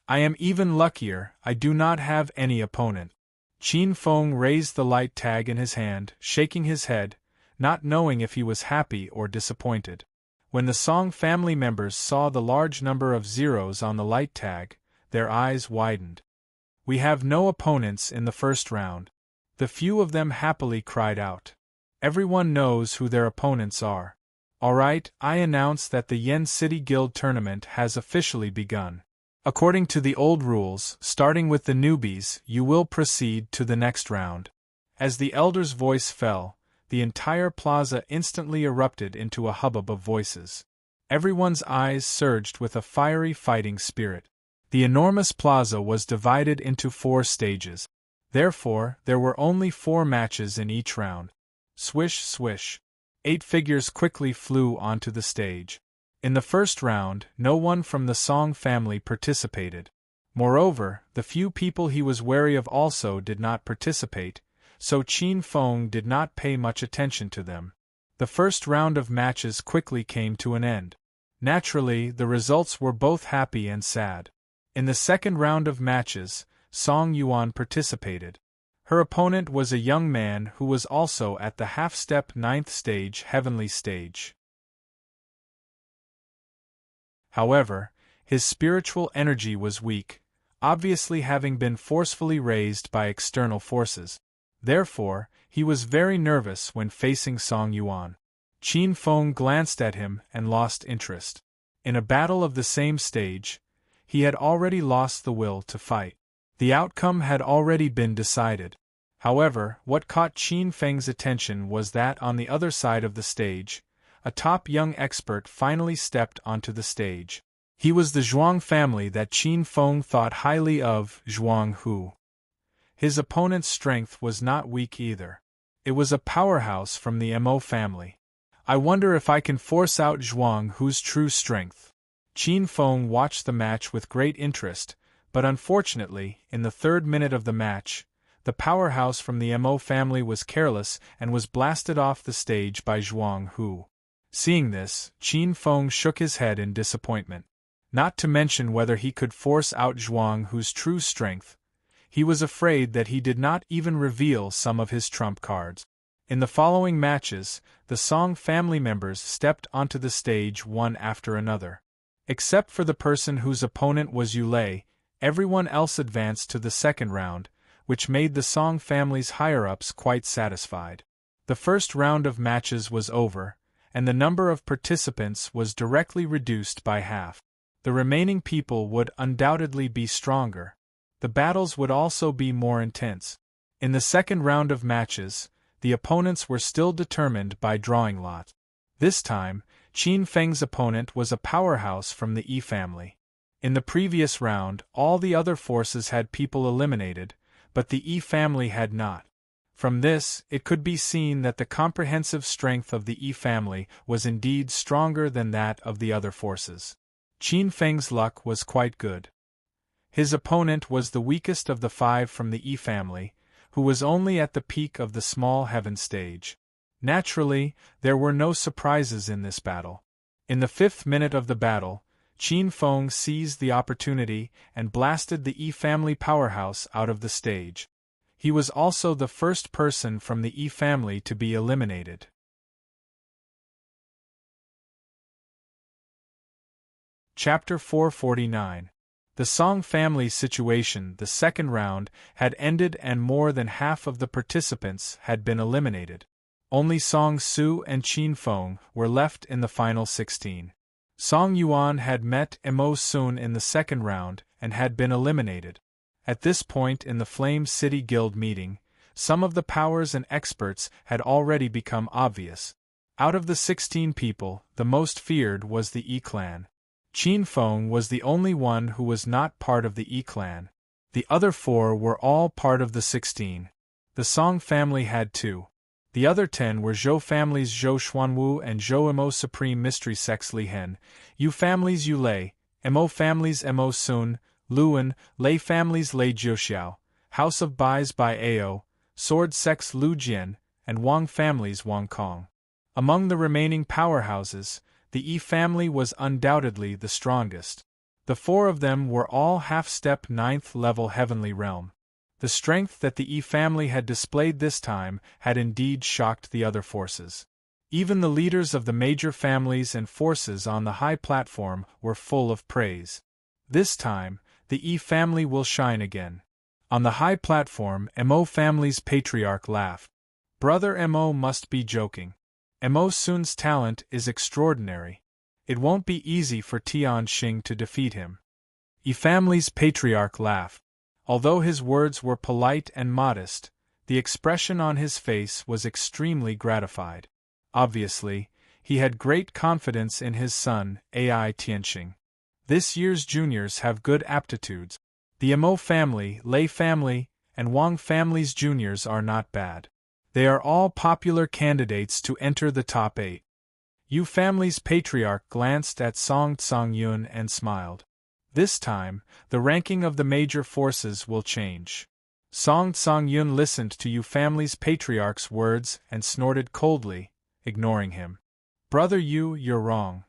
I am even luckier, I do not have any opponent. Qin Feng raised the light tag in his hand, shaking his head, not knowing if he was happy or disappointed. When the Song family members saw the large number of zeros on the light tag, their eyes widened. We have no opponents in the first round. The few of them happily cried out. Everyone knows who their opponents are. Alright, I announce that the Yen City Guild tournament has officially begun. According to the old rules, starting with the newbies, you will proceed to the next round. As the elder's voice fell, the entire plaza instantly erupted into a hubbub of voices. Everyone's eyes surged with a fiery fighting spirit. The enormous plaza was divided into 4 stages. Therefore, there were only 4 matches in each round. Swish, swish. 8 figures quickly flew onto the stage. In the first round, no one from the Song family participated. Moreover, the few people he was wary of also did not participate, so Qin Feng did not pay much attention to them. The first round of matches quickly came to an end. Naturally, the results were both happy and sad. In the second round of matches, Song Yuan participated. Her opponent was a young man who was also at the half-step ninth stage heavenly stage. However, his spiritual energy was weak, obviously having been forcefully raised by external forces. Therefore, he was very nervous when facing Song Yuan. Qin Feng glanced at him and lost interest. In a battle of the same stage, he had already lost the will to fight. The outcome had already been decided. However, what caught Qin Feng's attention was that on the other side of the stage, a top young expert finally stepped onto the stage. He was the Zhuang family that Qin Feng thought highly of, Zhuang Hu. His opponent's strength was not weak either. It was a powerhouse from the Mo family. I wonder if I can force out Zhuang Hu's true strength. Qin Feng watched the match with great interest, but unfortunately, in the third minute of the match, the powerhouse from the Mo family was careless and was blasted off the stage by Zhuang Hu. Seeing this, Qin Feng shook his head in disappointment. Not to mention whether he could force out Zhuang Hu's true strength, he was afraid that he did not even reveal some of his trump cards. In the following matches, the Song family members stepped onto the stage one after another. Except for the person whose opponent was Yulei, everyone else advanced to the second round, which made the Song family's higher-ups quite satisfied. The first round of matches was over, and the number of participants was directly reduced by half. The remaining people would undoubtedly be stronger. The battles would also be more intense. In the second round of matches, the opponents were still determined by drawing lots. This time, Qin Feng's opponent was a powerhouse from the Yi family. In the previous round, all the other forces had people eliminated, but the Yi family had not. From this, it could be seen that the comprehensive strength of the Yi family was indeed stronger than that of the other forces. Qin Feng's luck was quite good. His opponent was the weakest of the 5 from the Yi family, who was only at the peak of the small heaven stage. Naturally, there were no surprises in this battle. In the 5th minute of the battle, Qin Feng seized the opportunity and blasted the Yi family powerhouse out of the stage. He was also the first person from the Yi family to be eliminated. Chapter 449. The Song family situation. The second round had ended and more than half of the participants had been eliminated. Only Song Su and Qin Feng were left in the final 16. Song Yuan had met Mo Sun in the second round and had been eliminated. At this point in the Flame City Guild meeting, some of the powers and experts had already become obvious. Out of the 16 people, the most feared was the Yi clan. Qin Feng was the only one who was not part of the Yi clan. The other 4 were all part of the 16. The Song family had 2. The other 10 were Zhou families Zhou Xuanwu and Zhou Mo Supreme Mystery Sex Li Hen, Yu families Yu Lei, Mo families Mo Sun, Luan, Lei families Lei Jiuxiao, House of Bai's Bai Ao, Sword Sex Lu Jian, and Wang families Wang Kong. Among the remaining powerhouses, the Yi family was undoubtedly the strongest. The 4 of them were all half-step 9th level heavenly realm. The strength that the Yi family had displayed this time had indeed shocked the other forces. Even the leaders of the major families and forces on the high platform were full of praise. This time, the Yi family will shine again. On the high platform, Mo family's patriarch laughed. Brother Mo must be joking. Mo Sun's talent is extraordinary. It won't be easy for Tian Xing to defeat him. Yi family's patriarch laughed. Although his words were polite and modest, the expression on his face was extremely gratified. Obviously, he had great confidence in his son, Ai Tianxing. This year's juniors have good aptitudes. The Mo family, Lei family, and Wang family's juniors are not bad. They are all popular candidates to enter the top 8. Yu family's patriarch glanced at Song Yun and smiled. This time, the ranking of the major forces will change. Song Yun listened to Yu family's patriarch's words and snorted coldly. ignoring him. Brother you're wrong.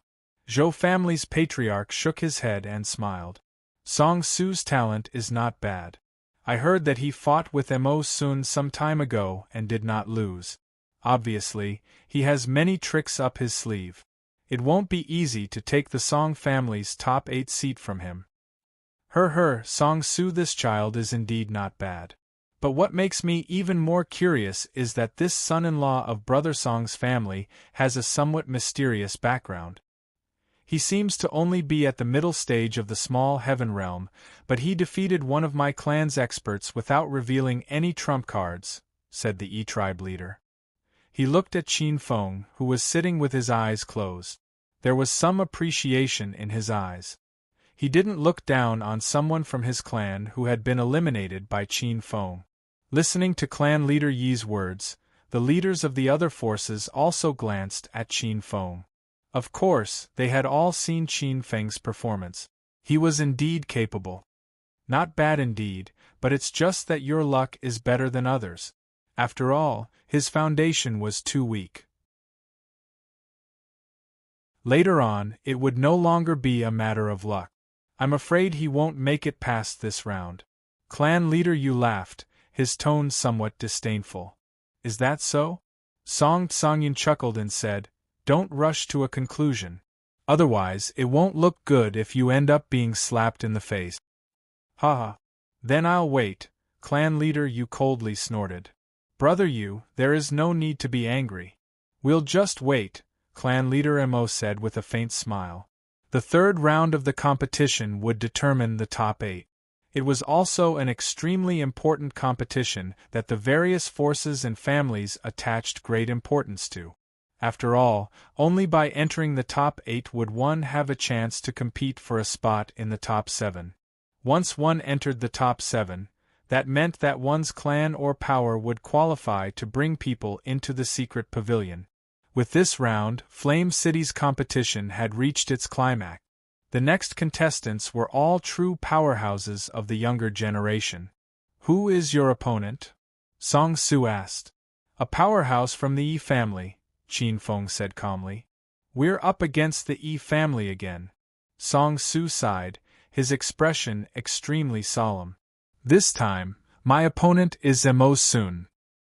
Zhou family's patriarch shook his head and smiled. Song Su's talent is not bad. I heard that he fought with Mo Sun some time ago and did not lose. Obviously, he has many tricks up his sleeve. It won't be easy to take the Song family's top 8 seat from him. Song Su, this child is indeed not bad. But what makes me even more curious is that this son-in-law of Brother Song's family has a somewhat mysterious background. He seems to only be at the middle stage of the small heaven realm, but he defeated one of my clan's experts without revealing any trump cards, said the E-tribe leader. He looked at Qin Feng, who was sitting with his eyes closed. There was some appreciation in his eyes. He didn't look down on someone from his clan who had been eliminated by Qin Feng. Listening to clan leader Yi's words, the leaders of the other forces also glanced at Qin Feng. Of course, they had all seen Qin Feng's performance. He was indeed capable. Not bad indeed, but it's just that your luck is better than others. After all, his foundation was too weak. Later on, it would no longer be a matter of luck. I'm afraid he won't make it past this round. Clan leader Yu laughed, his tone somewhat disdainful. Is that so? Song Tsangyan chuckled and said, don't rush to a conclusion. Otherwise, it won't look good if you end up being slapped in the face. Haha. Then I'll wait, clan leader Yu coldly snorted. Brother Yu, there is no need to be angry. We'll just wait, clan leader Mo said with a faint smile. The third round of the competition would determine the top 8. It was also an extremely important competition that the various forces and families attached great importance to. After all, only by entering the top 8 would one have a chance to compete for a spot in the top 7. Once one entered the top 7, that meant that one's clan or power would qualify to bring people into the secret pavilion. With this round, Flame City's competition had reached its climax. The next contestants were all true powerhouses of the younger generation. Who is your opponent? Song Su asked. A powerhouse from the Yi family, Qin Feng said calmly. We're up against the Yi family again. Song Su sighed, his expression extremely solemn. This time, my opponent is Mo Sun.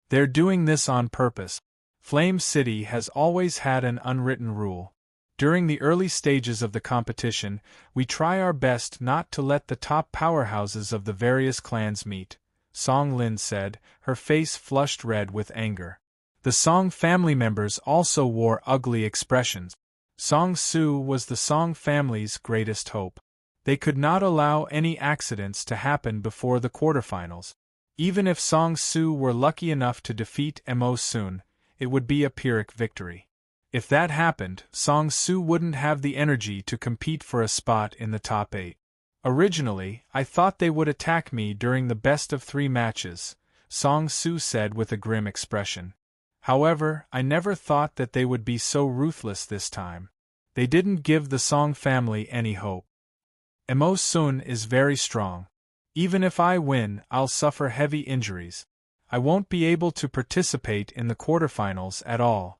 They're doing this on purpose. Flame City has always had an unwritten rule. During the early stages of the competition, we try our best not to let the top powerhouses of the various clans meet, Song Lin said, her face flushed red with anger. The Song family members also wore ugly expressions. Song Su was the Song family's greatest hope. They could not allow any accidents to happen before the quarterfinals. Even if Song Su were lucky enough to defeat Mo Sun, it would be a Pyrrhic victory. If that happened, Song Su wouldn't have the energy to compete for a spot in the top 8. Originally, I thought they would attack me during the best of 3 matches, Song Su said with a grim expression. However, I never thought that they would be so ruthless this time. They didn't give the Song family any hope. Mo Sun is very strong. Even if I win, I'll suffer heavy injuries. I won't be able to participate in the quarterfinals at all.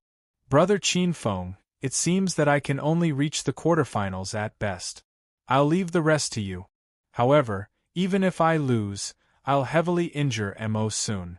Brother Qin Feng, it seems that I can only reach the quarterfinals at best. I'll leave the rest to you. However, even if I lose, I'll heavily injure Mo Sun.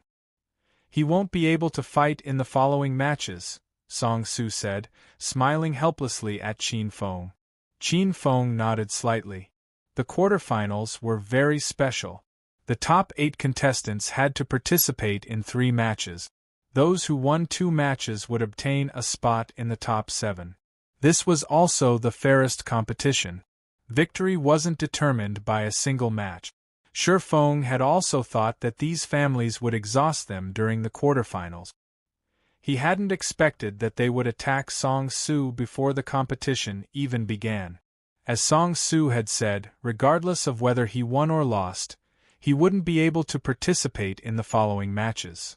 He won't be able to fight in the following matches, Song Su said, smiling helplessly at Qin Feng. Qin Feng nodded slightly. The quarterfinals were very special. The top 8 contestants had to participate in 3 matches. Those who won 2 matches would obtain a spot in the top 7. This was also the fairest competition. Victory wasn't determined by a single match. Shi Feng had also thought that these families would exhaust them during the quarterfinals. He hadn't expected that they would attack Song Su before the competition even began. As Song Su had said, regardless of whether he won or lost, he wouldn't be able to participate in the following matches.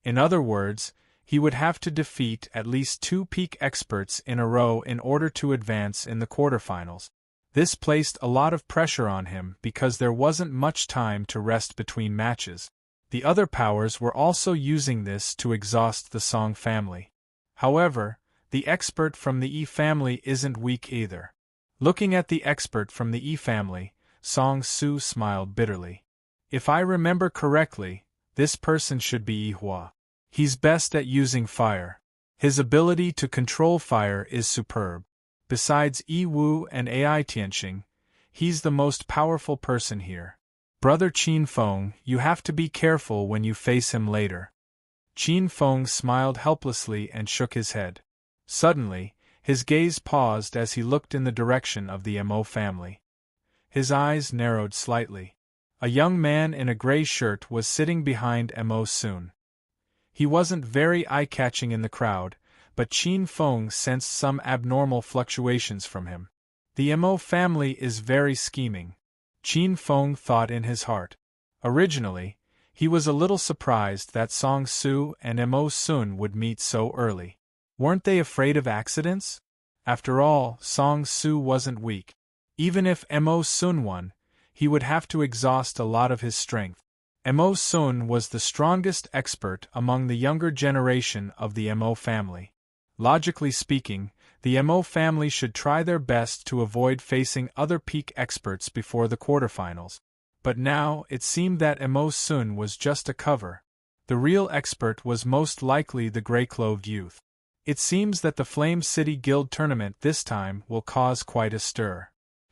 In other words, he would have to defeat at least 2 peak experts in a row in order to advance in the quarterfinals. This placed a lot of pressure on him because there wasn't much time to rest between matches. The other powers were also using this to exhaust the Song family. However, the expert from the E family isn't weak either. Looking at the expert from the E family, Song Su smiled bitterly. If I remember correctly, this person should be Yihua. He's best at using fire. His ability to control fire is superb. Besides Yi Wu and Ai Tianxing, he's the most powerful person here. Brother Qin Feng, you have to be careful when you face him later. Qin Feng smiled helplessly and shook his head. Suddenly, his gaze paused as he looked in the direction of the Mo family. His eyes narrowed slightly. A young man in a gray shirt was sitting behind Mo Sun. He wasn't very eye-catching in the crowd, but Qin Feng sensed some abnormal fluctuations from him. The Mo family is very scheming, Qin Feng thought in his heart. Originally, he was a little surprised that Song Su and Mo Sun would meet so early. Weren't they afraid of accidents? After all, Song Su wasn't weak. Even if Mo Sun won, he would have to exhaust a lot of his strength. Mo Sun was the strongest expert among the younger generation of the Mo family. Logically speaking, the Mo family should try their best to avoid facing other peak experts before the quarterfinals. But now, it seemed that Mo Sun was just a cover. The real expert was most likely the gray-clothed youth. It seems that the Flame City Guild tournament this time will cause quite a stir.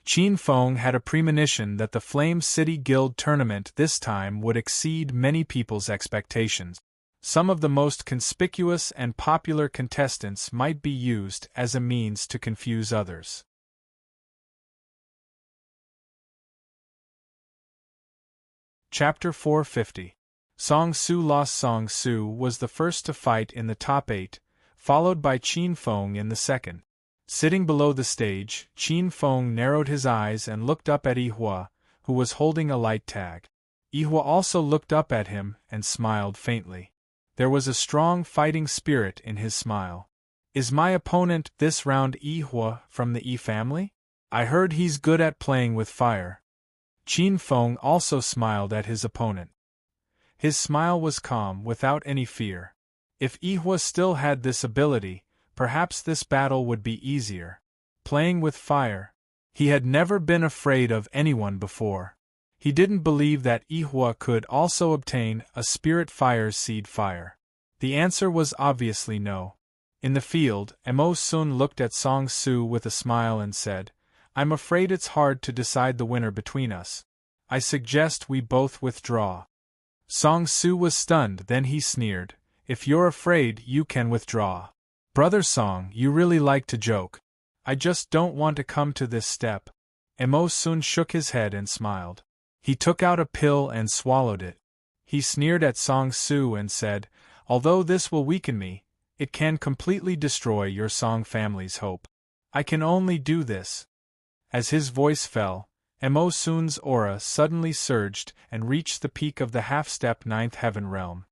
Qin Feng had a premonition that the Flame City Guild tournament this time would exceed many people's expectations. Some of the most conspicuous and popular contestants might be used as a means to confuse others. Chapter 450. Song Su lost. Song Su was the first to fight in the top 8, followed by Qin Feng in the second. Sitting below the stage, Qin Feng narrowed his eyes and looked up at Yihua, who was holding a light tag. Yihua also looked up at him and smiled faintly. There was a strong fighting spirit in his smile. Is my opponent this round Yihua from the E family? I heard he's good at playing with fire. Qin Feng also smiled at his opponent. His smile was calm, without any fear. If Yihua still had this ability, perhaps this battle would be easier. Playing with fire. He had never been afraid of anyone before. He didn't believe that Yihua could also obtain a spirit fire's seed fire. The answer was obviously no. In the field, Mo Sun looked at Song Su with a smile and said, I'm afraid it's hard to decide the winner between us. I suggest we both withdraw. Song Su was stunned, then he sneered, If you're afraid, you can withdraw. Brother Song, you really like to joke. I just don't want to come to this step. Mo Sun shook his head and smiled. He took out a pill and swallowed it. He sneered at Song Su and said, Although this will weaken me, it can completely destroy your Song family's hope. I can only do this. As his voice fell, Mo Sun's aura suddenly surged and reached the peak of the half-step 9th heaven realm.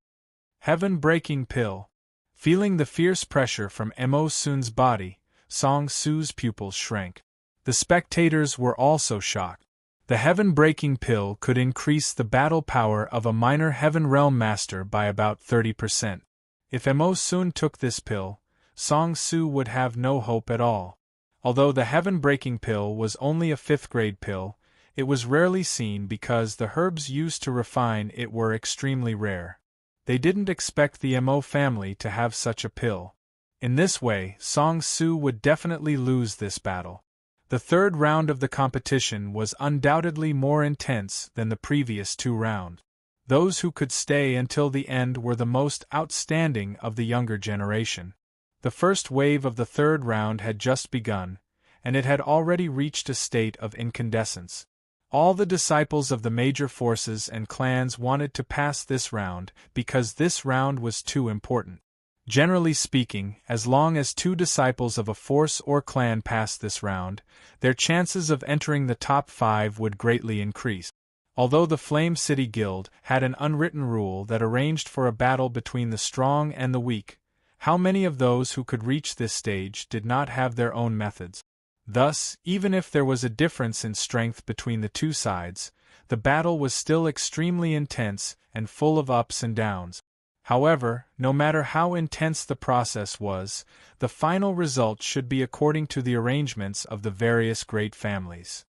Heaven-breaking pill. Feeling the fierce pressure from Mo Sun's body, Song Su's pupils shrank. The spectators were also shocked. The heaven-breaking pill could increase the battle power of a minor heaven realm master by about 30%. If Mo Sun took this pill, Song Su would have no hope at all. Although the heaven-breaking pill was only a 5th-grade pill, it was rarely seen because the herbs used to refine it were extremely rare. They didn't expect the Mo family to have such a pill. In this way, Song Su would definitely lose this battle. The third round of the competition was undoubtedly more intense than the previous 2 rounds. Those who could stay until the end were the most outstanding of the younger generation. The first wave of the third round had just begun, and it had already reached a state of incandescence. All the disciples of the major forces and clans wanted to pass this round because this round was too important. Generally speaking, as long as 2 disciples of a force or clan passed this round, their chances of entering the top 5 would greatly increase. Although the Flame City Guild had an unwritten rule that arranged for a battle between the strong and the weak, how many of those who could reach this stage did not have their own methods? Thus, even if there was a difference in strength between the 2 sides, the battle was still extremely intense and full of ups and downs. However, no matter how intense the process was, the final result should be according to the arrangements of the various great families.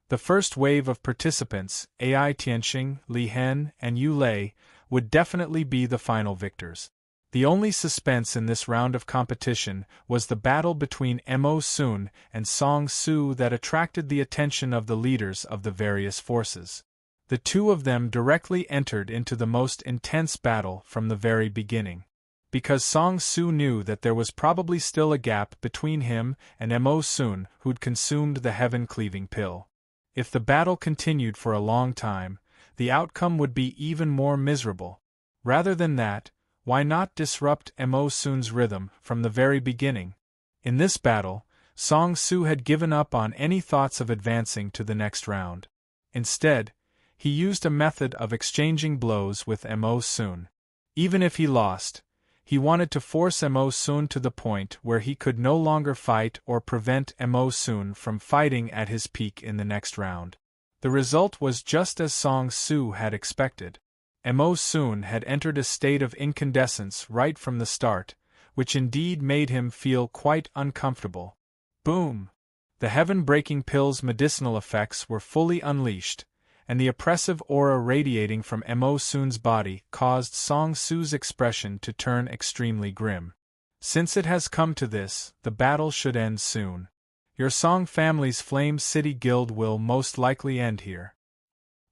The first wave of participants, Ai Tianxing, Li Hen, and Yu Lei, would definitely be the final victors. The only suspense in this round of competition was the battle between Mo Sun and Song Su that attracted the attention of the leaders of the various forces. The two of them directly entered into the most intense battle from the very beginning. Because Song Su knew that there was probably still a gap between him and Mo Sun, who'd consumed the heaven-cleaving pill. If the battle continued for a long time, the outcome would be even more miserable. Rather than that, why not disrupt Mo Sun's rhythm from the very beginning? In this battle, Song Su had given up on any thoughts of advancing to the next round. Instead, he used a method of exchanging blows with Mo Sun. Even if he lost, he wanted to force Mo Sun to the point where he could no longer fight or prevent Mo Sun from fighting at his peak in the next round. The result was just as Song Su had expected. Mo Sun had entered a state of incandescence right from the start, which indeed made him feel quite uncomfortable. Boom! The heaven-breaking pill's medicinal effects were fully unleashed, and the oppressive aura radiating from Mo Sun's body caused Song Su's expression to turn extremely grim. Since it has come to this, the battle should end soon. Your Song family's Flame City Guild will most likely end here.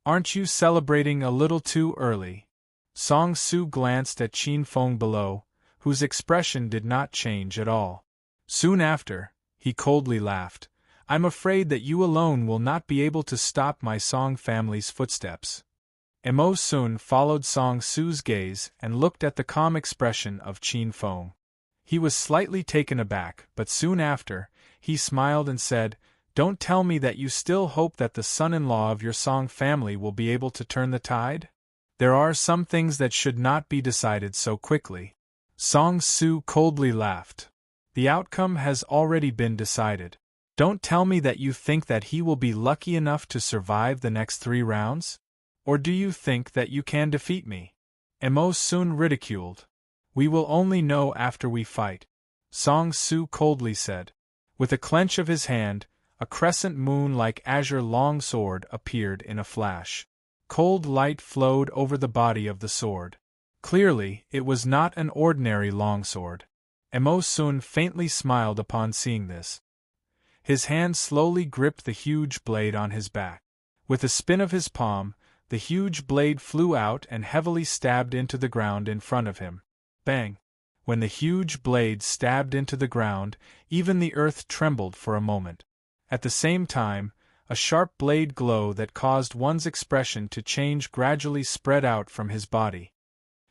Aren't you celebrating a little too early? Song Su glanced at Qin Feng below, whose expression did not change at all. Soon after, he coldly laughed. I'm afraid that you alone will not be able to stop my Song family's footsteps. Mo Sun followed Song Su's gaze and looked at the calm expression of Qin Feng. He was slightly taken aback, but soon after, he smiled and said, "Don't tell me that you still hope that the son-in-law of your Song family will be able to turn the tide? There are some things that should not be decided so quickly." Song Su coldly laughed. "The outcome has already been decided. Don't tell me that you think that he will be lucky enough to survive the next 3 rounds? Or do you think that you can defeat me?" Mo Sun ridiculed. "We will only know after we fight," Song Su coldly said. With a clench of his hand, a crescent moon-like azure long sword appeared in a flash. Cold light flowed over the body of the sword. Clearly, it was not an ordinary longsword. Mo Sun faintly smiled upon seeing this. His hand slowly gripped the huge blade on his back. With a spin of his palm, the huge blade flew out and heavily stabbed into the ground in front of him. Bang! When the huge blade stabbed into the ground, even the earth trembled for a moment. At the same time, a sharp blade glow that caused one's expression to change gradually spread out from his body.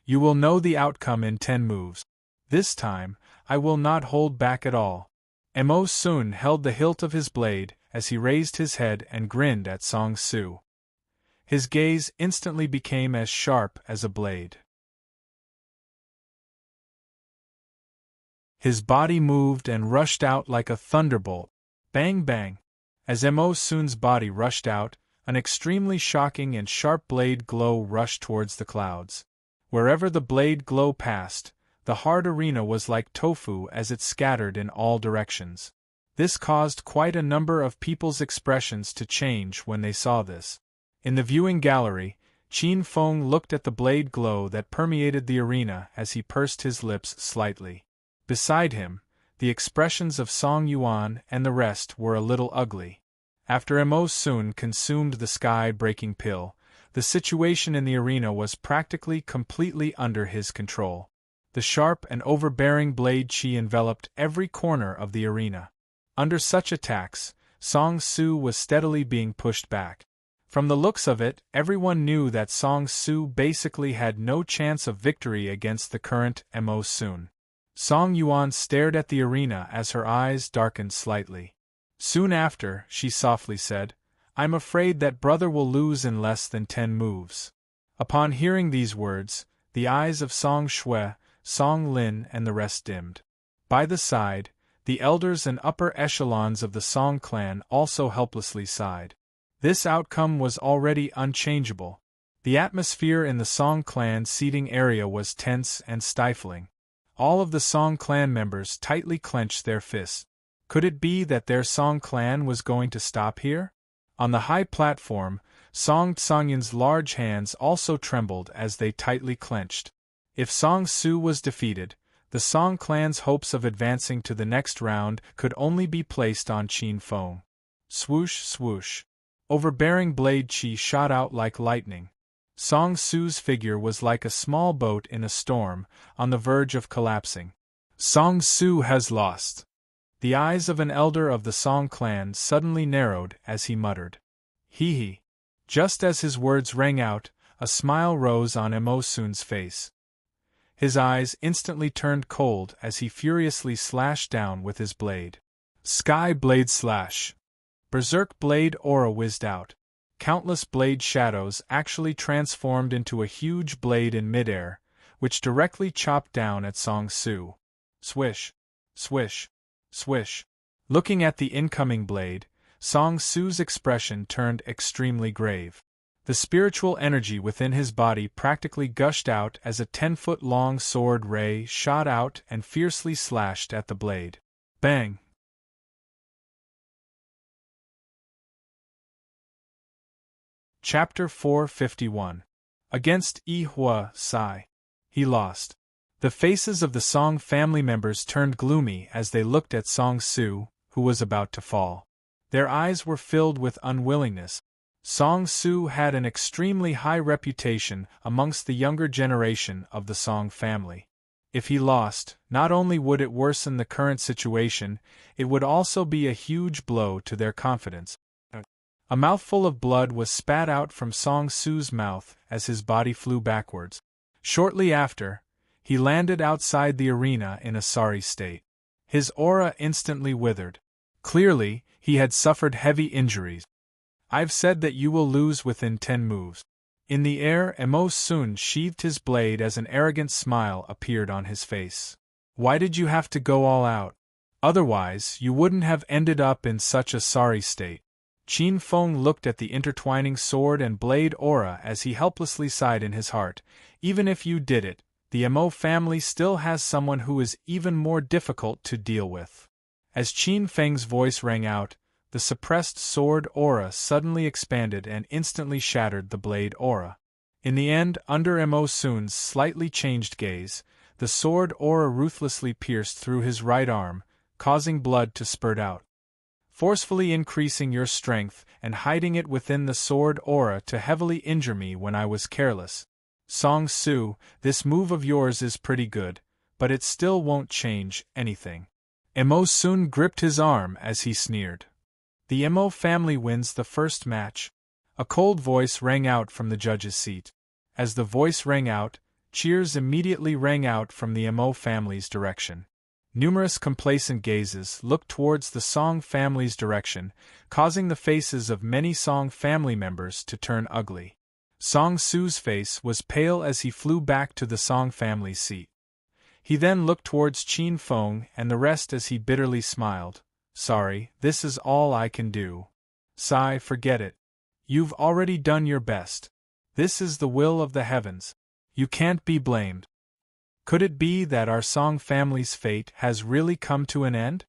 You will know the outcome in 10 moves. This time, I will not hold back at all. Mo Sun held the hilt of his blade as he raised his head and grinned at Song Su. His gaze instantly became as sharp as a blade. His body moved and rushed out like a thunderbolt. Bang bang! As Mo Sun's body rushed out, an extremely shocking and sharp blade glow rushed towards the clouds. Wherever the blade glow passed, the hard arena was like tofu as it scattered in all directions. This caused quite a number of people's expressions to change when they saw this. In the viewing gallery, Qin Feng looked at the blade glow that permeated the arena as he pursed his lips slightly. Beside him, the expressions of Song Yuan and the rest were a little ugly. After Mo Sun consumed the sky-breaking pill, the situation in the arena was practically completely under his control. The sharp and overbearing blade chi enveloped every corner of the arena. Under such attacks, Song Su was steadily being pushed back. From the looks of it, everyone knew that Song Su basically had no chance of victory against the current Mo Sun. Song Yuan stared at the arena as her eyes darkened slightly. Soon after, she softly said, "I'm afraid that brother will lose in less than 10 moves." Upon hearing these words, the eyes of Song Shui, Song Lin and the rest dimmed. By the side, the elders and upper echelons of the Song clan also helplessly sighed. This outcome was already unchangeable. The atmosphere in the Song clan seating area was tense and stifling. All of the Song clan members tightly clenched their fists. Could it be that their Song clan was going to stop here? On the high platform, Song Tsongyan's large hands also trembled as they tightly clenched. If Song Su was defeated, the Song clan's hopes of advancing to the next round could only be placed on Qin Feng. Swoosh, swoosh. Overbearing blade chi shot out like lightning. Song Su's figure was like a small boat in a storm, on the verge of collapsing. Song Su has lost. The eyes of an elder of the Song clan suddenly narrowed as he muttered, "Hee hee." Just as his words rang out, a smile rose on Emo Sun's face. His eyes instantly turned cold as he furiously slashed down with his blade. Sky blade slash. Berserk blade aura whizzed out. Countless blade shadows actually transformed into a huge blade in midair, which directly chopped down at Song Su. Swish, swish, swish. Looking at the incoming blade, Song Su's expression turned extremely grave. The spiritual energy within his body practically gushed out as a 10-foot-long sword ray shot out and fiercely slashed at the blade. Bang! Chapter 451. Against Yi Hua Sai. He lost. The faces of the Song family members turned gloomy as they looked at Song Su, who was about to fall. Their eyes were filled with unwillingness. Song Su had an extremely high reputation amongst the younger generation of the Song family. If he lost, not only would it worsen the current situation, it would also be a huge blow to their confidence. A mouthful of blood was spat out from Song Su's mouth as his body flew backwards. Shortly after, he landed outside the arena in a sorry state. His aura instantly withered. Clearly, he had suffered heavy injuries. "I've said that you will lose within 10 moves. In the air, Emo Sun sheathed his blade as an arrogant smile appeared on his face. "Why did you have to go all out? Otherwise, you wouldn't have ended up in such a sorry state." Qin Feng looked at the intertwining sword and blade aura as he helplessly sighed in his heart. "Even if you did it, the Emo family still has someone who is even more difficult to deal with." As Qin Feng's voice rang out, the suppressed sword aura suddenly expanded and instantly shattered the blade aura. In the end, under Emo Sun's slightly changed gaze, the sword aura ruthlessly pierced through his right arm, causing blood to spurt out. "Forcefully increasing your strength and hiding it within the sword aura to heavily injure me when I was careless. Song Su, this move of yours is pretty good, but it still won't change anything." Emo Sun gripped his arm as he sneered. "The Emo family wins the first match." A cold voice rang out from the judge's seat. As the voice rang out, cheers immediately rang out from the Emo family's direction. Numerous complacent gazes looked towards the Song family's direction, causing the faces of many Song family members to turn ugly. Song Su's face was pale as he flew back to the Song family's seat. He then looked towards Qin Feng and the rest as he bitterly smiled. "Sorry, this is all I can do. Sai, forget it. You've already done your best. This is the will of the heavens. You can't be blamed." Could it be that our Song family's fate has really come to an end?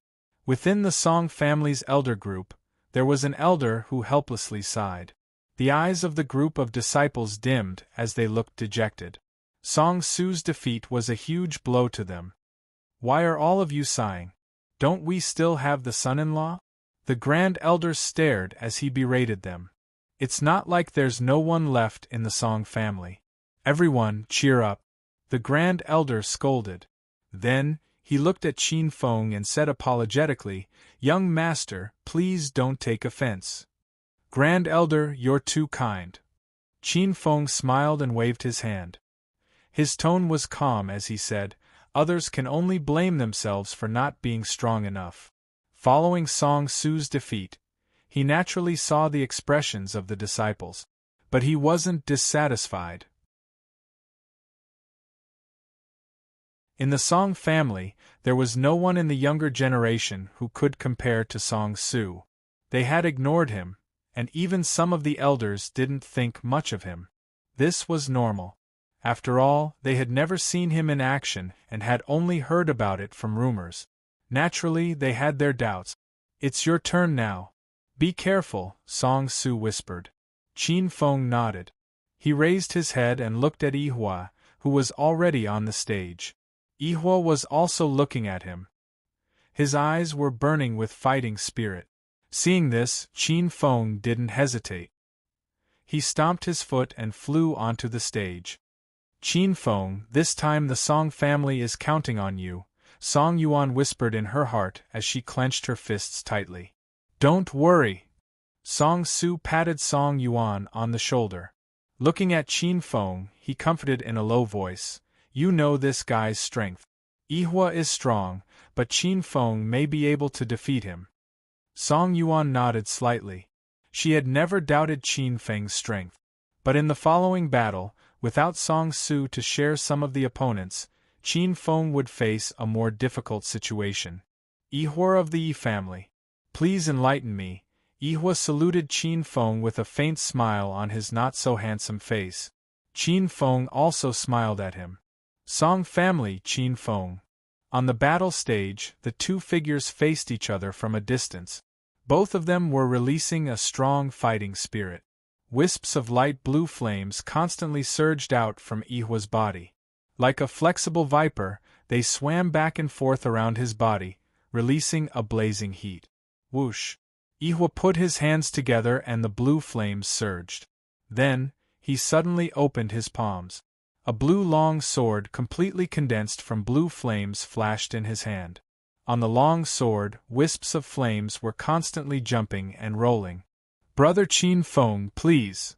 Within the Song family's elder group, there was an elder who helplessly sighed. The eyes of the group of disciples dimmed as they looked dejected. Song Su's defeat was a huge blow to them. "Why are all of you sighing? Don't we still have the son-in-law?" The Grand Elder stared as he berated them. "It's not like there's no one left in the Song family. Everyone, cheer up," the Grand Elder scolded. Then, he looked at Qin Feng and said apologetically, "Young master, please don't take offense." "Grand Elder, you're too kind." Qin Feng smiled and waved his hand. His tone was calm as he said, "Others can only blame themselves for not being strong enough." Following Song Su's defeat, he naturally saw the expressions of the disciples. But he wasn't dissatisfied. In the Song family, there was no one in the younger generation who could compare to Song Su. They had ignored him, and even some of the elders didn't think much of him. This was normal. After all, they had never seen him in action and had only heard about it from rumors. Naturally, they had their doubts. "It's your turn now. Be careful," Song Su whispered. Qin Feng nodded. He raised his head and looked at Yihua, who was already on the stage. Yihua was also looking at him. His eyes were burning with fighting spirit. Seeing this, Qin Feng didn't hesitate. He stomped his foot and flew onto the stage. "Qin Feng, this time the Song family is counting on you," Song Yuan whispered in her heart as she clenched her fists tightly. "Don't worry." Song Su patted Song Yuan on the shoulder. Looking at Qin Feng, he comforted in a low voice, "You know this guy's strength. Yihua is strong, but Qin Feng may be able to defeat him." Song Yuan nodded slightly. She had never doubted Qin Feng's strength. But in the following battle, without Song Su to share some of the opponents, Qin Feng would face a more difficult situation. "Yihua of the Yi family, please enlighten me." Yihua saluted Qin Feng with a faint smile on his not-so-handsome face. Qin Feng also smiled at him. "Song family, Qin Feng." On the battle stage, the two figures faced each other from a distance. Both of them were releasing a strong fighting spirit. Wisps of light blue flames constantly surged out from Yihua's body. Like a flexible viper, they swam back and forth around his body, releasing a blazing heat. Whoosh! Yihua put his hands together and the blue flames surged. Then, he suddenly opened his palms. A blue long sword completely condensed from blue flames flashed in his hand. On the long sword, wisps of flames were constantly jumping and rolling. "Brother Qin Feng, please."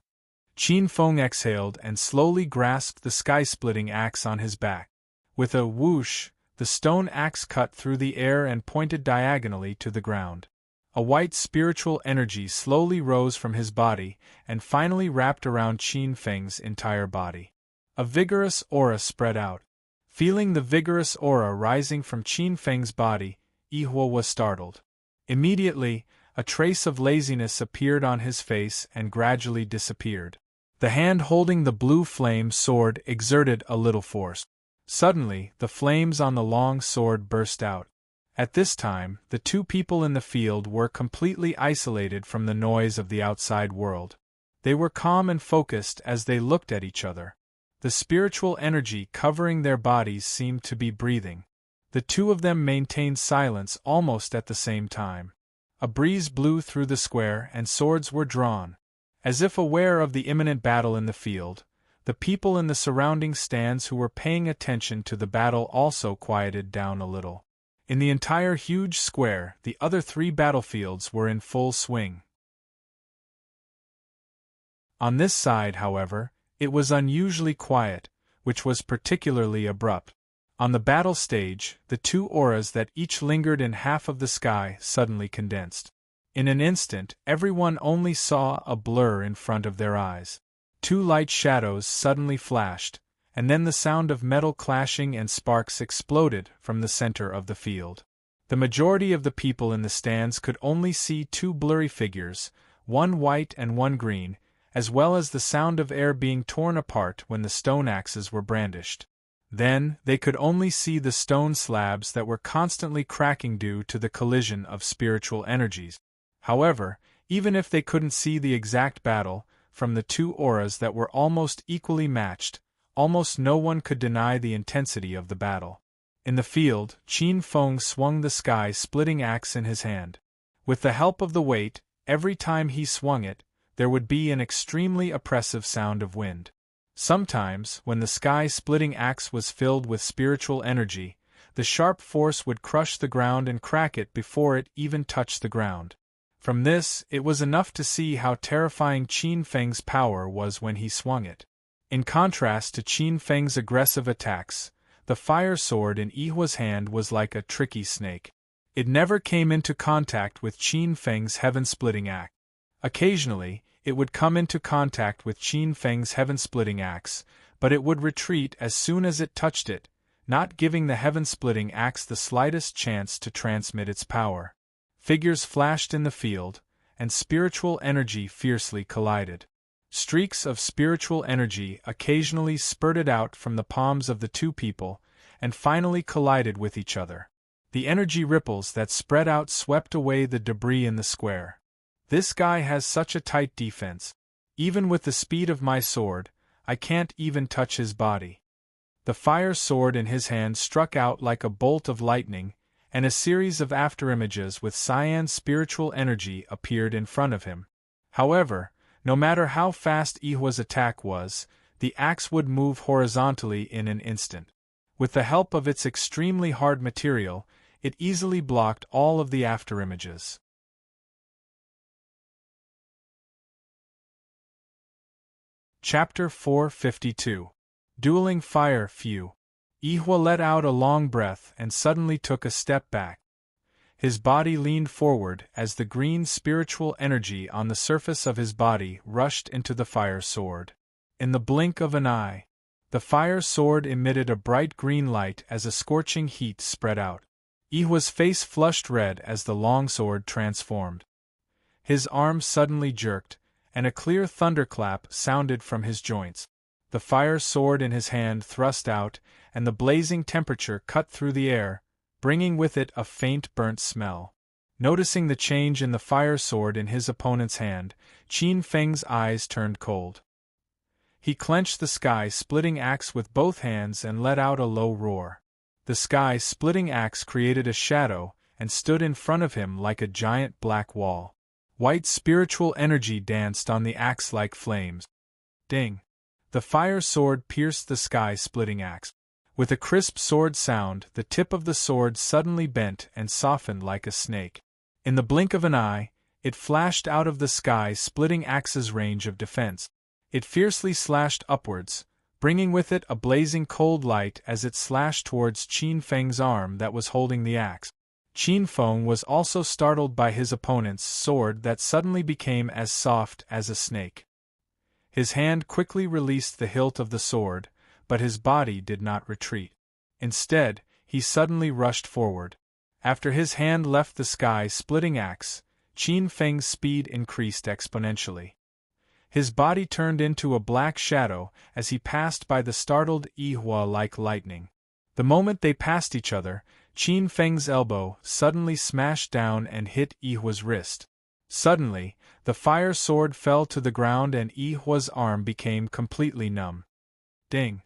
Qin Feng exhaled and slowly grasped the sky-splitting axe on his back. With a whoosh, the stone axe cut through the air and pointed diagonally to the ground. A white spiritual energy slowly rose from his body and finally wrapped around Qin Feng's entire body. A vigorous aura spread out. Feeling the vigorous aura rising from Qin Feng's body, Yihua was startled. Immediately, a trace of laziness appeared on his face and gradually disappeared. The hand holding the blue flame sword exerted a little force. Suddenly, the flames on the long sword burst out. At this time, the two people in the field were completely isolated from the noise of the outside world. They were calm and focused as they looked at each other. The spiritual energy covering their bodies seemed to be breathing. The two of them maintained silence almost at the same time. A breeze blew through the square and swords were drawn. As if aware of the imminent battle in the field, the people in the surrounding stands who were paying attention to the battle also quieted down a little. In the entire huge square, the other three battlefields were in full swing. On this side, however, it was unusually quiet, which was particularly abrupt. On the battle stage, the two auras that each lingered in half of the sky suddenly condensed. In an instant, everyone only saw a blur in front of their eyes. Two light shadows suddenly flashed, and then the sound of metal clashing and sparks exploded from the center of the field. The majority of the people in the stands could only see two blurry figures, one white and one green, as well as the sound of air being torn apart when the stone axes were brandished. Then, they could only see the stone slabs that were constantly cracking due to the collision of spiritual energies. However, even if they couldn't see the exact battle, from the two auras that were almost equally matched, almost no one could deny the intensity of the battle. In the field, Qin Feng swung the sky-splitting axe in his hand. With the help of the weight, every time he swung it, there would be an extremely oppressive sound of wind. Sometimes, when the sky-splitting axe was filled with spiritual energy, the sharp force would crush the ground and crack it before it even touched the ground. From this, it was enough to see how terrifying Qin Feng's power was when he swung it. In contrast to Qin Feng's aggressive attacks, the fire sword in Yihua's hand was like a tricky snake. It never came into contact with Qin Feng's heaven-splitting axe. Occasionally, it would come into contact with Qin Feng's heaven-splitting axe, but it would retreat as soon as it touched it, not giving the heaven-splitting axe the slightest chance to transmit its power. Figures flashed in the field, and spiritual energy fiercely collided. Streaks of spiritual energy occasionally spurted out from the palms of the two people, and finally collided with each other. The energy ripples that spread out swept away the debris in the square. This guy has such a tight defense. Even with the speed of my sword, I can't even touch his body. The fire sword in his hand struck out like a bolt of lightning, and a series of afterimages with cyan spiritual energy appeared in front of him. However, no matter how fast Ihwa's attack was, the axe would move horizontally in an instant. With the help of its extremely hard material, it easily blocked all of the afterimages. Chapter 452. Dueling Fire Few. Ihwa let out a long breath and suddenly took a step back. His body leaned forward as the green spiritual energy on the surface of his body rushed into the fire sword. In the blink of an eye, the fire sword emitted a bright green light as a scorching heat spread out. Ihwa's face flushed red as the longsword transformed. His arm suddenly jerked, and a clear thunderclap sounded from his joints. The fire sword in his hand thrust out, and the blazing temperature cut through the air, bringing with it a faint burnt smell. Noticing the change in the fire sword in his opponent's hand, Qin Feng's eyes turned cold. He clenched the sky-splitting axe with both hands and let out a low roar. The sky-splitting axe created a shadow and stood in front of him like a giant black wall. White spiritual energy danced on the axe like flames. Ding! The fire sword pierced the sky-splitting axe. With a crisp sword sound, the tip of the sword suddenly bent and softened like a snake. In the blink of an eye, it flashed out of the sky-splitting axe's range of defense. It fiercely slashed upwards, bringing with it a blazing cold light as it slashed towards Qin Feng's arm that was holding the axe. Qin Feng was also startled by his opponent's sword that suddenly became as soft as a snake. His hand quickly released the hilt of the sword, but his body did not retreat. Instead, he suddenly rushed forward. After his hand left the sky-splitting axe, Qin Feng's speed increased exponentially. His body turned into a black shadow as he passed by the startled Ihwa like lightning. The moment they passed each other, Qin Feng's elbow suddenly smashed down and hit Ihwa's wrist. Suddenly, the fire sword fell to the ground and Ihwa's arm became completely numb. Ding!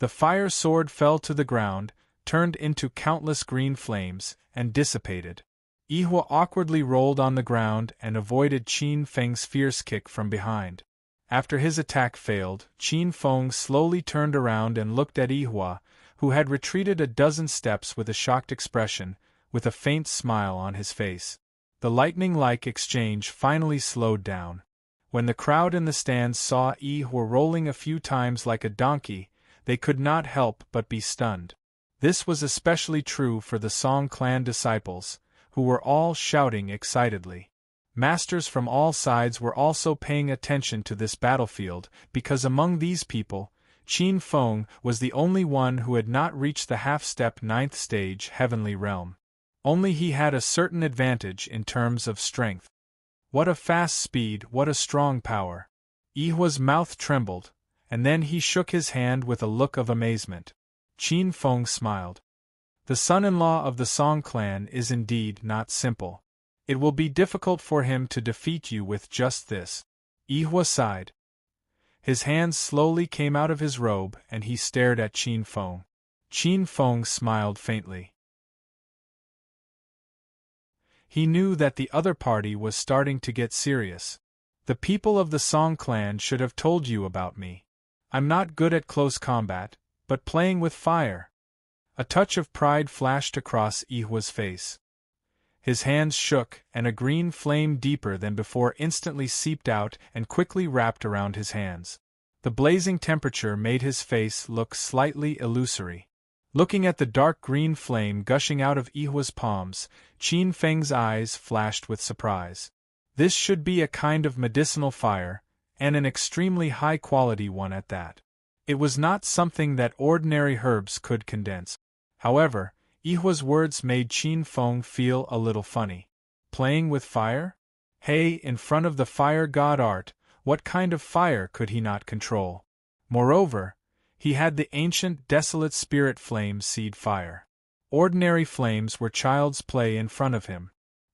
The fire sword fell to the ground, turned into countless green flames, and dissipated. Ihwa awkwardly rolled on the ground and avoided Qin Feng's fierce kick from behind. After his attack failed, Qin Feng slowly turned around and looked at Ihwa, who had retreated a dozen steps with a shocked expression, with a faint smile on his face. The lightning-like exchange finally slowed down. When the crowd in the stands saw Ihwa rolling a few times like a donkey, they could not help but be stunned. This was especially true for the Song clan disciples, who were all shouting excitedly. Masters from all sides were also paying attention to this battlefield, because among these people, Qin Feng was the only one who had not reached the half-step 9th stage heavenly realm. Only he had a certain advantage in terms of strength. What a fast speed, what a strong power! Ihwa's mouth trembled, and then he shook his hand with a look of amazement. Qin Feng smiled. The son-in-law of the Song clan is indeed not simple. It will be difficult for him to defeat you with just this. Ihwa sighed. His hands slowly came out of his robe and he stared at Qin Feng. Qin Feng smiled faintly. He knew that the other party was starting to get serious. The people of the Song clan should have told you about me. I'm not good at close combat, but playing with fire. A touch of pride flashed across Ihwa's face. His hands shook, and a green flame deeper than before instantly seeped out and quickly wrapped around his hands. The blazing temperature made his face look slightly illusory. Looking at the dark green flame gushing out of Ihwa's palms, Qin Feng's eyes flashed with surprise. This should be a kind of medicinal fire, and an extremely high-quality one at that. It was not something that ordinary herbs could condense. However, Ihwa's words made Qin Feng feel a little funny. Playing with fire? Hey, in front of the fire god art, what kind of fire could he not control? Moreover, he had the ancient desolate spirit flame seed fire. Ordinary flames were child's play in front of him.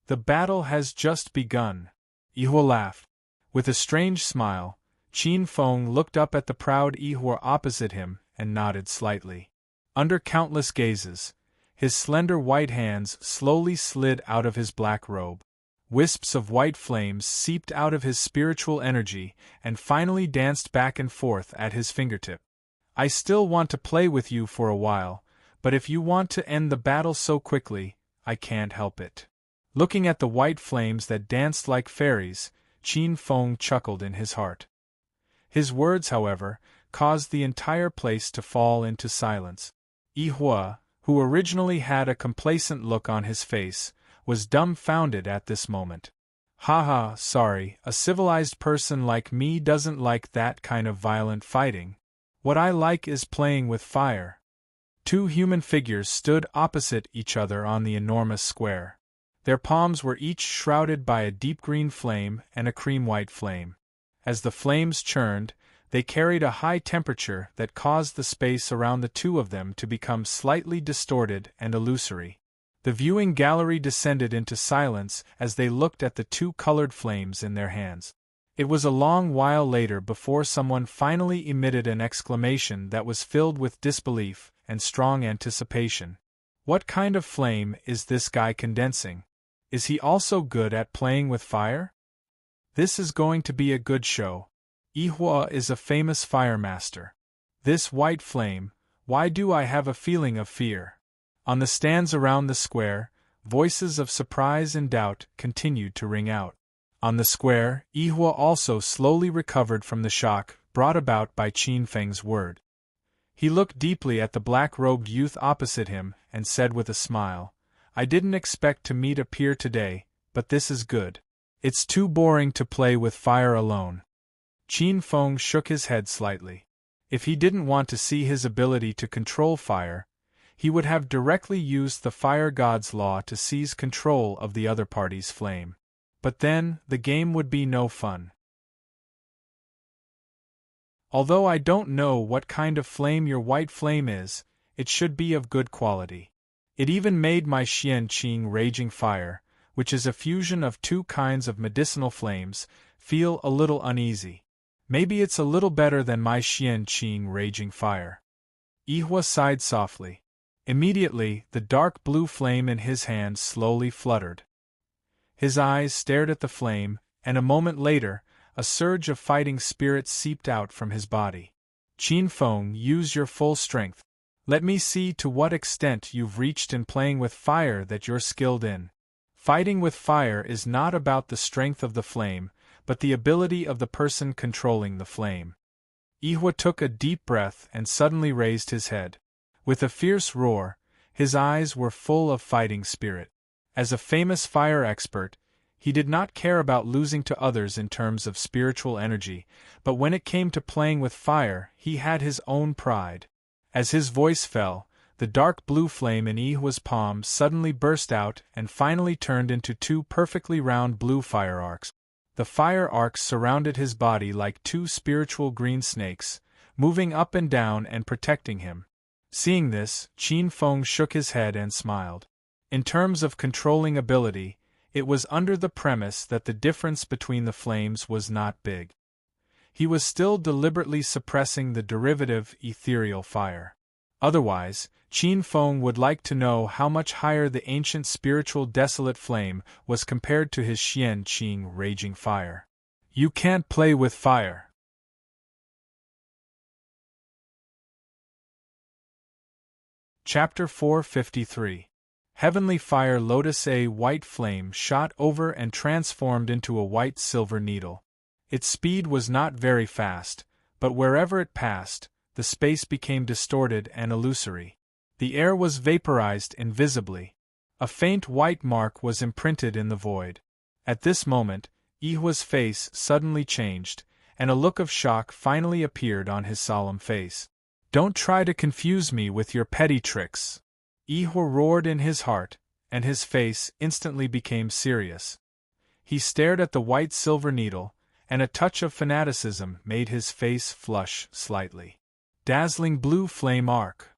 The battle has just begun. Ihua laughed. With a strange smile, Qin Feng looked up at the proud Ihua opposite him and nodded slightly. Under countless gazes, his slender white hands slowly slid out of his black robe. Wisps of white flames seeped out of his spiritual energy and finally danced back and forth at his fingertip. I still want to play with you for a while, but if you want to end the battle so quickly, I can't help it. Looking at the white flames that danced like fairies, Qin Feng chuckled in his heart. His words, however, caused the entire place to fall into silence. Ihua, who originally had a complacent look on his face, was dumbfounded at this moment. Haha, sorry, a civilized person like me doesn't like that kind of violent fighting. What I like is playing with fire. Two human figures stood opposite each other on the enormous square. Their palms were each shrouded by a deep green flame and a cream-white flame. As the flames churned, they carried a high temperature that caused the space around the two of them to become slightly distorted and illusory. The viewing gallery descended into silence as they looked at the two colored flames in their hands. It was a long while later before someone finally emitted an exclamation that was filled with disbelief and strong anticipation. What kind of flame is this guy condensing? Is he also good at playing with fire? This is going to be a good show. Ihua is a famous fire master. This white flame, why do I have a feeling of fear? On the stands around the square, voices of surprise and doubt continued to ring out. On the square, Ihua also slowly recovered from the shock brought about by Qin Feng's word. He looked deeply at the black-robed youth opposite him and said with a smile, I didn't expect to meet a peer today, but this is good. It's too boring to play with fire alone. Qin Feng shook his head slightly. If he didn't want to see his ability to control fire, he would have directly used the fire god's law to seize control of the other party's flame. But then, the game would be no fun. Although I don't know what kind of flame your white flame is, it should be of good quality. It even made my Xian Qing raging fire, which is a fusion of two kinds of medicinal flames, feel a little uneasy. Maybe it's a little better than my Xian Qing raging fire. Ihua sighed softly. Immediately, the dark blue flame in his hand slowly fluttered. His eyes stared at the flame, and a moment later, a surge of fighting spirit seeped out from his body. Qin Feng, use your full strength. Let me see to what extent you've reached in playing with fire that you're skilled in. Fighting with fire is not about the strength of the flame, but the ability of the person controlling the flame. Ihua took a deep breath and suddenly raised his head. With a fierce roar, his eyes were full of fighting spirit. As a famous fire expert, he did not care about losing to others in terms of spiritual energy, but when it came to playing with fire, he had his own pride. As his voice fell, the dark blue flame in Ihua's palm suddenly burst out and finally turned into two perfectly round blue fire arcs. The fire arcs surrounded his body like two spiritual green snakes, moving up and down and protecting him. Seeing this, Qin Feng shook his head and smiled. In terms of controlling ability, it was under the premise that the difference between the flames was not big. He was still deliberately suppressing the derivative ethereal fire. Otherwise, Qin Feng would like to know how much higher the ancient spiritual desolate flame was compared to his Xian Qing raging fire. You can't play with fire. Chapter 453. Heavenly Fire Lotus. A white flame shot over and transformed into a white silver needle. Its speed was not very fast, but wherever it passed, the space became distorted and illusory. The air was vaporized invisibly. A faint white mark was imprinted in the void. At this moment, Ihua's face suddenly changed, and a look of shock finally appeared on his solemn face. Don't try to confuse me with your petty tricks. Ihua roared in his heart, and his face instantly became serious. He stared at the white silver needle, and a touch of fanaticism made his face flush slightly. Dazzling blue flame arc!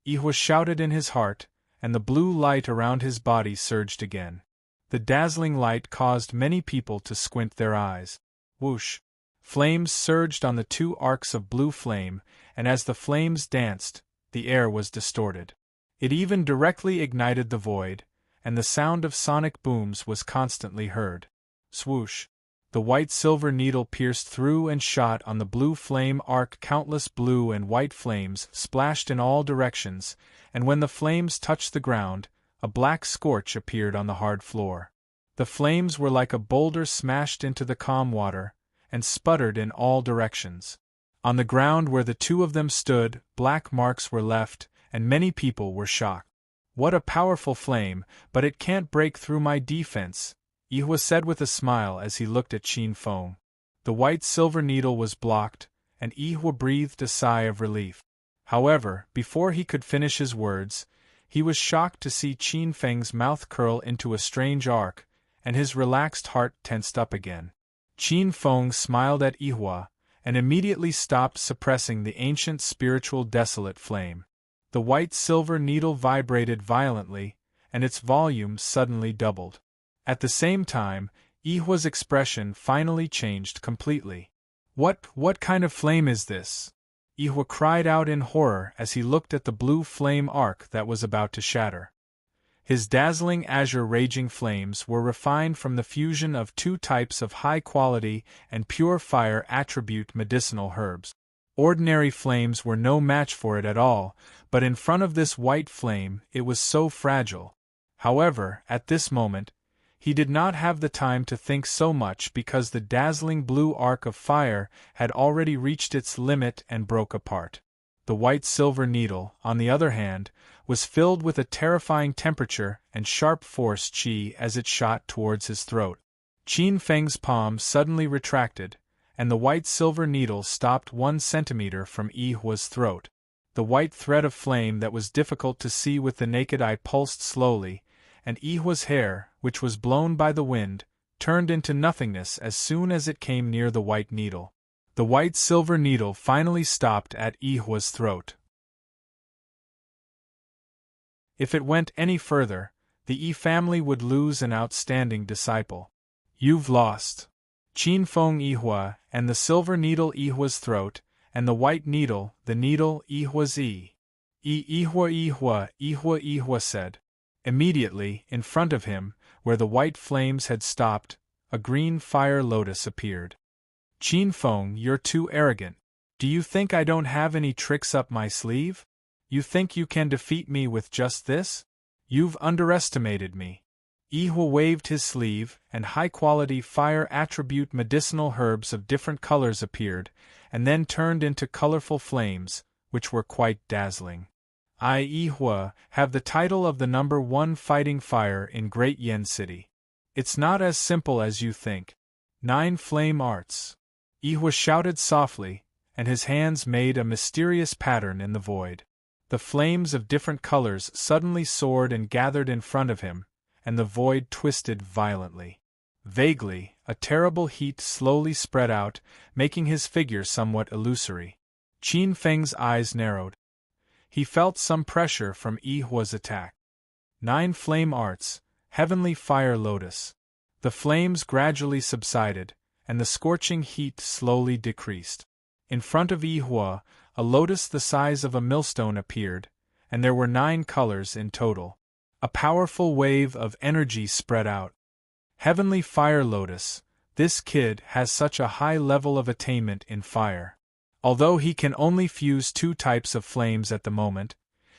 Ihwa shouted in his heart, and the blue light around his body surged again. The dazzling light caused many people to squint their eyes. Whoosh! Flames surged on the two arcs of blue flame, and as the flames danced, the air was distorted. It even directly ignited the void, and the sound of sonic booms was constantly heard. Swoosh! The white silver needle pierced through and shot on the blue flame arc. Countless blue and white flames splashed in all directions, and when the flames touched the ground, a black scorch appeared on the hard floor. The flames were like a boulder smashed into the calm water, and sputtered in all directions. On the ground where the two of them stood, black marks were left, and many people were shocked. "What a powerful flame, but it can't break through my defense," Ihwa said with a smile as he looked at Qin Feng. The white silver needle was blocked, and Ihwa breathed a sigh of relief. However, before he could finish his words, he was shocked to see Qin Feng's mouth curl into a strange arc, and his relaxed heart tensed up again. Qin Feng smiled at Ihwa, and immediately stopped suppressing the ancient spiritual desolate flame. The white silver needle vibrated violently, and its volume suddenly doubled. At the same time, Ihwa's expression finally changed completely. What kind of flame is this?" Ihwa cried out in horror as he looked at the blue flame arc that was about to shatter. His dazzling azure raging flames were refined from the fusion of two types of high-quality and pure fire attribute medicinal herbs. Ordinary flames were no match for it at all, but in front of this white flame it was so fragile. However, at this moment, he did not have the time to think so much because the dazzling blue arc of fire had already reached its limit and broke apart. The white silver needle, on the other hand, was filled with a terrifying temperature and sharp force qi as it shot towards his throat. Qin Feng's palm suddenly retracted, and the white silver needle stopped 1 centimeter from Ihwa's throat. The white thread of flame that was difficult to see with the naked eye pulsed slowly, and Ihwa's hair, which was blown by the wind, turned into nothingness as soon as it came near the white needle. The white silver needle finally stopped at Ihwa's throat. If it went any further, the Yi family would lose an outstanding disciple. "You've lost." Qin Feng Ihwa, and the silver needle Ihwa's throat, and the white needle, the needle Ihwa's Ihwa said. Immediately, in front of him, where the white flames had stopped, a green fire lotus appeared. "Qin Feng, you're too arrogant. Do you think I don't have any tricks up my sleeve? You think you can defeat me with just this? You've underestimated me." Ihwa waved his sleeve, and high-quality fire attribute medicinal herbs of different colors appeared, and then turned into colorful flames, which were quite dazzling. "I, Ihwa, have the title of the #1 fighting fire in Great Yen City. It's not as simple as you think. 9 flame arts." Ihwa shouted softly, and his hands made a mysterious pattern in the void. The flames of different colors suddenly soared and gathered in front of him, and the void twisted violently. Vaguely, a terrible heat slowly spread out, making his figure somewhat illusory. Qin Feng's eyes narrowed. He felt some pressure from Ihwa's attack. 9 flame arts, heavenly fire lotus. The flames gradually subsided, and the scorching heat slowly decreased. In front of Ihwa, a lotus the size of a millstone appeared, and there were 9 colors in total. A powerful wave of energy spread out. Heavenly fire lotus, this kid has such a high level of attainment in fire. Although he can only fuse 2 types of flames at the moment,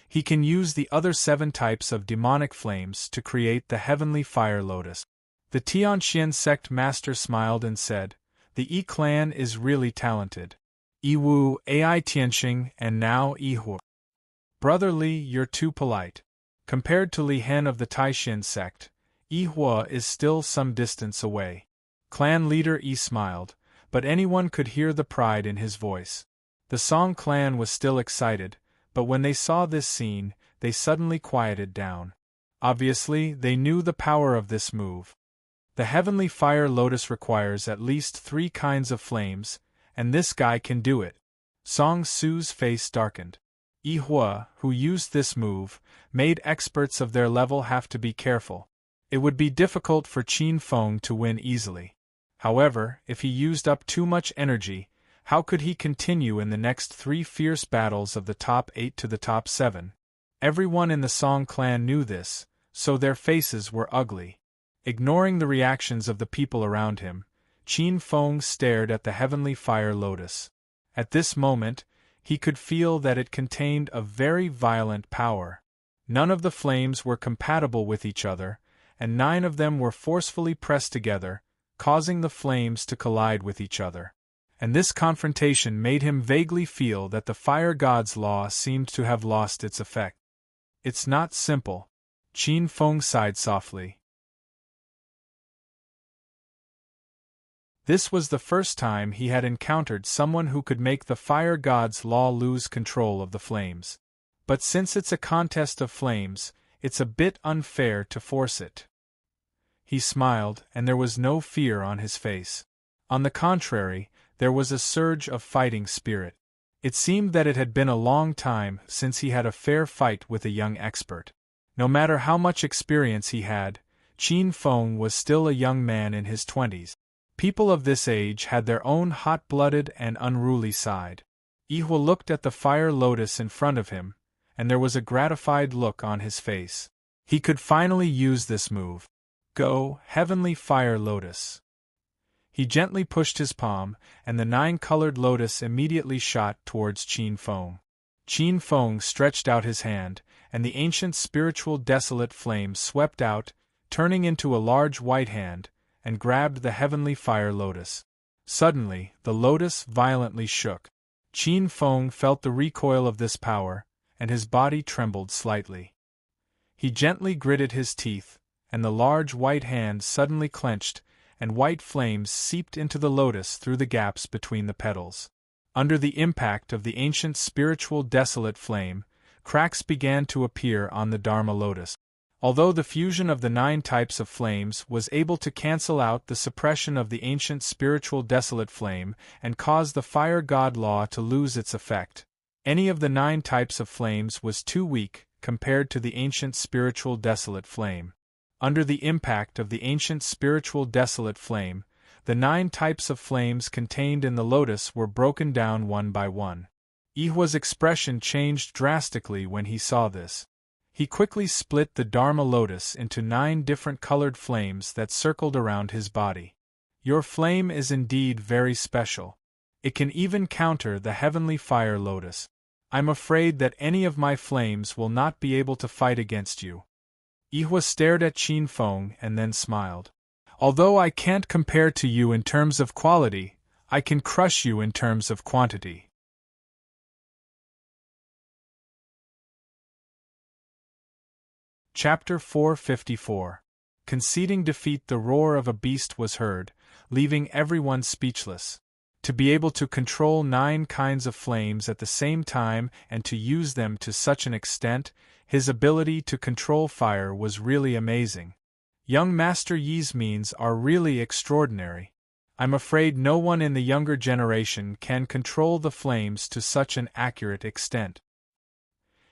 he can use the other 7 types of demonic flames to create the heavenly fire lotus. The Tianxian sect master smiled and said, "The Yi clan is really talented. Yiwu, Ai Tianxing, and now Ihua. Brother Li, you're too polite. Compared to Li Hen of the Taishin sect, Ihua is still some distance away." Clan leader Yi smiled, but anyone could hear the pride in his voice. The Song clan was still excited, but when they saw this scene, they suddenly quieted down. Obviously, they knew the power of this move. The heavenly fire lotus requires at least 3 kinds of flames, and this guy can do it. Song Su's face darkened. Yi Hua, who used this move, made experts of their level have to be careful. It would be difficult for Qin Feng to win easily. However, if he used up too much energy, how could he continue in the next 3 fierce battles of the top 8 to the top 7? Everyone in the Song clan knew this, so their faces were ugly. Ignoring the reactions of the people around him, Qin Feng stared at the heavenly fire lotus. At this moment, he could feel that it contained a very violent power. None of the flames were compatible with each other, and 9 of them were forcefully pressed together, causing the flames to collide with each other. And this confrontation made him vaguely feel that the fire god's law seemed to have lost its effect. It's not simple. Qin Feng sighed softly. This was the first time he had encountered someone who could make the fire god's law lose control of the flames. But since it's a contest of flames, it's a bit unfair to force it. He smiled, and there was no fear on his face. On the contrary, there was a surge of fighting spirit. It seemed that it had been a long time since he had a fair fight with a young expert. No matter how much experience he had, Qin Feng was still a young man in his 20s. People of this age had their own hot-blooded and unruly side. Yi Hua looked at the fire lotus in front of him, and there was a gratified look on his face. He could finally use this move. Go, heavenly fire lotus. He gently pushed his palm, and the 9-colored lotus immediately shot towards Qin Feng. Qin Feng stretched out his hand, and the ancient spiritual desolate flame swept out, turning into a large white hand, and grabbed the heavenly fire lotus. Suddenly, the lotus violently shook. Qin Feng felt the recoil of this power, and his body trembled slightly. He gently gritted his teeth, and the large white hand suddenly clenched, and white flames seeped into the lotus through the gaps between the petals. Under the impact of the ancient spiritual desolate flame, cracks began to appear on the Dharma lotus. Although the fusion of the 9 types of flames was able to cancel out the suppression of the ancient spiritual desolate flame and cause the fire god law to lose its effect, any of the 9 types of flames was too weak compared to the ancient spiritual desolate flame. Under the impact of the ancient spiritual desolate flame, the 9 types of flames contained in the lotus were broken down one by one. Yi Hua's expression changed drastically when he saw this. He quickly split the Dharma lotus into 9 different colored flames that circled around his body. Your flame is indeed very special. It can even counter the heavenly fire lotus. I'm afraid that any of my flames will not be able to fight against you. Yi Hua stared at Qin Feng and then smiled. Although I can't compare to you in terms of quality, I can crush you in terms of quantity. Chapter 454. Conceding defeat. The roar of a beast was heard, leaving everyone speechless. To be able to control 9 kinds of flames at the same time and to use them to such an extent, his ability to control fire was really amazing. Young Master Yi's means are really extraordinary. I'm afraid no one in the younger generation can control the flames to such an accurate extent.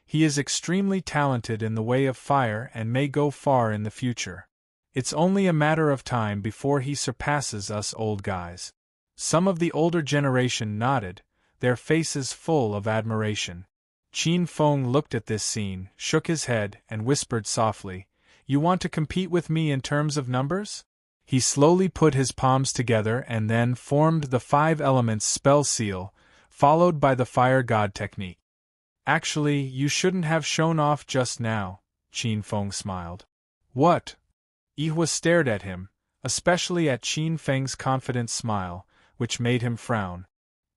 He is extremely talented in the way of fire and may go far in the future. It's only a matter of time before he surpasses us old guys. Some of the older generation nodded, their faces full of admiration. Qin Feng looked at this scene, shook his head, and whispered softly, "You want to compete with me in terms of numbers?" He slowly put his palms together and then formed the 5 elements spell seal, followed by the fire god technique. Actually, you shouldn't have shown off just now, Qin Feng smiled. What? Yi Hua stared at him, especially at Qin Feng's confident smile, which made him frown.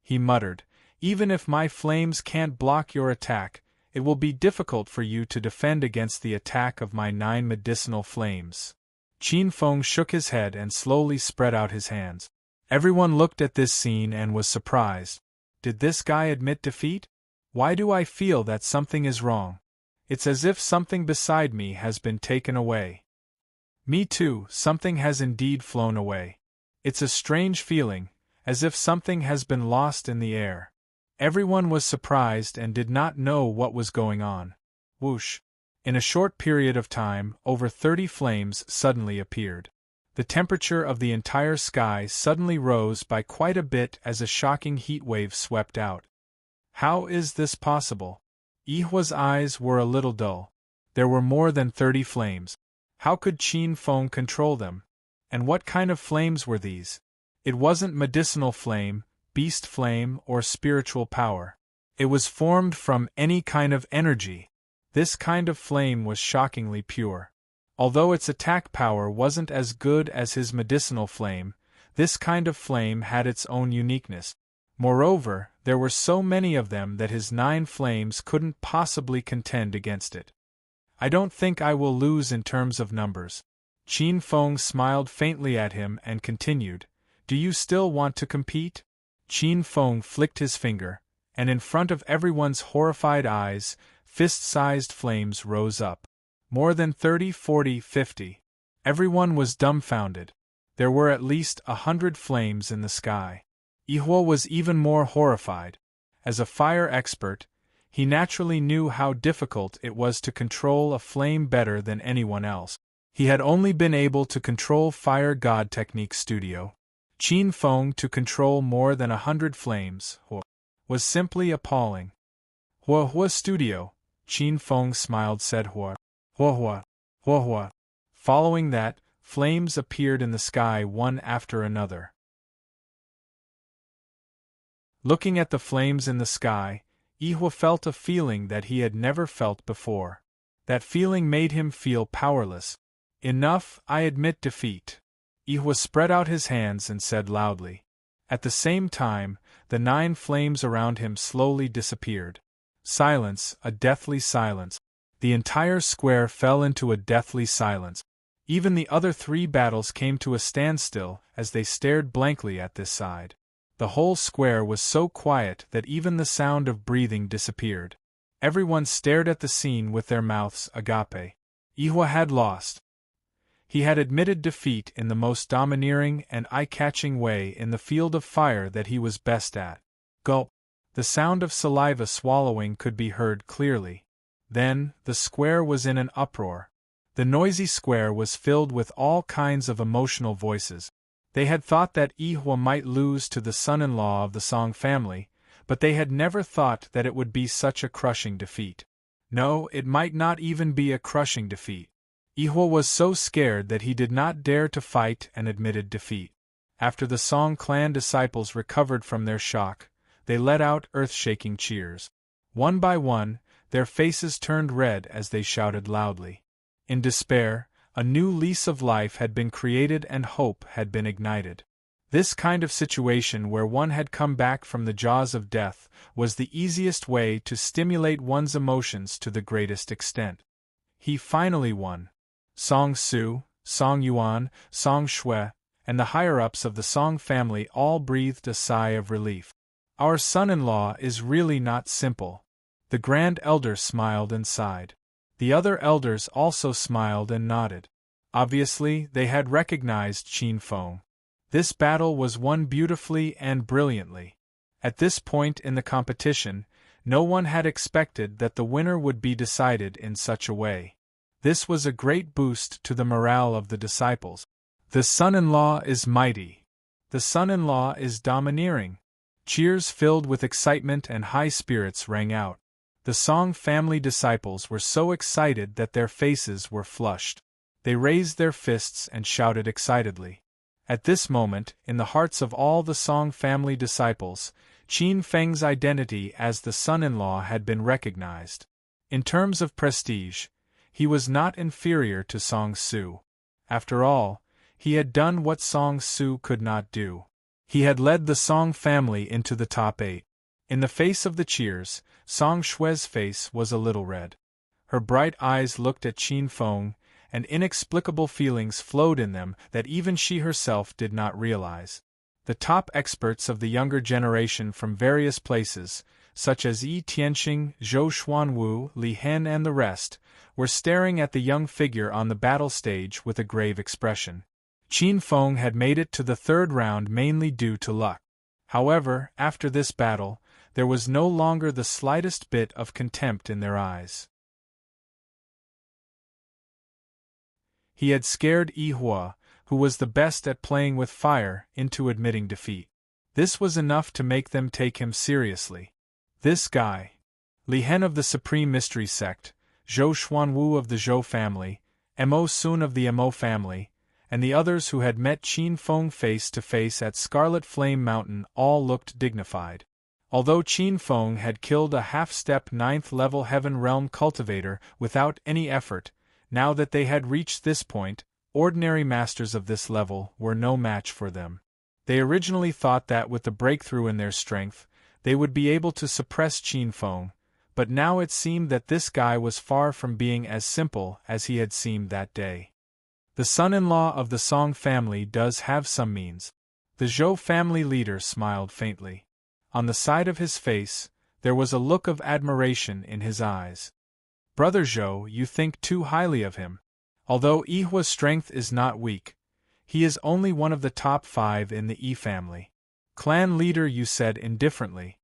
He muttered, "Even if my flames can't block your attack, it will be difficult for you to defend against the attack of my 9 medicinal flames." Qin Feng shook his head and slowly spread out his hands. Everyone looked at this scene and was surprised. Did this guy admit defeat? Why do I feel that something is wrong? It's as if something beside me has been taken away. Me too, something has indeed flown away. It's a strange feeling, as if something has been lost in the air. Everyone was surprised and did not know what was going on. Whoosh! In a short period of time, over 30 flames suddenly appeared. The temperature of the entire sky suddenly rose by quite a bit as a shocking heat wave swept out. How is this possible? Yihua's eyes were a little dull. There were more than 30 flames. How could Qin Feng control them? And what kind of flames were these? It wasn't medicinal flame, beast flame, or spiritual power. It was formed from any kind of energy. This kind of flame was shockingly pure. Although its attack power wasn't as good as his medicinal flame, this kind of flame had its own uniqueness. Moreover, there were so many of them that his 9 flames couldn't possibly contend against it. I don't think I will lose in terms of numbers. Qin Feng smiled faintly at him and continued, "Do you still want to compete?" Qin Feng flicked his finger, and in front of everyone's horrified eyes, fist-sized flames rose up. More than 30, 40, 50. Everyone was dumbfounded. There were at least 100 flames in the sky. Yihua was even more horrified. As a fire expert, he naturally knew how difficult it was to control a flame better than anyone else. He had only been able to control Fire God Technique Studio. Qin Feng to control more than 100 flames was simply appalling. Hua Studio, Qin Feng smiled, said Hua. Hua. Following that, flames appeared in the sky one after another. Looking at the flames in the sky, Yihua felt a feeling that he had never felt before. That feeling made him feel powerless. Enough, I admit defeat. Yihua spread out his hands and said loudly. At the same time, the 9 flames around him slowly disappeared. Silence, a deathly silence. The entire square fell into a deathly silence. Even the other 3 battles came to a standstill as they stared blankly at this side. The whole square was so quiet that even the sound of breathing disappeared. Everyone stared at the scene with their mouths agape. Yihua had lost. He had admitted defeat in the most domineering and eye-catching way in the field of fire that he was best at. Gulp. The sound of saliva swallowing could be heard clearly. Then, the square was in an uproar. The noisy square was filled with all kinds of emotional voices. They had thought that Yihua might lose to the son-in-law of the Song family, but they had never thought that it would be such a crushing defeat. No, it might not even be a crushing defeat. Yihua was so scared that he did not dare to fight and admitted defeat. After the Song clan disciples recovered from their shock, they let out earth-shaking cheers. One by one, their faces turned red as they shouted loudly. In despair, a new lease of life had been created and hope had been ignited. This kind of situation where one had come back from the jaws of death was the easiest way to stimulate one's emotions to the greatest extent. He finally won. Song Su, Song Yuan, Song Shui, and the higher-ups of the Song family all breathed a sigh of relief. Our son-in-law is really not simple. The Grand Elder smiled and sighed. The other elders also smiled and nodded. Obviously, they had recognized Qin Feng. This battle was won beautifully and brilliantly. At this point in the competition, no one had expected that the winner would be decided in such a way. This was a great boost to the morale of the disciples. The son-in-law is mighty. The son-in-law is domineering. Cheers filled with excitement and high spirits rang out. The Song family disciples were so excited that their faces were flushed. They raised their fists and shouted excitedly. At this moment, in the hearts of all the Song family disciples, Qin Feng's identity as the son-in-law had been recognized. In terms of prestige, he was not inferior to Song Su. After all, he had done what Song Su could not do. He had led the Song family into the top 8. In the face of the cheers, Song Shui's face was a little red. Her bright eyes looked at Qin Feng, and inexplicable feelings flowed in them that even she herself did not realize. The top experts of the younger generation from various places, such as Yi Tianxing, Zhou Xuanwu, Li Hen and the rest, were staring at the young figure on the battle stage with a grave expression. Qin Feng had made it to the third round mainly due to luck. However, after this battle, there was no longer the slightest bit of contempt in their eyes. He had scared Yi Hua, who was the best at playing with fire, into admitting defeat. This was enough to make them take him seriously. This guy. Li Hen of the Supreme Mystery Sect, Zhou Xuanwu of the Zhou family, Mo Sun of the Mo family, and the others who had met Qin Feng face to face at Scarlet Flame Mountain all looked dignified. Although Qin Feng had killed a half-step 9th-level Heaven Realm cultivator without any effort, now that they had reached this point, ordinary masters of this level were no match for them. They originally thought that with the breakthrough in their strength, they would be able to suppress Qin Feng, but now it seemed that this guy was far from being as simple as he had seemed that day. The son-in-law of the Song family does have some means. The Zhou family leader smiled faintly. On the side of his face, there was a look of admiration in his eyes. Brother Zhou, you think too highly of him. Although Yi Hua's strength is not weak, he is only one of the top 5 in the Yi family. Clan leader, you said indifferently.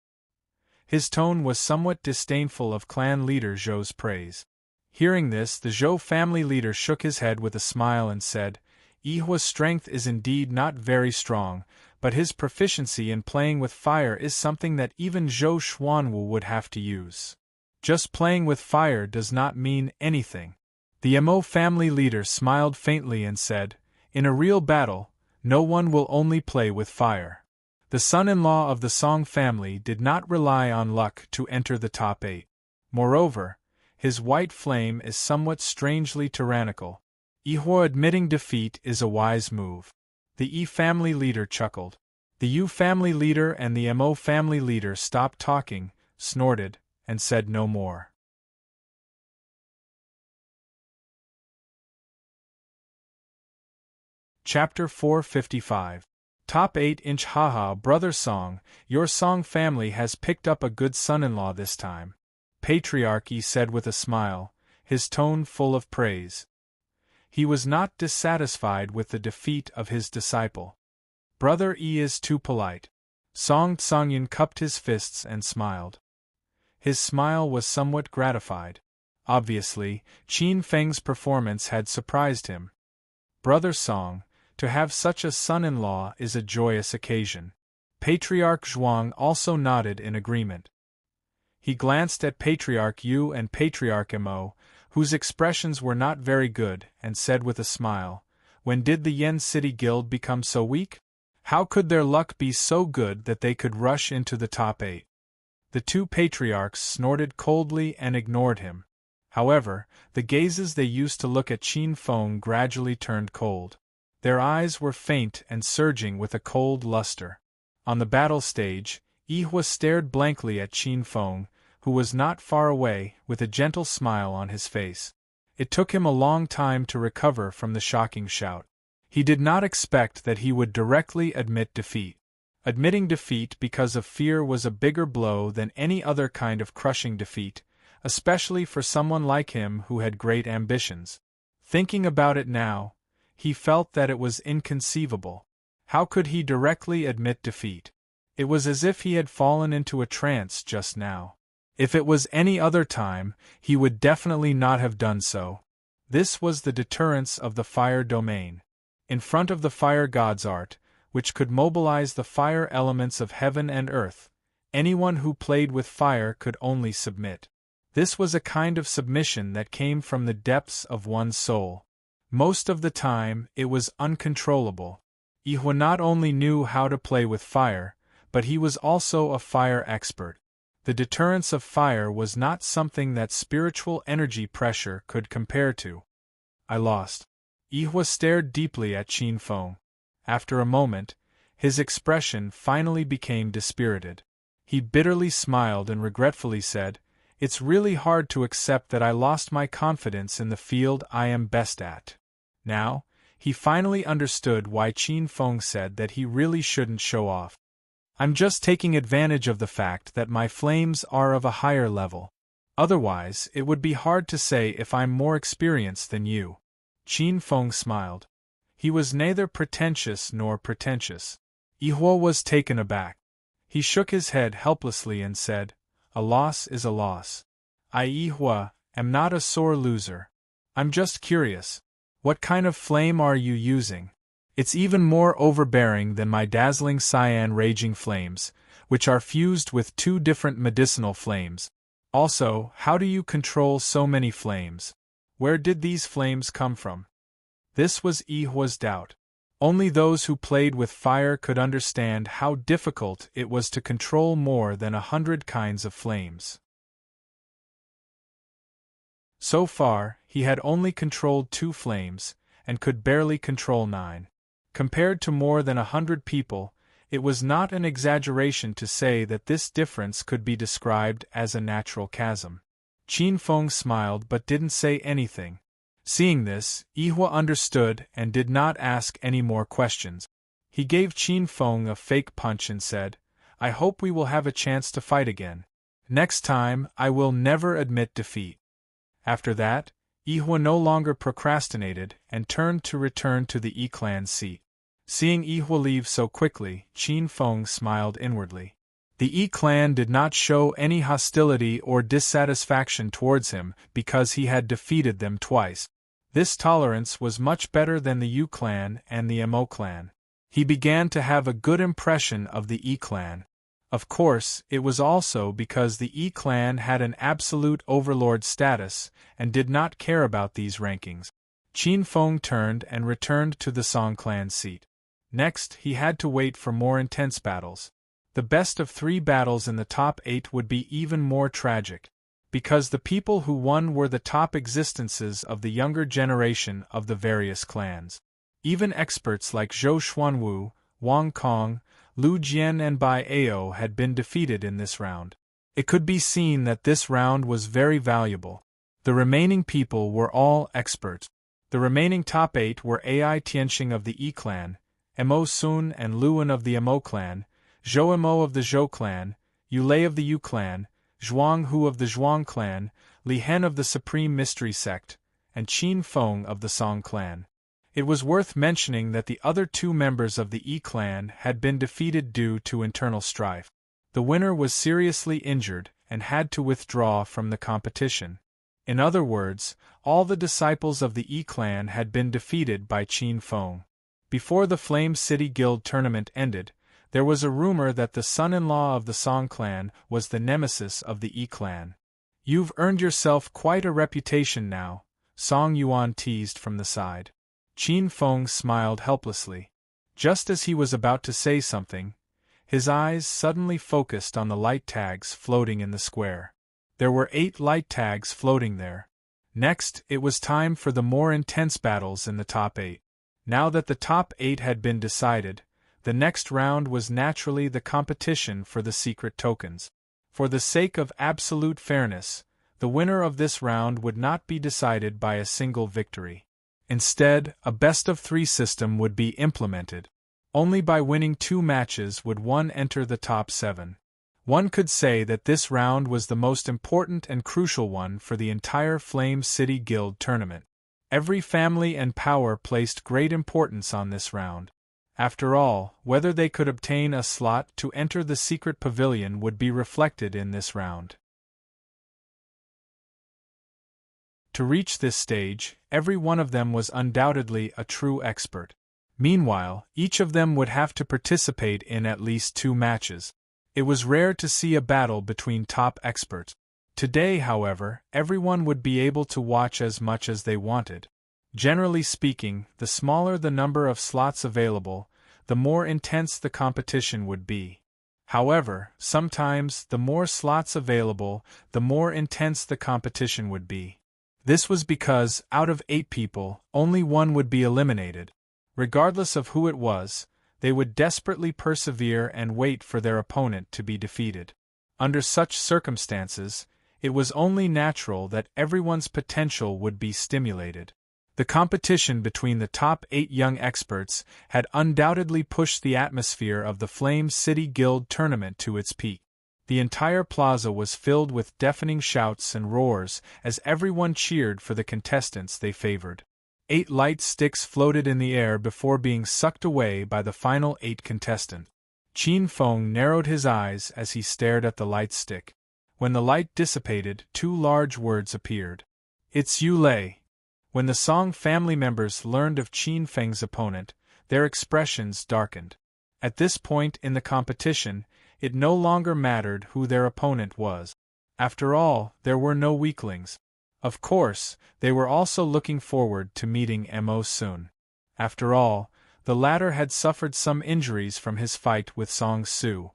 His tone was somewhat disdainful of clan leader Zhou's praise. Hearing this, the Zhou family leader shook his head with a smile and said, Yi Hua's strength is indeed not very strong, but his proficiency in playing with fire is something that even Zhou Xuanwu would have to use. Just playing with fire does not mean anything. The Mo family leader smiled faintly and said, in a real battle, no one will only play with fire. The son-in-law of the Song family did not rely on luck to enter the top 8. Moreover, his white flame is somewhat strangely tyrannical. Yi Hua admitting defeat is a wise move. The Yi family leader chuckled. The Yu family leader and the Mo family leader stopped talking, snorted, and said no more. Chapter 455. Top 8-inch Haha Brother Song, your Song family has picked up a good son-in-law this time. Patriarch Yi said with a smile, his tone full of praise. He was not dissatisfied with the defeat of his disciple. Brother Yi is too polite. Song Tsongyun cupped his fists and smiled. His smile was somewhat gratified. Obviously, Qin Feng's performance had surprised him. Brother Song, to have such a son-in-law is a joyous occasion. Patriarch Zhuang also nodded in agreement. He glanced at Patriarch Yu and Patriarch Mo, whose expressions were not very good, and said with a smile, when did the Yen City Guild become so weak? How could their luck be so good that they could rush into the top 8? The two patriarchs snorted coldly and ignored him. However, the gazes they used to look at Qin Feng gradually turned cold. Their eyes were faint and surging with a cold luster. On the battle stage, Yi Hua stared blankly at Qin Feng, who was not far away, with a gentle smile on his face. It took him a long time to recover from the shocking shout. He did not expect that he would directly admit defeat. Admitting defeat because of fear was a bigger blow than any other kind of crushing defeat, especially for someone like him who had great ambitions. Thinking about it now, he felt that it was inconceivable. How could he directly admit defeat? It was as if he had fallen into a trance just now. If it was any other time, he would definitely not have done so. This was the deterrence of the fire domain. In front of the fire god's art, which could mobilize the fire elements of heaven and earth, anyone who played with fire could only submit. This was a kind of submission that came from the depths of one's soul. Most of the time, it was uncontrollable. Yi Hua not only knew how to play with fire, but he was also a fire expert. The deterrence of fire was not something that spiritual energy pressure could compare to. I lost. Yi Hua stared deeply at Qin Feng. After a moment, his expression finally became dispirited. He bitterly smiled and regretfully said, "It's really hard to accept that I lost my confidence in the field I am best at." Now, he finally understood why Qin Feng said that he really shouldn't show off. I'm just taking advantage of the fact that my flames are of a higher level. Otherwise, it would be hard to say if I'm more experienced than you." Qin Feng smiled. He was neither pretentious nor pretentious. Yihuo was taken aback. He shook his head helplessly and said, "A loss is a loss. I, Yihuo, am not a sore loser. I'm just curious. What kind of flame are you using? It's even more overbearing than my dazzling cyan raging flames, which are fused with 2 different medicinal flames. Also, how do you control so many flames? Where did these flames come from?" This was Yihuo's doubt. Only those who played with fire could understand how difficult it was to control more than 100 kinds of flames. So far, he had only controlled 2 flames, and could barely control 9. Compared to more than 100 people, it was not an exaggeration to say that this difference could be described as a natural chasm. Qin Feng smiled but didn't say anything. Seeing this, Yihuo understood and did not ask any more questions. He gave Qin Feng a fake punch and said, "I hope we will have a chance to fight again. Next time, I will never admit defeat." After that, Yihuo no longer procrastinated and turned to return to the Yi-clan seat. Seeing Yihuo leave so quickly, Qin Feng smiled inwardly. The Yi-clan did not show any hostility or dissatisfaction towards him because he had defeated them twice. This tolerance was much better than the Yu-clan and the Mo clan. He began to have a good impression of the Yi-clan. Of course, it was also because the Yi-clan had an absolute overlord status and did not care about these rankings. Qin Feng turned and returned to the Song clan seat. Next, he had to wait for more intense battles. The best of 3 battles in the top 8 would be even more tragic, because the people who won were the top existences of the younger generation of the various clans. Even experts like Zhou Xuanwu, Wang Kong, Lu Jian and Bai Ao had been defeated in this round. It could be seen that this round was very valuable. The remaining people were all experts. The remaining top 8 were Ai Tianxing of the Yi clan, Mo Sun and Luan of the Mo clan, Zhou Mo of the Zhou clan, Yu Lei of the Yu clan, Zhuang Hu of the Zhuang clan, Li Hen of the Supreme Mystery sect, and Qin Feng of the Song clan. It was worth mentioning that the other 2 members of the Yi clan had been defeated due to internal strife. The winner was seriously injured and had to withdraw from the competition. In other words, all the disciples of the Yi clan had been defeated by Qin Feng. Before the Flame City Guild tournament ended, there was a rumor that the son-in-law of the Song clan was the nemesis of the Yi clan. "You've earned yourself quite a reputation now," Song Yuan teased from the side. Qin Feng smiled helplessly. Just as he was about to say something, his eyes suddenly focused on the light tags floating in the square. There were 8 light tags floating there. Next, it was time for the more intense battles in the top 8. Now that the top 8 had been decided, the next round was naturally the competition for the secret tokens. For the sake of absolute fairness, the winner of this round would not be decided by a single victory. Instead, a best-of-3 system would be implemented. Only by winning 2 matches would one enter the top 7. One could say that this round was the most important and crucial one for the entire Flame City Guild tournament. Every family and power placed great importance on this round. After all, whether they could obtain a slot to enter the secret pavilion would be reflected in this round. To reach this stage, every one of them was undoubtedly a true expert. Meanwhile, each of them would have to participate in at least 2 matches. It was rare to see a battle between top experts. Today, however, everyone would be able to watch as much as they wanted. Generally speaking, the smaller the number of slots available, the more intense the competition would be. However, sometimes, the more slots available, the more intense the competition would be. This was because, out of 8 people, only one would be eliminated. Regardless of who it was, they would desperately persevere and wait for their opponent to be defeated. Under such circumstances, it was only natural that everyone's potential would be stimulated. The competition between the top 8 young experts had undoubtedly pushed the atmosphere of the Flame City Guild tournament to its peak. The entire plaza was filled with deafening shouts and roars as everyone cheered for the contestants they favored. 8 light sticks floated in the air before being sucked away by the final 8 contestants. Qin Feng narrowed his eyes as he stared at the light stick. When the light dissipated, 2 large words appeared. "It's Yu Lei." When the Song family members learned of Qin Feng's opponent, their expressions darkened. At this point in the competition, it no longer mattered who their opponent was. After all, there were no weaklings. Of course, they were also looking forward to meeting Mo soon. After all, the latter had suffered some injuries from his fight with Song Su.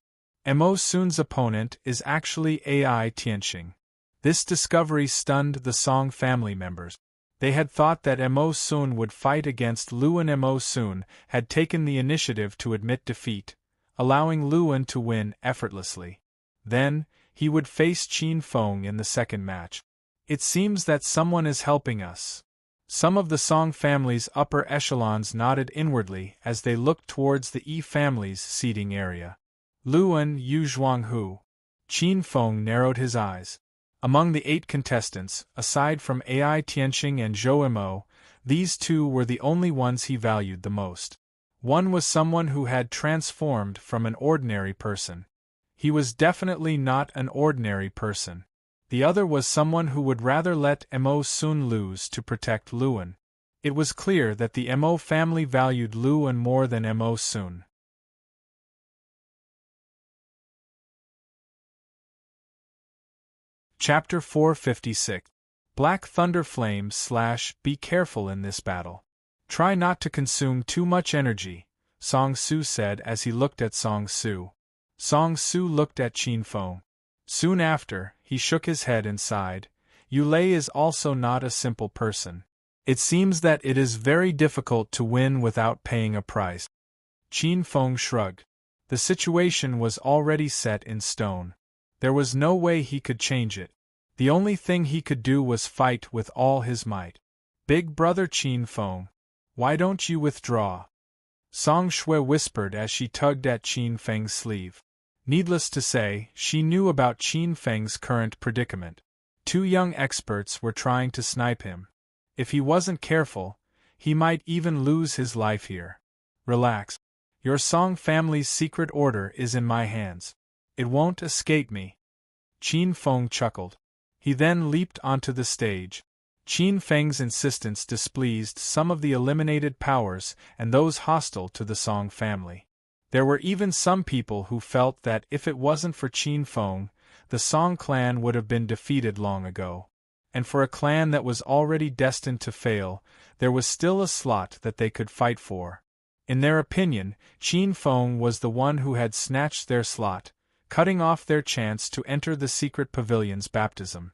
Mo Soon's opponent is actually Ai Tianxing. This discovery stunned the Song family members. They had thought that Mo Soon would fight against Luan. Mo Soon had taken the initiative to admit defeat, allowing Luan to win effortlessly. Then, he would face Qin Feng in the second match. It seems that someone is helping us. Some of the Song family's upper echelons nodded inwardly as they looked towards the Yi family's seating area. Luan Yu Zhuanghu. Qin Feng narrowed his eyes. Among the 8 contestants, aside from Ai Tianxing and Zhou Mo, these 2 were the only ones he valued the most. One was someone who had transformed from an ordinary person. He was definitely not an ordinary person. The other was someone who would rather let Mo Soon lose to protect Luan. It was clear that the Mo family valued Luan more than Mo Soon. Chapter 456. Black Thunder Flames / Be careful in this battle. Try not to consume too much energy, Song Su said as he looked at Song Su. Song Su looked at Qin Feng. Soon after, he shook his head and sighed. Yu Lei is also not a simple person. It seems that it is very difficult to win without paying a price. Qin Feng shrugged. The situation was already set in stone. There was no way he could change it. The only thing he could do was fight with all his might. Big brother Qin Feng, why don't you withdraw? Song Shui whispered as she tugged at Qin Feng's sleeve. Needless to say, she knew about Qin Feng's current predicament. 2 young experts were trying to snipe him. If he wasn't careful, he might even lose his life here. Relax. Your Song family's secret order is in my hands. It won't escape me. Qin Feng chuckled. He then leaped onto the stage. Qin Feng's insistence displeased some of the eliminated powers and those hostile to the Song family. There were even some people who felt that if it wasn't for Qin Feng, the Song clan would have been defeated long ago. And for a clan that was already destined to fail, there was still a slot that they could fight for. In their opinion, Qin Feng was the one who had snatched their slot, cutting off their chance to enter the secret pavilion's baptism.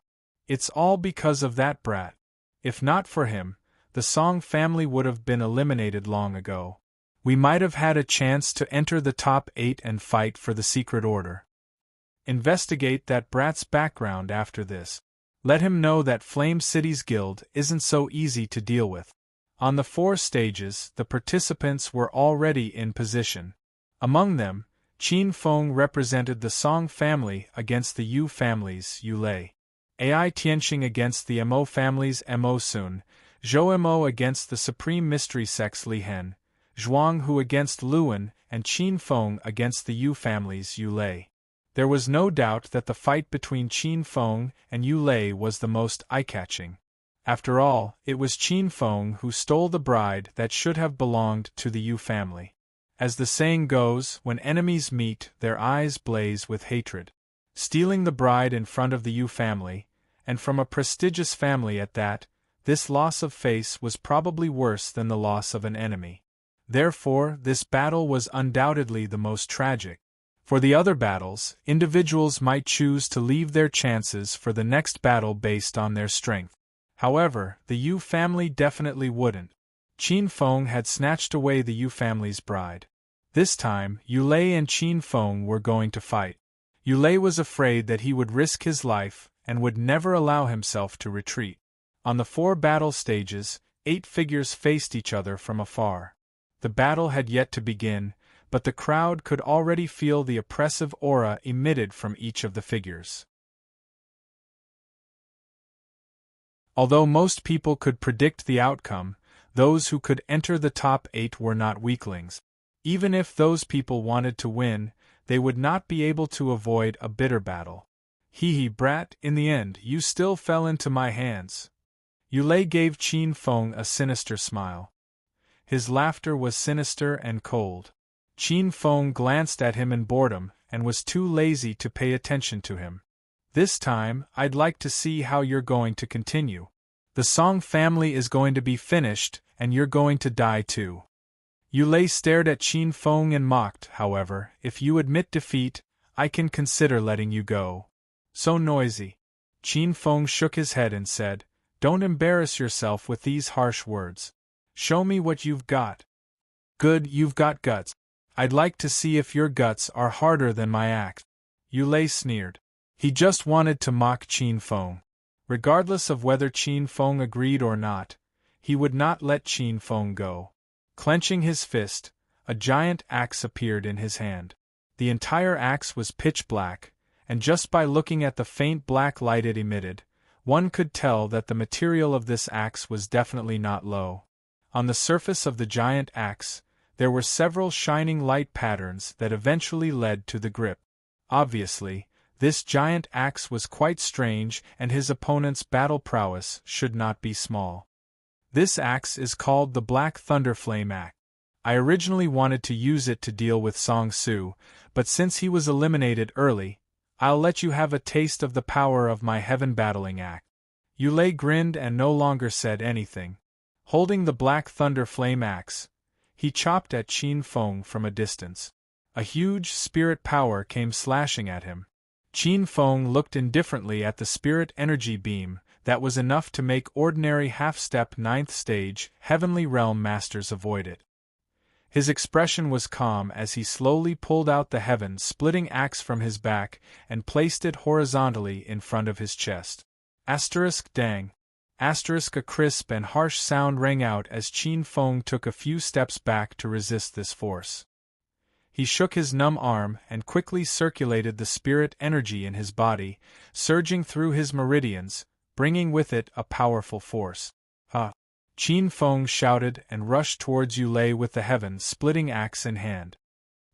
It's all because of that brat. If not for him, the Song family would have been eliminated long ago. We might have had a chance to enter the top 8 and fight for the secret order. Investigate that brat's background after this. Let him know that Flame City's guild isn't so easy to deal with. On the 4 stages, the participants were already in position. Among them, Qin Feng represented the Song family against the Yu family's Yu Lei. Ai Tianxing against the Mo family's Mo Soon, Zhou Mo against the Supreme Mystery Sex Li Hen, Zhuanghu against Luan, and Qin Feng against the Yu family's Yu Lei. There was no doubt that the fight between Qin Feng and Yu Lei was the most eye-catching. After all, it was Qin Feng who stole the bride that should have belonged to the Yu family. As the saying goes, when enemies meet, their eyes blaze with hatred. Stealing the bride in front of the Yu family, and from a prestigious family at that, this loss of face was probably worse than the loss of an enemy. Therefore, this battle was undoubtedly the most tragic. For the other battles, individuals might choose to leave their chances for the next battle based on their strength. However, the Yu family definitely wouldn't. Qin Feng had snatched away the Yu family's bride. This time, Yu Lei and Qin Feng were going to fight. Yu Lei was afraid that he would risk his life and would never allow himself to retreat. On the 4 battle stages, 8 figures faced each other from afar. The battle had yet to begin, but the crowd could already feel the oppressive aura emitted from each of the figures. Although most people could predict the outcome, those who could enter the top 8 were not weaklings. Even if those people wanted to win, they would not be able to avoid a bitter battle. Hee brat, in the end you still fell into my hands. Yulei gave Qin Feng a sinister smile. His laughter was sinister and cold. Qin Feng glanced at him in boredom and was too lazy to pay attention to him. This time, I'd like to see how you're going to continue. The Song family is going to be finished, and you're going to die too. Yulei stared at Qin Feng and mocked, however, if you admit defeat, I can consider letting you go. So noisy. Qin Feng shook his head and said, Don't embarrass yourself with these harsh words. Show me what you've got. Good, you've got guts. I'd like to see if your guts are harder than my axe. Yulei sneered. He just wanted to mock Qin Feng. Regardless of whether Qin Feng agreed or not, he would not let Qin Feng go. Clenching his fist, a giant axe appeared in his hand. The entire axe was pitch black, and just by looking at the faint black light it emitted, one could tell that the material of this axe was definitely not low. On the surface of the giant axe, there were several shining light patterns that eventually led to the grip. Obviously, this giant axe was quite strange, and his opponent's battle prowess should not be small. This axe is called the Black Thunderflame Axe. I originally wanted to use it to deal with Song Su, but since he was eliminated early, I'll let you have a taste of the power of my heaven battling axe. Yulei grinned and no longer said anything. Holding the Black Thunderflame Axe, he chopped at Qin Feng from a distance. A huge spirit power came slashing at him. Qin Feng looked indifferently at the spirit energy beam that was enough to make ordinary half-step 9th stage Heavenly Realm masters avoid it. His expression was calm as he slowly pulled out the heaven-splitting axe from his back and placed it horizontally in front of his chest. Dang. A crisp and harsh sound rang out as Qin Feng took a few steps back to resist this force. He shook his numb arm and quickly circulated the spirit energy in his body, surging through his meridians, bringing with it a powerful force. Qin Feng shouted and rushed towards Yulei with the heaven-splitting axe in hand.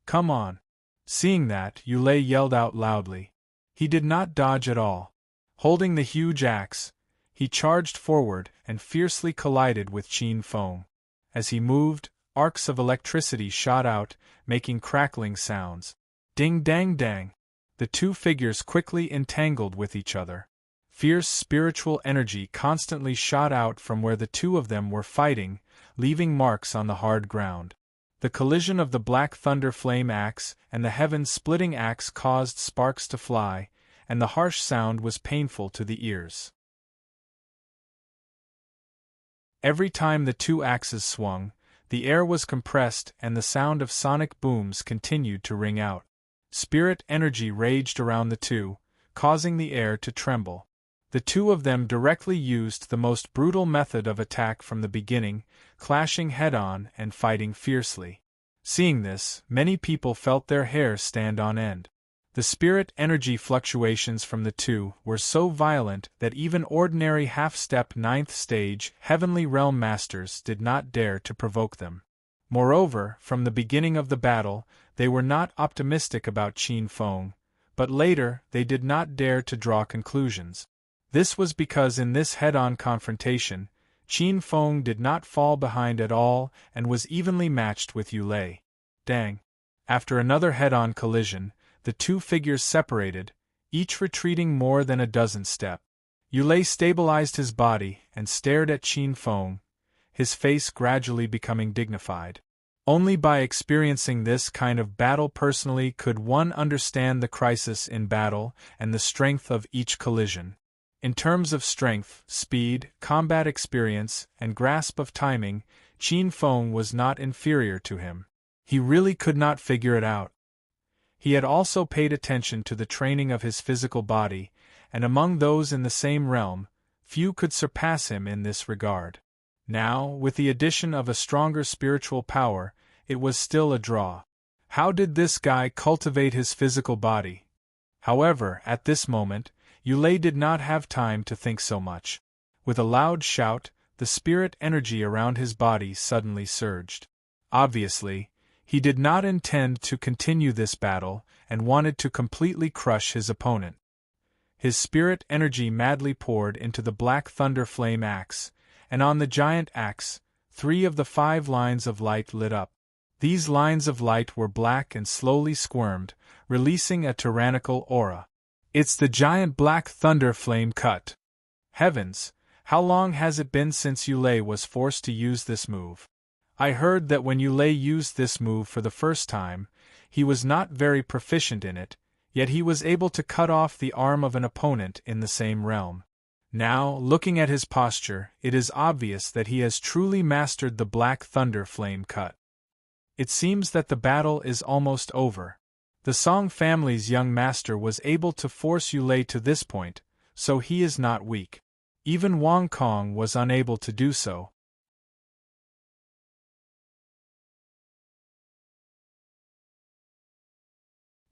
Come on! Seeing that, Yulei yelled out loudly. He did not dodge at all. Holding the huge axe, he charged forward and fiercely collided with Qin Feng. As he moved, arcs of electricity shot out, making crackling sounds. Ding-dang-dang! The two figures quickly entangled with each other. Fierce spiritual energy constantly shot out from where the two of them were fighting, leaving marks on the hard ground. The collision of the Black Thunder Flame Axe and the heaven-splitting axe caused sparks to fly, and the harsh sound was painful to the ears. Every time the two axes swung, the air was compressed and the sound of sonic booms continued to ring out. Spirit energy raged around the two, causing the air to tremble. The two of them directly used the most brutal method of attack from the beginning, clashing head-on and fighting fiercely. Seeing this, many people felt their hair stand on end. The spirit energy fluctuations from the two were so violent that even ordinary half-step 9th stage Heavenly Realm Masters did not dare to provoke them. Moreover, from the beginning of the battle, they were not optimistic about Qin Feng, but later they did not dare to draw conclusions. This was because in this head-on confrontation, Qin Feng did not fall behind at all and was evenly matched with Yulei. Dang! After another head-on collision, the two figures separated, each retreating more than a dozen steps. Yulei stabilized his body and stared at Qin Feng, his face gradually becoming dignified. Only by experiencing this kind of battle personally could one understand the crisis in battle and the strength of each collision. In terms of strength, speed, combat experience, and grasp of timing, Qin Feng was not inferior to him. He really could not figure it out. He had also paid attention to the training of his physical body, and among those in the same realm, few could surpass him in this regard. Now, with the addition of a stronger spiritual power, it was still a draw. How did this guy cultivate his physical body? However, at this moment, Yulei did not have time to think so much. With a loud shout, the spirit energy around his body suddenly surged. Obviously, he did not intend to continue this battle and wanted to completely crush his opponent. His spirit energy madly poured into the black thunder flame axe, and on the giant axe, 3 of the 5 lines of light lit up. These lines of light were black and slowly squirmed, releasing a tyrannical aura. It's the giant black thunder flame cut. Heavens, how long has it been since Yulei was forced to use this move? I heard that when Yulei used this move for the first time, he was not very proficient in it, yet he was able to cut off the arm of an opponent in the same realm. Now, looking at his posture, it is obvious that he has truly mastered the black thunder flame cut. It seems that the battle is almost over. The Song family's young master was able to force Yulei to this point, so he is not weak. Even Wang Kong was unable to do so.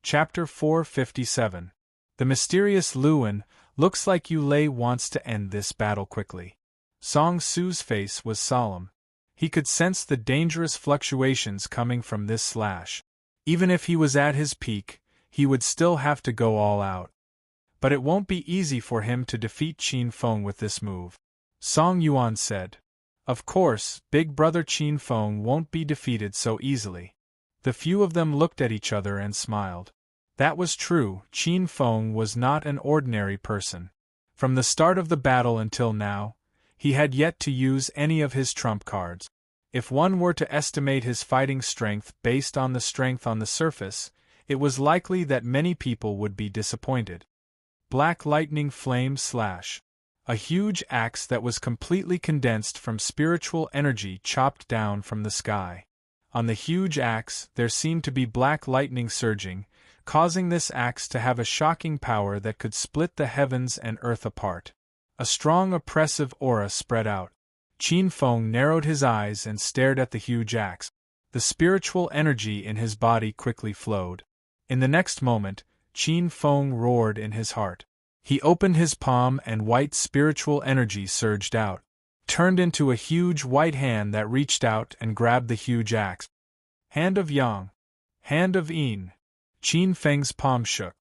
Chapter 457. The mysterious Luan. Looks like Yulei wants to end this battle quickly. Song Su's face was solemn. He could sense the dangerous fluctuations coming from this slash. Even if he was at his peak, he would still have to go all out. But it won't be easy for him to defeat Qin Feng with this move. Song Yuan said. Of course, big brother Qin Feng won't be defeated so easily. The few of them looked at each other and smiled. That was true, Qin Feng was not an ordinary person. From the start of the battle until now, he had yet to use any of his trump cards. If one were to estimate his fighting strength based on the strength on the surface, it was likely that many people would be disappointed. Black lightning flame slash. A huge axe that was completely condensed from spiritual energy chopped down from the sky. On the huge axe, there seemed to be black lightning surging, causing this axe to have a shocking power that could split the heavens and earth apart. A strong oppressive aura spread out. Qin Feng narrowed his eyes and stared at the huge axe. The spiritual energy in his body quickly flowed. In the next moment, Qin Feng roared in his heart. He opened his palm and white spiritual energy surged out, turned into a huge white hand that reached out and grabbed the huge axe. Hand of Yang. Hand of Yin. Qin Feng's palm shook.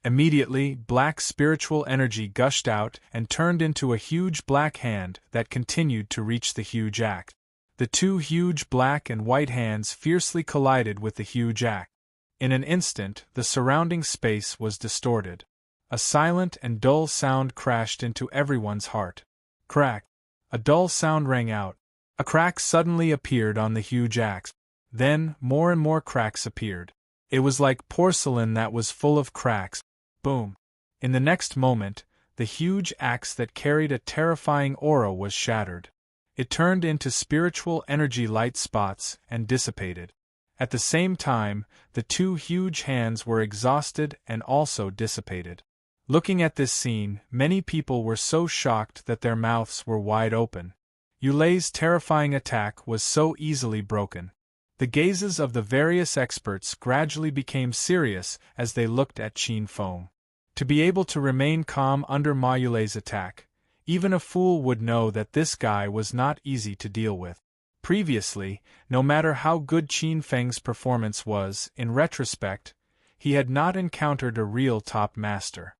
Immediately, black spiritual energy gushed out and turned into a huge black hand that continued to reach the huge axe. The 2 huge black and white hands fiercely collided with the huge axe. In an instant, the surrounding space was distorted. A silent and dull sound crashed into everyone's heart. Crack! A dull sound rang out. A crack suddenly appeared on the huge axe. Then, more and more cracks appeared. It was like porcelain that was full of cracks. Boom! In the next moment, the huge axe that carried a terrifying aura was shattered. It turned into spiritual energy light spots and dissipated. At the same time, the 2 huge hands were exhausted and also dissipated. Looking at this scene, many people were so shocked that their mouths were wide open. Yulei's terrifying attack was so easily broken. The gazes of the various experts gradually became serious as they looked at Qin Feng. To be able to remain calm under Ma Yulei's attack, even a fool would know that this guy was not easy to deal with. Previously, no matter how good Qin Feng's performance was, in retrospect, he had not encountered a real top master.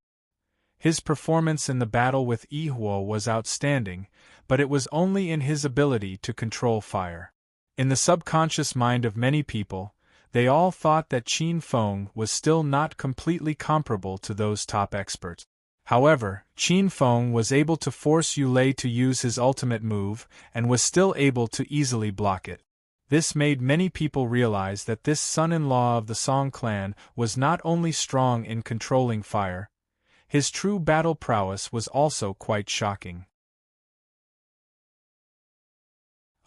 His performance in the battle with Yi Huo was outstanding, but it was only in his ability to control fire. In the subconscious mind of many people, they all thought that Qin Feng was still not completely comparable to those top experts. However, Qin Feng was able to force Yulei to use his ultimate move and was still able to easily block it. This made many people realize that this son-in-law of the Song clan was not only strong in controlling fire, his true battle prowess was also quite shocking.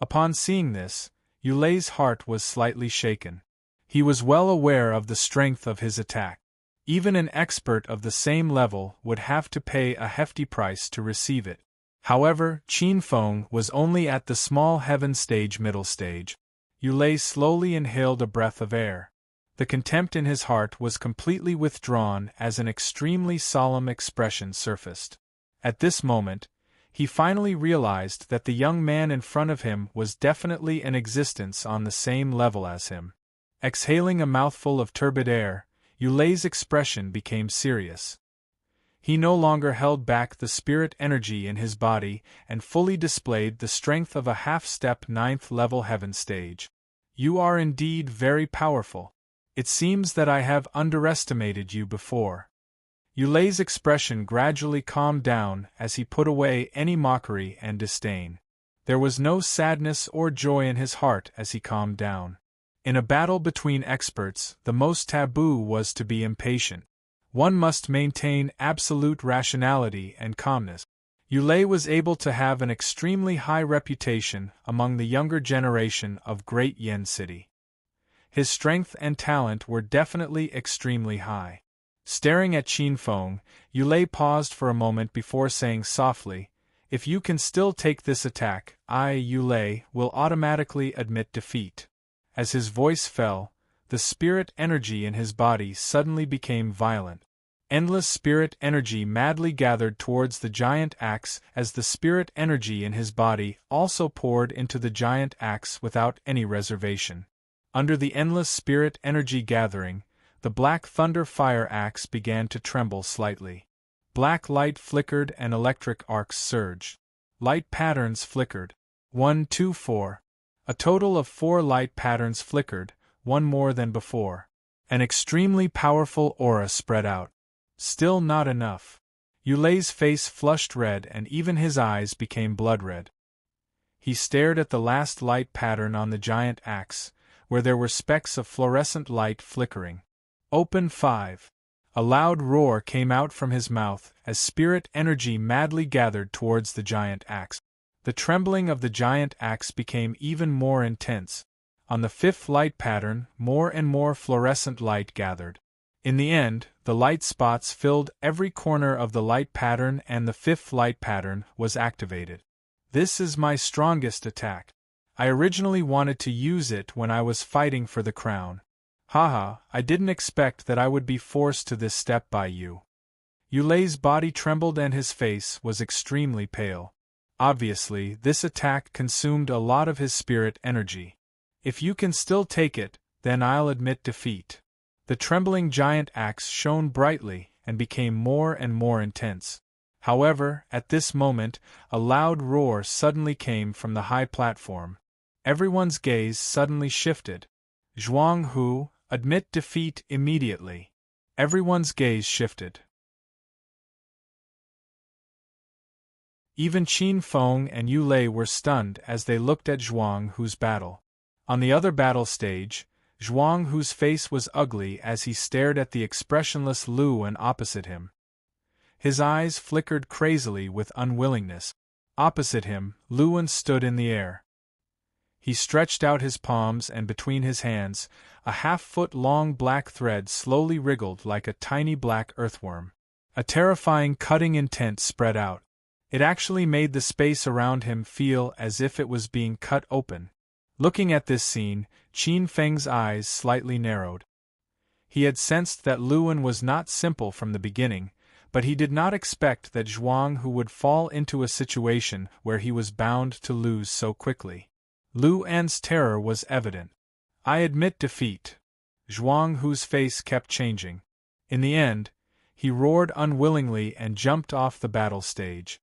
Upon seeing this, Yulei's heart was slightly shaken. He was well aware of the strength of his attack. Even an expert of the same level would have to pay a hefty price to receive it. However, Qin Feng was only at the small heaven stage middle stage. Yulei slowly inhaled a breath of air. The contempt in his heart was completely withdrawn as an extremely solemn expression surfaced. At this moment, he finally realized that the young man in front of him was definitely an existence on the same level as him. Exhaling a mouthful of turbid air, Yulei's expression became serious. He no longer held back the spirit energy in his body and fully displayed the strength of a half-step 9th-level heaven stage. You are indeed very powerful. It seems that I have underestimated you before. Yulei's expression gradually calmed down as he put away any mockery and disdain. There was no sadness or joy in his heart as he calmed down. In a battle between experts, the most taboo was to be impatient. One must maintain absolute rationality and calmness. Yulei was able to have an extremely high reputation among the younger generation of Great Yen City. His strength and talent were definitely extremely high. Staring at Qin Feng, Yulei paused for a moment before saying softly, "If you can still take this attack, I, Yulei, will automatically admit defeat." As his voice fell, the spirit energy in his body suddenly became violent. Endless spirit energy madly gathered towards the giant axe as the spirit energy in his body also poured into the giant axe without any reservation. Under the endless spirit energy gathering, the black thunder fire axe began to tremble slightly. Black light flickered and electric arcs surged. Light patterns flickered. 1, 2, 4. A total of 4 light patterns flickered, one more than before. An extremely powerful aura spread out. Still not enough. Yulei's face flushed red and even his eyes became blood red. He stared at the last light pattern on the giant axe, where there were specks of fluorescent light flickering. Open 5. A loud roar came out from his mouth as spirit energy madly gathered towards the giant axe. The trembling of the giant axe became even more intense. On the 5th light pattern, more and more fluorescent light gathered. In the end, the light spots filled every corner of the light pattern and the 5th light pattern was activated. This is my strongest attack. I originally wanted to use it when I was fighting for the crown. Haha, I didn't expect that I would be forced to this step by you. Yulei's body trembled and his face was extremely pale. Obviously, this attack consumed a lot of his spirit energy. If you can still take it, then I'll admit defeat. The trembling giant axe shone brightly and became more and more intense. However, at this moment, a loud roar suddenly came from the high platform. Everyone's gaze suddenly shifted. Zhuang Hu, admit defeat immediately. Everyone's gaze shifted. Even Qin Feng and Yulei were stunned as they looked at Zhuang Hu's battle. On the other battle stage, Zhuang Hu's face was ugly as he stared at the expressionless Luan opposite him. His eyes flickered crazily with unwillingness. Opposite him, Luan stood in the air. He stretched out his palms and between his hands, a half-foot-long black thread slowly wriggled like a tiny black earthworm. A terrifying cutting intent spread out. It actually made the space around him feel as if it was being cut open. Looking at this scene, Qin Feng's eyes slightly narrowed. He had sensed that Luan was not simple from the beginning, but he did not expect that Zhuang Hu would fall into a situation where he was bound to lose so quickly. Luan's terror was evident. I admit defeat. Zhuang Hu's face kept changing. In the end, he roared unwillingly and jumped off the battle stage.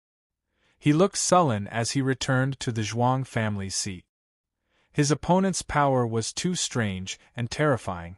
He looked sullen as he returned to the Zhuang family's seat. His opponent's power was too strange and terrifying.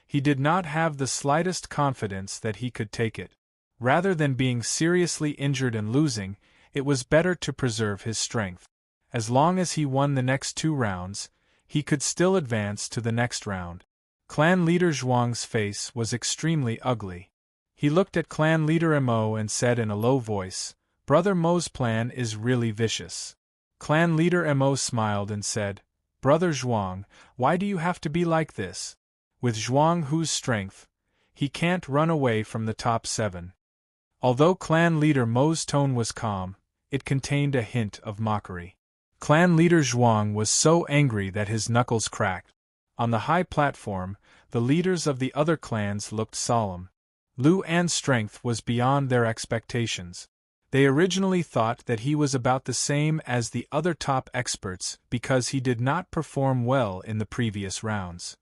He did not have the slightest confidence that he could take it. Rather than being seriously injured and losing, it was better to preserve his strength. As long as he won the next 2 rounds, he could still advance to the next round. Clan leader Zhuang's face was extremely ugly. He looked at clan leader Mo and said in a low voice, "Brother Mo's plan is really vicious." Clan leader Mo smiled and said, "Brother Zhuang, why do you have to be like this? With Zhuang Hu's strength, he can't run away from the top 7. Although clan leader Mo's tone was calm, It contained a hint of mockery. Clan leader Zhuang was so angry that his knuckles cracked. On the high platform, the leaders of the other clans looked solemn. Lu An's strength was beyond their expectations. They originally thought that he was about the same as the other top experts because he did not perform well in the previous rounds.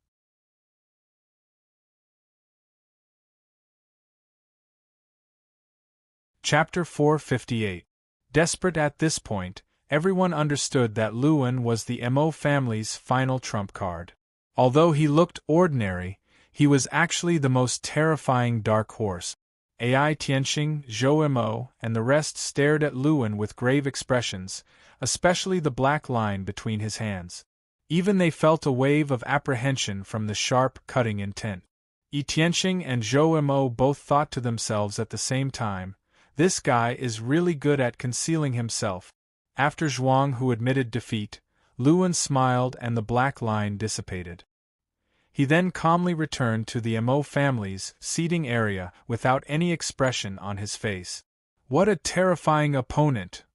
Chapter 458. Desperate at this point, everyone understood that Luan was the Mo family's final trump card. Although he looked ordinary, he was actually the most terrifying dark horse. Ai Tianxing, Zhou Mo, and the rest stared at Luan with grave expressions, especially the black line between his hands. Even they felt a wave of apprehension from the sharp, cutting intent. Ai Tianxing and Zhou Mo both thought to themselves at the same time, "This guy is really good at concealing himself." After Zhuang, who admitted defeat, Luan smiled and the black line dissipated. He then calmly returned to the Mo family's seating area without any expression on his face. What a terrifying opponent!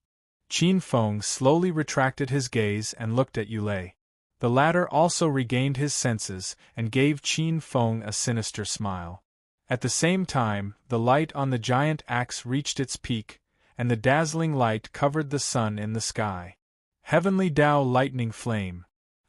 Qin Feng slowly retracted his gaze and looked at Yulei. The latter also regained his senses and gave Qin Feng a sinister smile. At the same time, the light on the giant axe reached its peak, and the dazzling light covered the sun in the sky. Heavenly Tao lightning flame.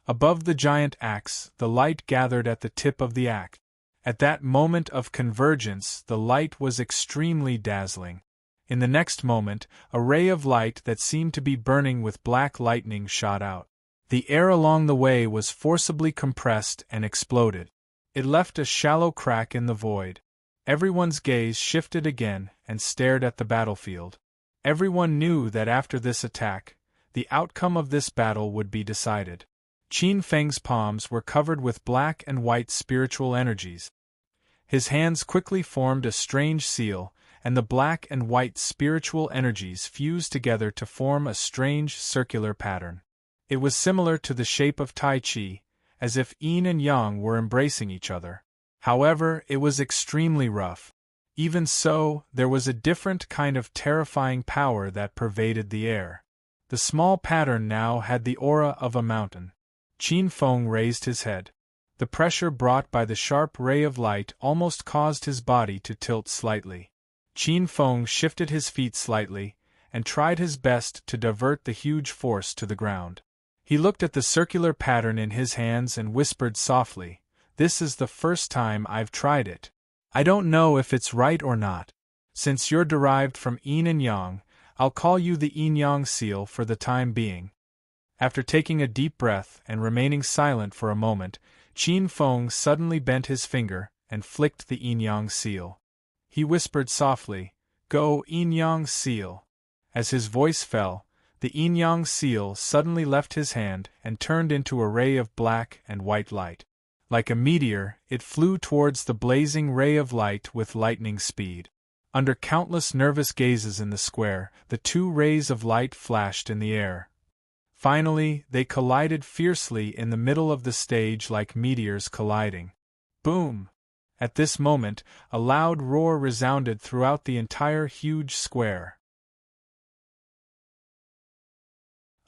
Above the giant axe, the light gathered at the tip of the axe. At that moment of convergence, the light was extremely dazzling. In the next moment, a ray of light that seemed to be burning with black lightning shot out. The air along the way was forcibly compressed and exploded. It left a shallow crack in the void. Everyone's gaze shifted again and stared at the battlefield. Everyone knew that after this attack, the outcome of this battle would be decided. Qin Feng's palms were covered with black and white spiritual energies. His hands quickly formed a strange seal, and the black and white spiritual energies fused together to form a strange circular pattern. It was similar to the shape of Tai Chi, as if yin and yang were embracing each other. However, it was extremely rough. Even so, there was a different kind of terrifying power that pervaded the air. The small pattern now had the aura of a mountain. Qin Feng raised his head. The pressure brought by the sharp ray of light almost caused his body to tilt slightly. Qin Feng shifted his feet slightly, and tried his best to divert the huge force to the ground. He looked at the circular pattern in his hands and whispered softly, "This is the first time I've tried it. I don't know if it's right or not. Since you're derived from yin and yang, I'll call you the yin-yang seal for the time being." After taking a deep breath and remaining silent for a moment, Qin Feng suddenly bent his finger and flicked the yin-yang seal. He whispered softly, "Go yin-yang seal." As his voice fell, the yin-yang seal suddenly left his hand and turned into a ray of black and white light. Like a meteor, it flew towards the blazing ray of light with lightning speed. Under countless nervous gazes in the square, the two rays of light flashed in the air. Finally, they collided fiercely in the middle of the stage like meteors colliding. Boom! At this moment, a loud roar resounded throughout the entire huge square.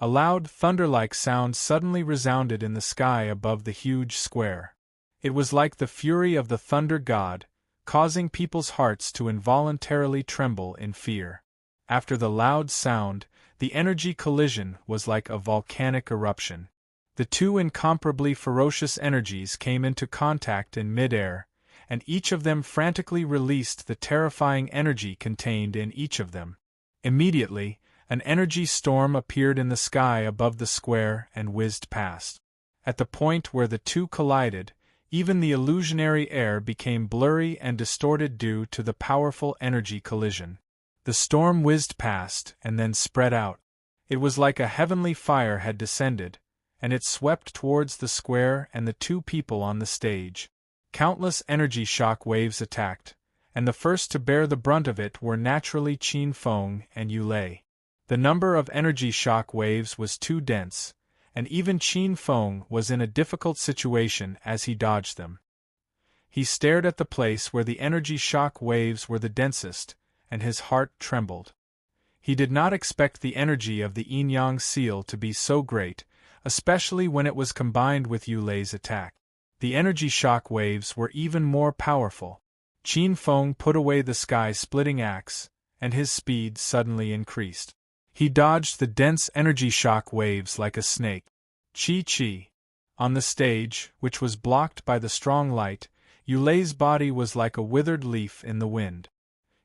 A loud thunder-like sound suddenly resounded in the sky above the huge square. It was like the fury of the thunder god, causing people's hearts to involuntarily tremble in fear. After the loud sound, the energy collision was like a volcanic eruption. The two incomparably ferocious energies came into contact in mid-air, and each of them frantically released the terrifying energy contained in each of them. Immediately, an energy storm appeared in the sky above the square and whizzed past. At the point where the two collided, even the illusionary air became blurry and distorted due to the powerful energy collision. The storm whizzed past and then spread out. It was like a heavenly fire had descended, and it swept towards the square and the two people on the stage. Countless energy shock waves attacked, and the first to bear the brunt of it were naturally Qin Feng and Yulei. The number of energy shock waves was too dense, and even Qin Feng was in a difficult situation as he dodged them. He stared at the place where the energy shock waves were the densest, and his heart trembled. He did not expect the energy of the yin-yang seal to be so great, especially when it was combined with Yulei's attack. The energy shock waves were even more powerful. Qin Feng put away the sky-splitting axe, and his speed suddenly increased. He dodged the dense energy shock waves like a snake. Chi. On the stage, which was blocked by the strong light, Yulei's body was like a withered leaf in the wind.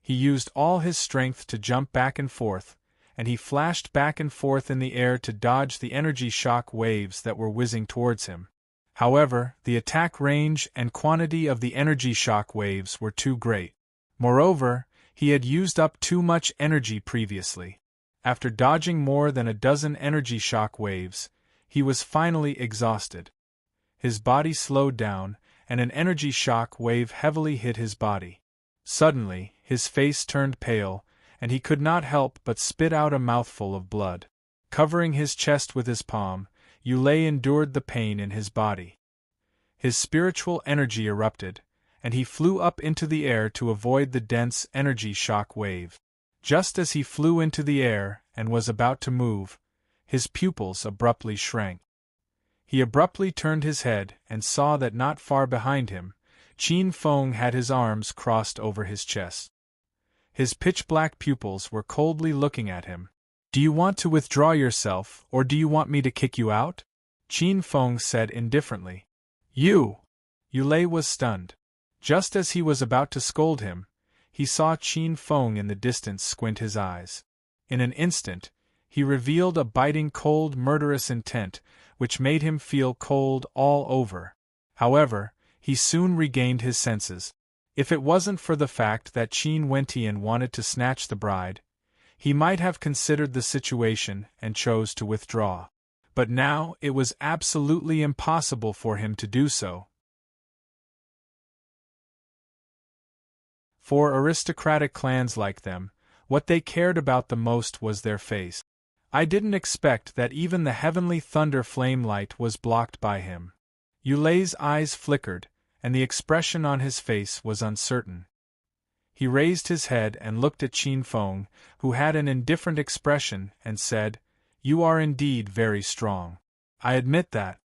He used all his strength to jump back and forth, and he flashed back and forth in the air to dodge the energy shock waves that were whizzing towards him. However, the attack range and quantity of the energy shock waves were too great. Moreover, he had used up too much energy previously. After dodging more than a dozen energy shock waves, he was finally exhausted. His body slowed down, and an energy shock wave heavily hit his body. Suddenly, his face turned pale, and he could not help but spit out a mouthful of blood. Covering his chest with his palm, Yulei endured the pain in his body. His spiritual energy erupted, and he flew up into the air to avoid the dense energy shock wave. Just as he flew into the air and was about to move, his pupils abruptly shrank. He abruptly turned his head and saw that not far behind him, Qin Feng had his arms crossed over his chest. His pitch-black pupils were coldly looking at him. "Do you want to withdraw yourself, or do you want me to kick you out?" Qin Feng said indifferently. "You!" Yulei was stunned. Just as he was about to scold him, he saw Qin Feng in the distance squint his eyes. In an instant, he revealed a biting cold murderous intent, which made him feel cold all over. However, he soon regained his senses. If it wasn't for the fact that Qin Wentian wanted to snatch the bride, he might have considered the situation and chose to withdraw. But now it was absolutely impossible for him to do so. For aristocratic clans like them, what they cared about the most was their face. I didn't expect that even the heavenly thunder flame light was blocked by him. Yulei's eyes flickered, and the expression on his face was uncertain. He raised his head and looked at Qin Feng, who had an indifferent expression, and said, "You are indeed very strong. I admit that."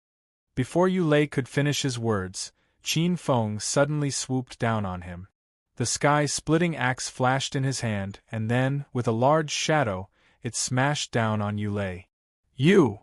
Before Yulei could finish his words, Qin Feng suddenly swooped down on him. The sky-splitting axe flashed in his hand, and then, with a large shadow, it smashed down on Yulei. "You!"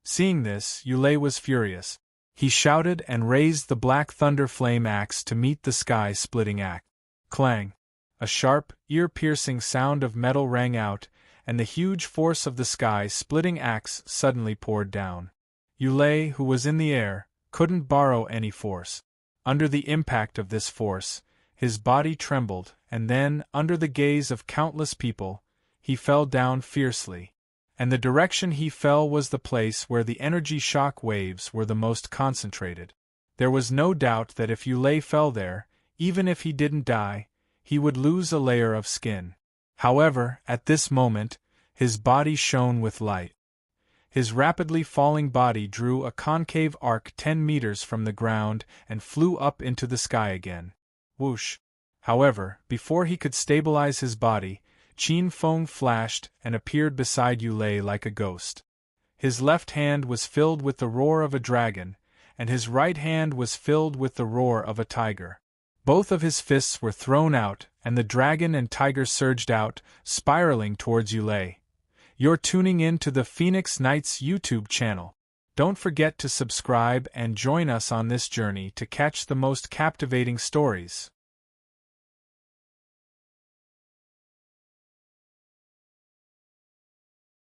Seeing this, Yulei was furious. He shouted and raised the black thunder flame axe to meet the sky-splitting axe. Clang! A sharp, ear-piercing sound of metal rang out, and the huge force of the sky-splitting axe suddenly poured down. Yulei, who was in the air, couldn't borrow any force. Under the impact of this force, his body trembled, and then, under the gaze of countless people, he fell down fiercely. And the direction he fell was the place where the energy shock waves were the most concentrated. There was no doubt that if Yulei fell there, even if he didn't die, he would lose a layer of skin. However, at this moment, his body shone with light. His rapidly falling body drew a concave arc 10 meters from the ground and flew up into the sky again. Whoosh! However, before he could stabilize his body, Qin Feng flashed and appeared beside Yulei like a ghost. His left hand was filled with the roar of a dragon, and his right hand was filled with the roar of a tiger. Both of his fists were thrown out, and the dragon and tiger surged out, spiraling towards Yulei. You're tuning in to the Phoenix Knights YouTube channel. Don't forget to subscribe and join us on this journey to catch the most captivating stories.